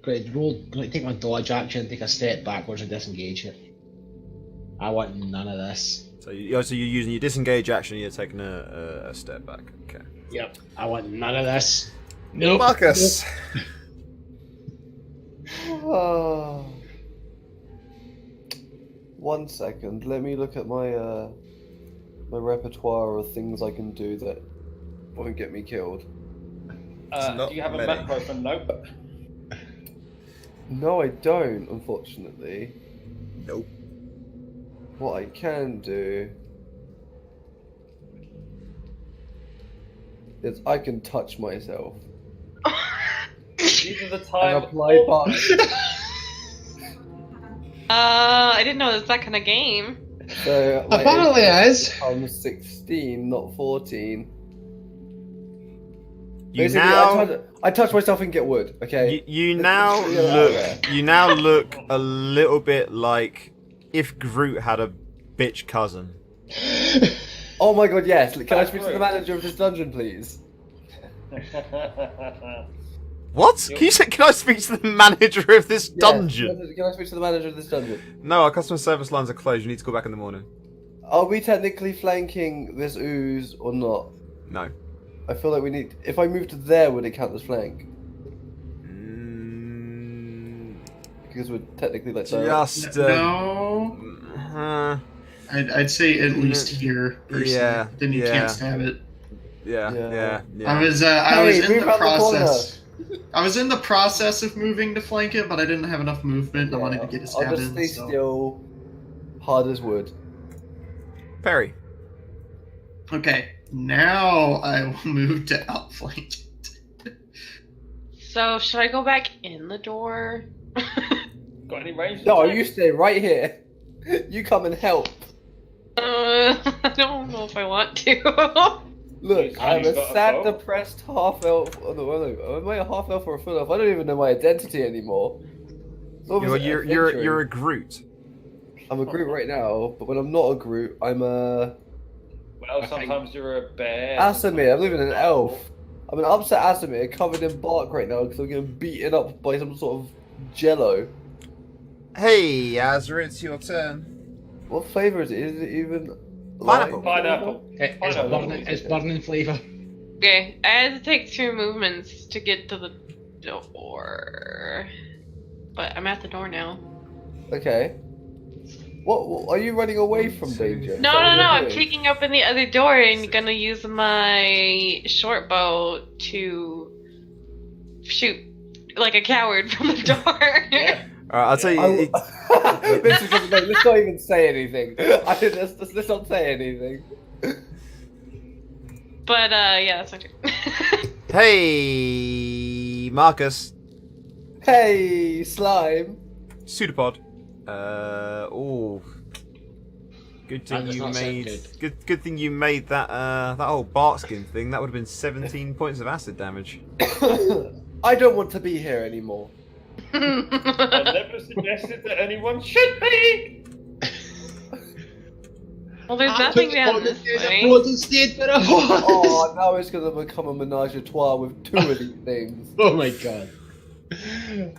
Going to take my dodge action, take a step backwards and disengage it. I want none of this. So you're using your disengage action and you're taking a step back. Okay. Yep, I want none of this. Nope. Marcus! Ah. 1 second. Let me look at my my repertoire of things I can do that won't get me killed. not Do you have a many. macro for nope? No, I don't, unfortunately. Nope. What I can do is I can touch myself These are the and time. apply buttons. I didn't know it was that kind of game. So my Apparently it is. becomes 16, not 14. Basically, now I touch myself and get wood. Okay. you now look a little bit like if Groot had a bitch cousin. Oh my god, yes. Can I speak to the manager of this dungeon, please? What? Can I speak to the manager of this dungeon? Yes. Can I speak to the manager of this dungeon? No, our customer service lines are closed. You need to call back in the morning. Are we technically flanking this ooze or not? No. I feel like we need. If I move to there, would it count as flank? Because we're technically like Just No. I'd say at least here. Personally. Yeah, Then you yeah. can't stab it. yeah. I was in move the around the corner. process. I was in the process of moving to flank it, but I didn't have enough movement. I wanted to get a stab I'll just in. stay so. still, hard as wood. Perry. Okay, now I will move to outflank it. So should I go back in the door? Got any range? No, attacks? you stay right here. You come and help. I don't know if I want to. Look, You've I'm a got a sad, bow? depressed half elf. Oh, no, am I a half elf or a full elf? I don't even know my identity anymore. What was it, You're adventuring? a Groot. I'm a Groot right now, but when I'm not a Groot, I'm a Well, sometimes you're a bear. Asimir. I'm living an elf. I'm an upset Asimir covered in bark right now because I'm getting beaten up by some sort of jello. Hey, Azra, it's your turn. What flavour is it? Is it even Pineapple. lime? Pineapple. It's burning flavour. Okay, I had to take 2 movements to get to the door. But I'm at the door now. Okay. What are you running away from danger? Is No, that what no, you're no, I'm doing? peeking open the other door and gonna use my short bow to shoot like a coward from the door. Yeah. Alright, I'll tell you. This is just, let's not even say anything. Let's not say anything. But, yeah, that's my turn. Hey, Marcus. Hey, slime. Pseudopod. Oh. Good That thing does you not sound made. Good thing you made that that whole bark skin thing. That would have been 17 points of acid damage. I don't want to be here anymore. I never suggested that anyone should be. Well, there's nothing down this way. Oh, now it's gonna become a menage a trois with 2 of these things. Oh my god.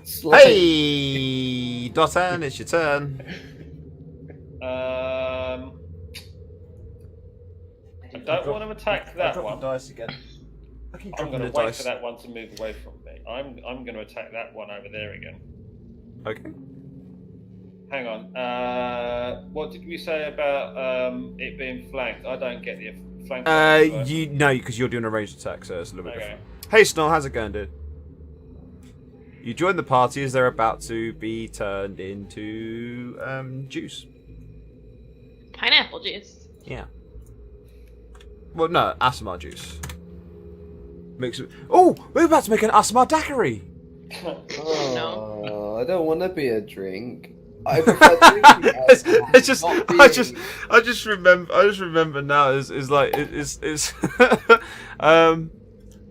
Slime. Hey, Dotan, it's your turn. I don't want to attack that one. Dice again. I keep I'm dropping going to the wait dice. for that one to move away from me. I'm going to attack that one over there again. Okay. Hang on. What did we say about it being flanked? I don't get the flank. Because you're doing a ranged attack, so it's a little bit Okay. different. Hey, Snore, how's it going, dude? You join the party as they're about to be turned into juice. Pineapple juice. Yeah. Well, no, Asimar juice. Mix it. Oh, we're about to make an Asimar daiquiri. Oh, I don't want to be a drink. I prefer drinking alcohol, I just remember now is like it's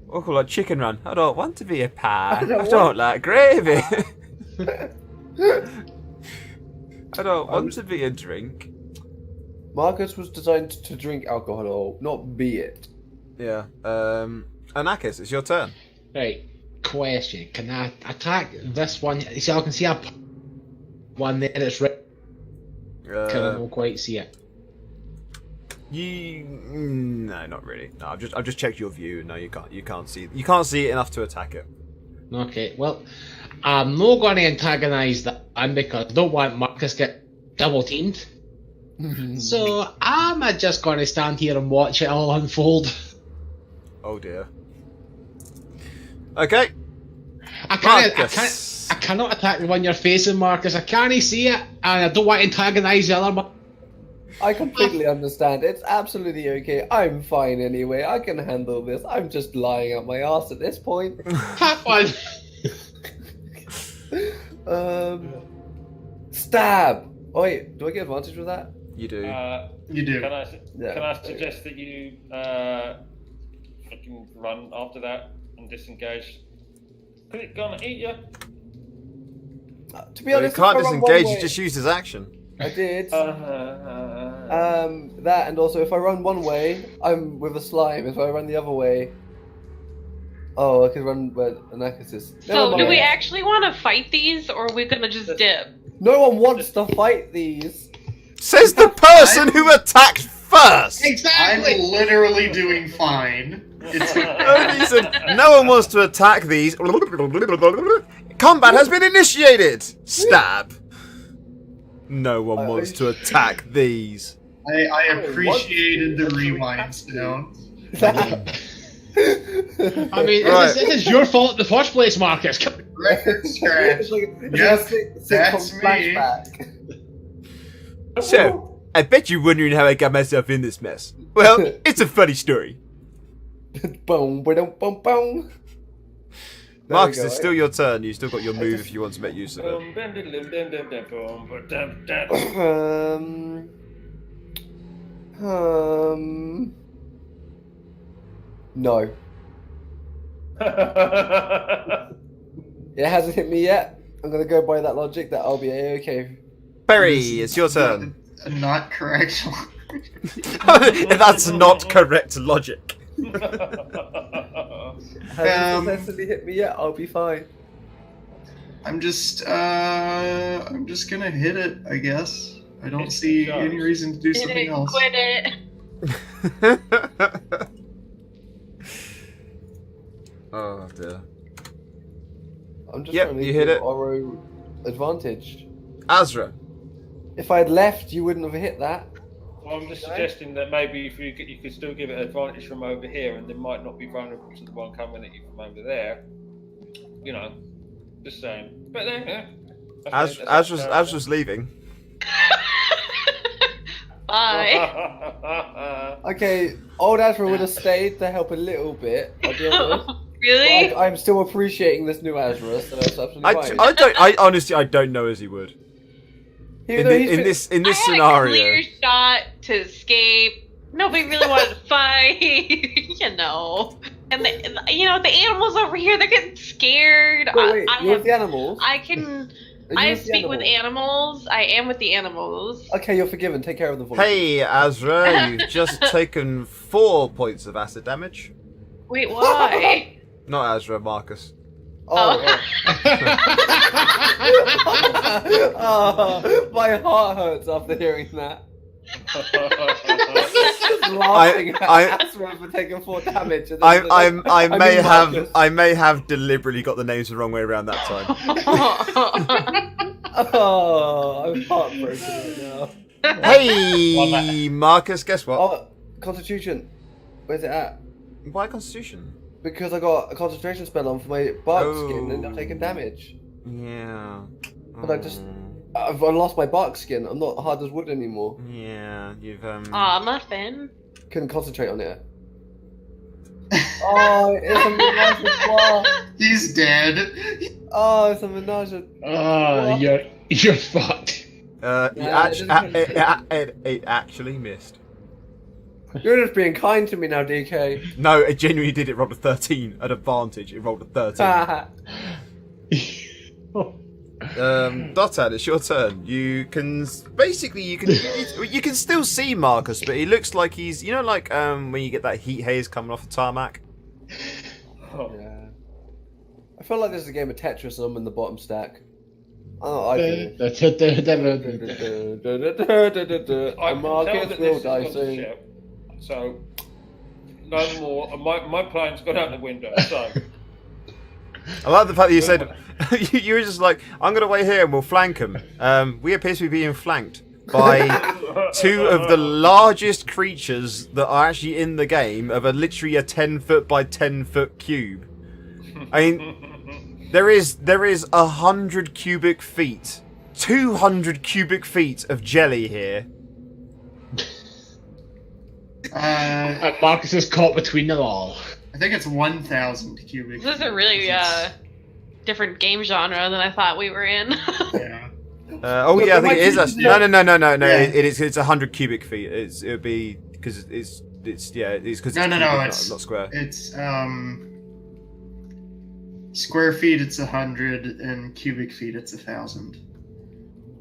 what call like chicken run. I don't want to be a pie. I don't like gravy. I don't want to be a drink. Marcus was designed to drink alcohol, not be it. Yeah. Anakis, it's your turn. Right, question. Can I attack this one? You see, I can see a one there that's right. Can I not quite see it? No, not really. No, I've just checked your view. No, you can't see it enough to attack it. Okay, well, I'm not going to antagonise that one because I don't want Marcus to get double teamed. So I'm just going to stand here and watch it all unfold. Oh dear. Okay. I Marcus. cannot attack the one you're facing, Marcus. I can't see it, and I don't want to antagonise the other one. I completely understand. It's absolutely okay. I'm fine anyway. I can handle this. I'm just lying up my ass at this point. Have fun. Stab. Oh wait, do I get advantage with that? You do. You do. Can I suggest that you fucking run after that? and disengage. Could it gonna eat you? To be Well, he honest, can't if I run one disengage, he way- just used his action. I did. Uh, That, and also if I run one way, I'm with a slime. If I run the other way, oh, I could run where Anakis is. So, Never do we mind. actually want to fight these, or are we gonna just dip? No one wants to fight these. Says the person who attacked first! I'm Exactly. literally doing fine. It's Only said, no one wants to attack these. Combat has been initiated! Stab. No one wants to attack these. I appreciated the rewind sound. I mean, Right. this is your fault in the first place, Marcus. Record scratch. It's like Yes, it's that's sitcom me. flashback. So, I bet you're wondering how I got myself in this mess. Well, it's a funny story. Boom, boom, boom, boom. Marcus, it's still your turn. You still got your move if you want to make use of it. No. It hasn't hit me yet. I'm gonna go by that logic that I'll be okay. Perry, it's your turn. Not correct. That's not correct logic. Hasn't successfully hit me yet. I'll be fine. I'm just gonna hit it, I guess. I don't see any reason to do Did something it, else. quit it. Oh dear. I'm just Yep, trying to you hit give it. Oro advantage. Azra. If I'd left, you wouldn't have hit that. Well, I'm just suggesting that maybe if you could still give it advantage from over here, and they might not be vulnerable to the one coming at you from over there. You know, just saying. But then, yeah. Azra's leaving. Bye. Okay, old Azra would have stayed to help a little bit. I'll be honest. Really? But I'm still appreciating this new Azra, so that's absolutely fine. I honestly don't know as he would. Even In, though the, he's in been- this in this I had a scenario. clear shot to escape. Nobody really wanted to fight, you know. And the animals over here, they're getting scared. Wait, I you're with the animals? I can. Are you I with the speak with animals? animals. I am with the animals. Okay, you're forgiven. Take care of the voice. Hey Azra, you've just taken 4 points of acid damage. Wait, why? Not Azra, Marcus. Oh, oh, my heart hurts after hearing that. Just laughing I- at Azra for taking 4 damage. And then I mean, Marcus. may have deliberately got the names the wrong way around that time. Oh, I'm heartbroken right now. Hey Marcus, guess what? Oh, Constitution. Where's it at? Why Constitution? Because I got a concentration spell on for my bark skin and Oh. I'm taking damage. Yeah. But I just- I lost my bark skin. I'm not hard as wood anymore. Yeah, you've Aw, muffin. Couldn't concentrate on it. Oh, it's a menage a trois. He's dead. Oh, it's a menage a Oh, you're fucked. it actually missed. You're just being kind to me now, DK. No, it genuinely did. It rolled a 13 at advantage. It rolled a 13. Dotad, it's your turn. You can you can still see Marcus, but he looks like he's like when you get that heat haze coming off the tarmac. Yeah. I feel like this is a game of Tetris and I'm in the bottom stack. Oh, I do. I And can tell Marcus that will this die has gone to soon. shit. So, no more. My plan's gone out the window. So, I like the fact that you said you were just like, I'm gonna wait here and we'll flank him. We appear to be being flanked by 2 of the largest creatures that are actually in the game of literally a 10-foot by 10-foot cube. I mean, there is 100 cubic feet, 200 cubic feet of jelly here. And Marcus is caught between them all. I think it's 1,000 cubic. This is a really different game genre than I thought we were in. Yeah. Oh But yeah, I my think it is. creatures No. Yeah. It's 100 cubic feet. It would be because it's because No, it's no, cubic, no, not it's- square. It's Square feet, it's 100, and cubic feet, it's 1,000.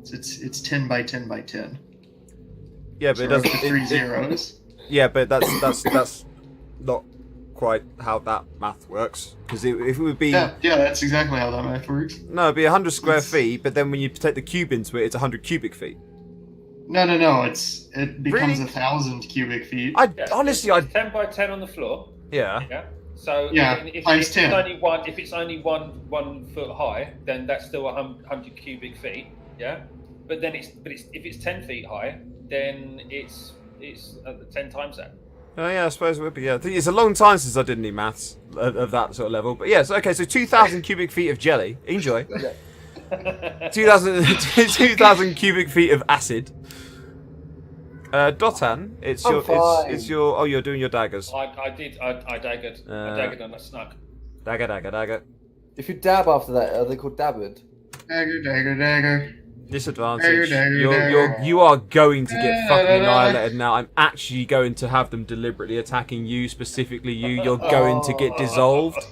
So it's 10 by 10 by 10. Yeah, but So it doesn't. three zeros. Yeah, but that's not quite how that math works. Because if it would be Yeah, that's exactly how that math works. no, it'd be 100 square It's- feet, but then when you take the cube into it, it's 100 cubic feet. No. It becomes Really? 1,000 cubic feet. Yeah, Honestly, it's 10 by 10 on the floor. yeah. Yeah. So Yeah, if times it's 10. if it's only one foot high, then that's still 100 cubic feet. Yeah. But then if it's 10 feet high, then it's 10 times that. Oh yeah, I suppose it would be. Yeah, it's a long time since I did any maths of that sort of level. But yes, okay. So 2,000 cubic feet of jelly. Enjoy. 2,000 cubic feet of acid. Dotan, it's I'm your. fine. It's your. Oh, you're doing your daggers. I daggered. I daggered and I snuck. Dagger. If you dab after that, are they called dabbered? Dagger. Disadvantage. Dagger. You are going to get fucking annihilated now. I'm actually going to have them deliberately attacking you, specifically you. You're going to get dissolved.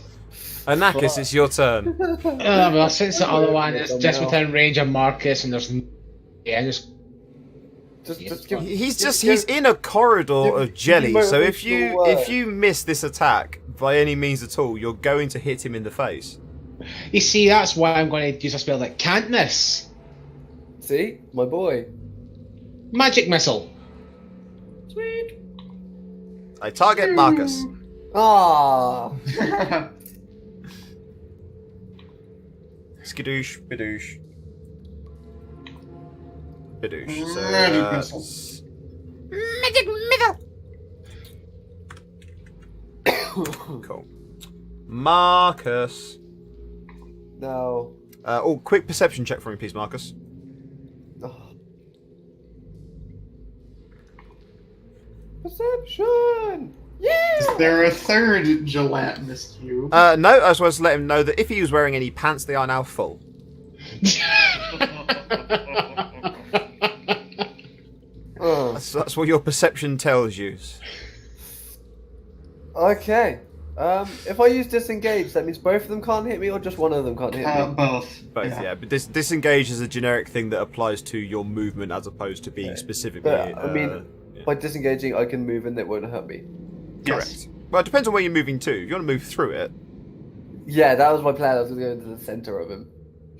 Anakis, it's your turn. Well, since the other one is just within range of Marcus, and there's just Just give. He's in a corridor give- of give jelly. me So my if you original word. miss this attack by any means at all, you're going to hit him in the face. you see, that's why I'm going to use a spell like Can't Miss. See, my boy. Magic Missile. Sweet. I target Marcus. Ah. Skadoosh, bidoosh. Bidoosh. So, Magic missile. Cool. Marcus. No. Quick perception check for me, please, Marcus. Oh. Perception. Yeah. Is there a third gelatinous cube? No, I was supposed to let him know that if he was wearing any pants, they are now full. That's what your perception tells you. Okay. If I use disengage, that means both of them can't hit me, or just one of them can't hit me. Both. Both, yeah. But disengage is a generic thing that applies to your movement as opposed to being specifically. But I mean, by disengaging, I can move and it won't hurt me. Yes. Well, it depends on where you're moving to. If you want to move through it, Yeah, that was my plan. I was going to go into the center of him.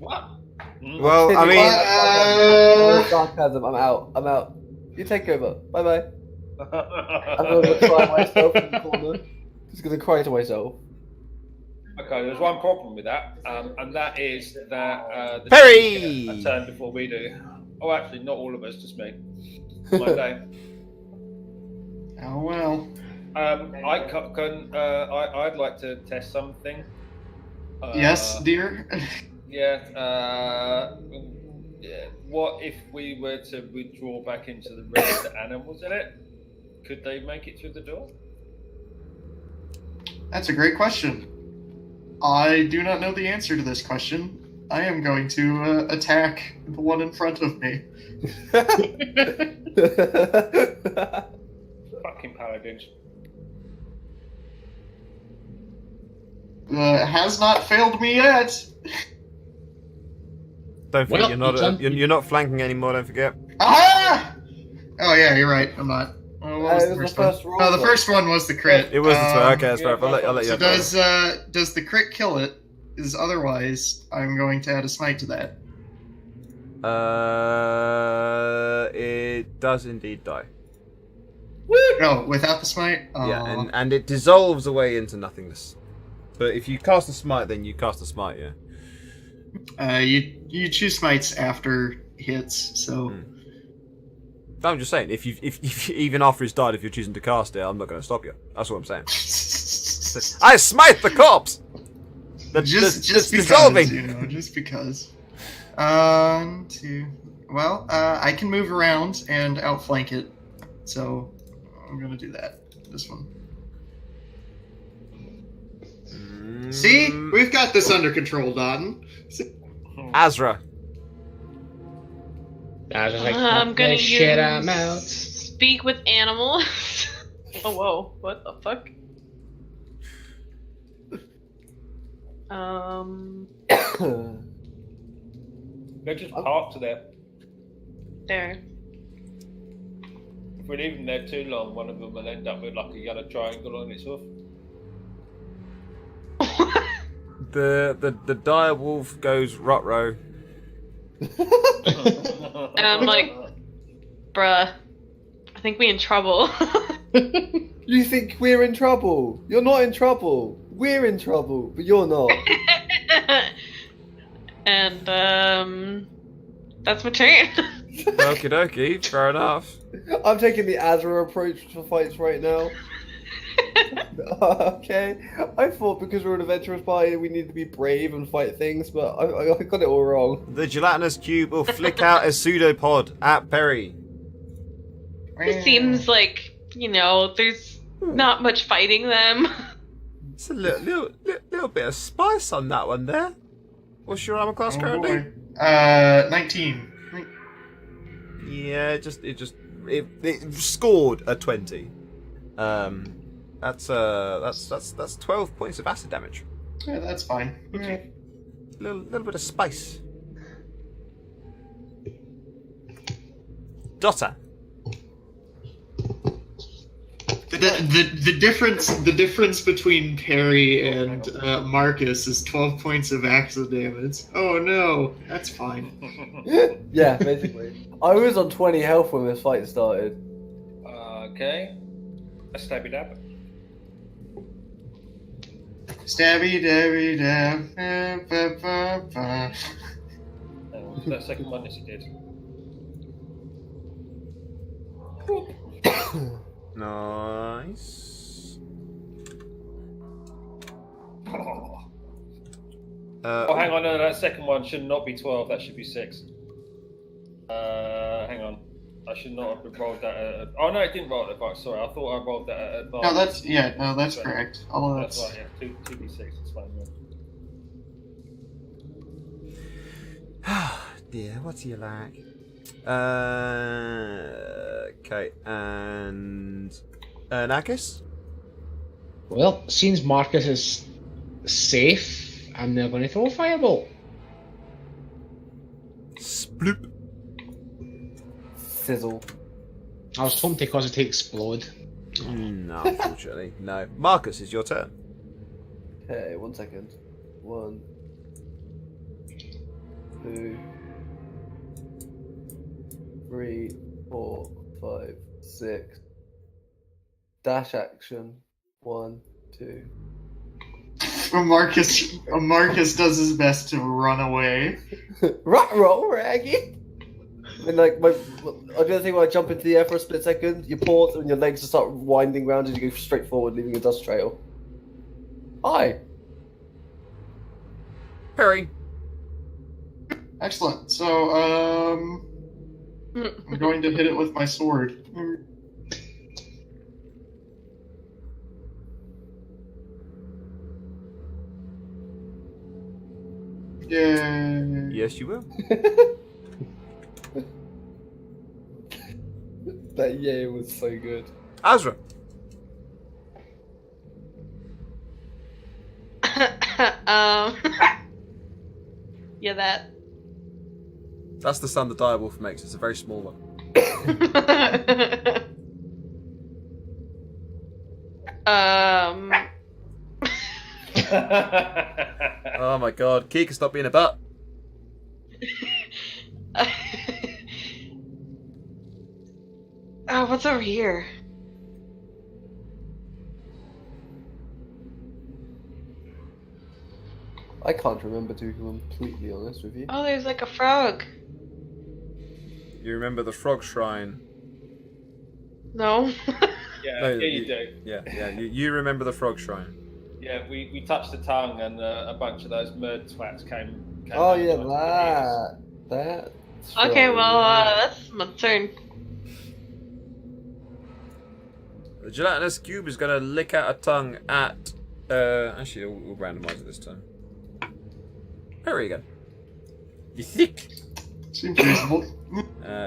What? well, I mean, Sarcasm. I'm out. You take over. Bye bye. I'm going to cry myself in the corner. Just going to cry to myself. Okay, there's one problem with that, and that is that the Perry! teams get a turn before we do. Oh, actually, not all of us, just me. My day. Oh well. I'd like to test something. Yes, dear. Yeah. What if we were to withdraw back into the room with the animals in it? Could they make it through the door? That's a great question. I do not know the answer to this question. I am going to attack the one in front of me. Fucking paladins. Has not failed me yet. don't forget Well, you're not flanking anymore. Don't forget. Ah! Oh yeah, you're right. I'm not. What was it the was first the one? first roll, No, the though. first one was the crit. It was the okay. That's fair. I'll let you. So have does the crit kill it? Because otherwise, I'm going to add a smite to that. that. It does indeed die. No, without the smite. Yeah, and it dissolves away into nothingness. But if you cast a smite, then you cast a smite. Yeah. You choose smites after hits, so. I'm just saying, if even after it's died, if you're choosing to cast it, I'm not going to stop you. That's what I'm saying. I smite the corpse. Just because, dissolving. you know, just because. I can move around and outflank it, so I'm gonna do that. This one. See, we've got this under control, Dotton. Azra. I was just like, I'm gonna shit use I'm out. speak with animals. Oh whoa! What the fuck? They're just parked there. There. If we leave them there too long, one of them will end up with like a yellow triangle on its hoof. The dire wolf goes Rotro. And I'm like, bruh, I think we in trouble. You think we're in trouble? You're not in trouble. We're in trouble, but you're not. And that's my turn. Okie dokie, fair enough. I'm taking the Azra approach to fights right now. Okay, I thought because we're an adventurous party we need to be brave and fight things, but I got it all wrong. The gelatinous cube will flick out a pseudopod at Perry. It seems like, there's not much fighting them. It's a little bit of spice on that one there. What's your armor class Oh, currently? boy. 19. Yeah, it scored a 20. That's 12 points of acid damage. Yeah, that's fine. Yeah. Little bit of spice. Dotter. The difference between Perry and Marcus is 12 points of acid damage. Oh no, that's fine. Yeah, basically. I was on 20 health when this fight started. Okay. A stabby dab. Stabby dabby dab. Ba, ba, ba. That second one, yes, it did. Nice. Oh, hang on, no, that second one should not be 12, that should be 6. Hang on. I should not have rolled that at... Oh, no, it didn't roll at advanced, sorry. I thought I rolled that at advanced. No, that's correct. All of That's that's... right, yeah. 2d6, it's fine, yeah. Dear, what's he like? Okay, and Nakis? Well, since Marcus is safe, I'm now going to throw a fireball. Sploop. Sizzle. I was hoping to cause it to explode. No, unfortunately, no. Marcus, it's your turn. Okay, 1 second. 1, 2, 3, 4, 5, 6. Dash action. 1, 2. Marcus does his best to run away. Roll, Raggy! And like I do the thing where I jump into the air for a split second, you pause and your legs just start winding round and you go straight forward, leaving a dust trail. Hi! Perry. Excellent. So, I'm going to hit it with my sword. Yay. Yes, you will. That yay was so good. Azra. Yeah, that. That's the sound the direwolf makes. It's a very small one. Oh my god. Kika, stop being a butt. Oh, what's over here? I can't remember, to be completely honest with you. Oh, there's like a frog. You remember the frog shrine? No. Yeah, No, yeah, you do. Yeah. You remember the frog shrine. Yeah, we touched the tongue and a bunch of those murd twats came Oh down yeah, onto the that. Okay, well, that's my turn. The gelatinous cube is going to lick out a tongue at... actually, we'll randomise it this time. There we go. You thick. Seems reasonable.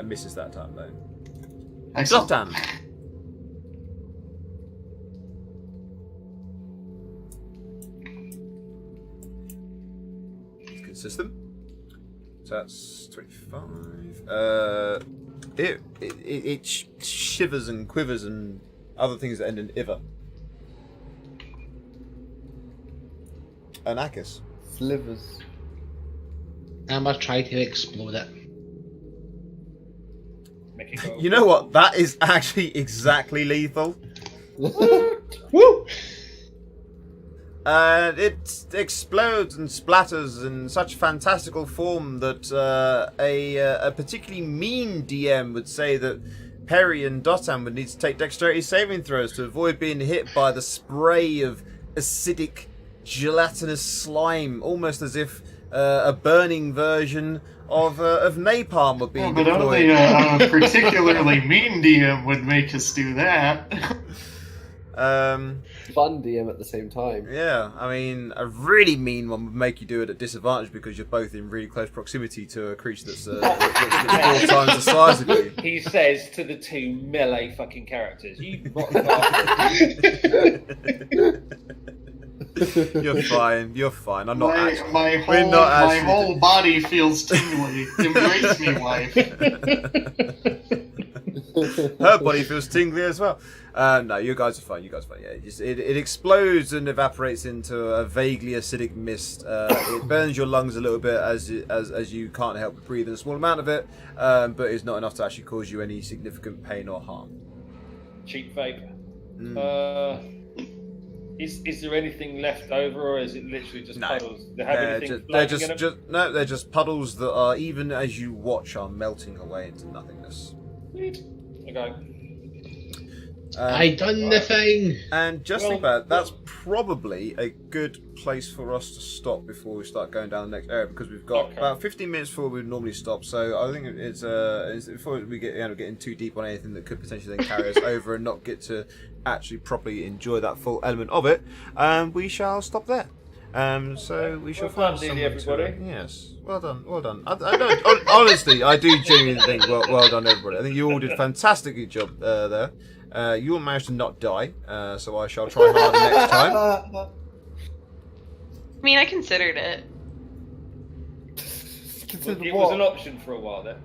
Misses that time, though. Excellent. Zlatan. system. So that's 25. It shivers and quivers and other things that end in iver. Anakis. Slivers. I'm gonna try to explode it. Make it go. You know what? That is actually exactly lethal. Woo! And it explodes and splatters in such fantastical form that a particularly mean DM would say that Perry and Dotan would need to take dexterity saving throws to avoid being hit by the spray of acidic, gelatinous slime, almost as if a burning version of napalm would be Yeah, but deployed. only a particularly mean DM would make us do that. Fun DM at the same time. Yeah, I mean, a really mean one would make you do it at disadvantage because you're both in really close proximity to a creature that's 4 times the size of you. He says to the 2 melee fucking characters, "You rotten bastard." You're fine. You're fine. I'm not actually. my we're whole, not my actually- whole body feels tingly. Embrace me, wife. Her body feels tingly as well. No, you guys are fine. You guys are fine. Yeah, it explodes and evaporates into a vaguely acidic mist. It burns your lungs a little bit as you can't help but breathe in a small amount of it, but it's not enough to actually cause you any significant pain or harm. Cheap vape. Mm. Is there anything left over, or is it literally just No. puddles? Do they have anything They're floating in them? they're just puddles that are, even as you watch, are melting away into nothingness. Sweet. Okay. I done the thing. And just Well, think about it, that's probably a good place for us to stop before we start going down the next area, because we've got Okay. about 15 minutes before we normally stop. So I think it's before we get getting too deep on anything that could potentially then carry us over and not get to actually properly enjoy that full element of it. We shall stop there. So we shall Well find done, nearly someone to- everybody. Yes, well done, well done. I don't, honestly, I do genuinely think well done, everybody. I think you all did a fantastic job there. You all managed to not die, so I shall try harder next time. I mean, I considered it. It was an option for a while then.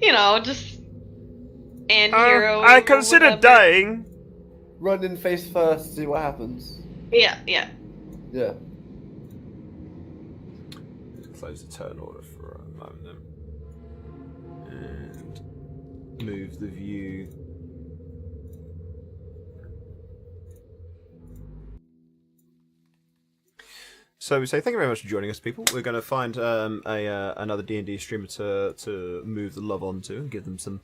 You know, just and hero. I or considered whatever. dying. Run in face first, see what happens. Yeah, yeah. Yeah. Close the turn order for a moment then. And move the view. So we say thank you very much for joining us, people. We're going to find another D&D streamer to move the love onto and give them some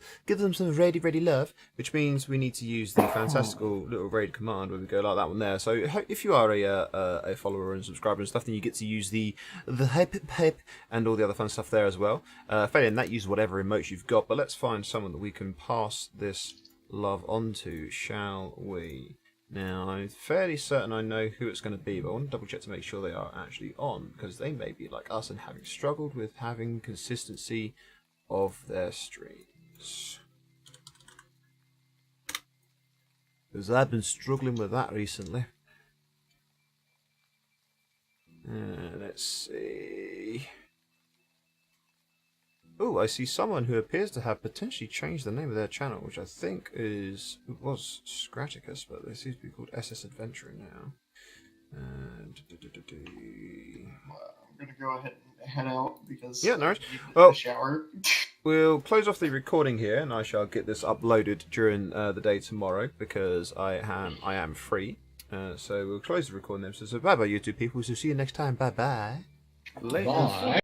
ready love, which means we need to use the fantastical little raid command where we go like that one there. So if you are a follower and subscriber and stuff, then you get to use the hype and all the other fun stuff there as well. Failing that, use whatever emotes you've got. But let's find someone that we can pass this love onto, shall we? Now, I'm fairly certain I know who it's going to be, but I want to double check to make sure they are actually on, because they may be like us and having struggled with having consistency of their streams. Because I've been struggling with that recently. Let's see. Oh, I see someone who appears to have potentially changed the name of their channel, which I think was Scraticus, but they seem to be called SS Adventure now. I'm gonna go ahead and head out because Yeah, no worries. I need to Well- shower. We'll close off the recording here, and I shall get this uploaded during the day tomorrow because I am free. So we'll close the recording then. So bye bye, you two people. So see you next time. Bye bye. Later. Bye.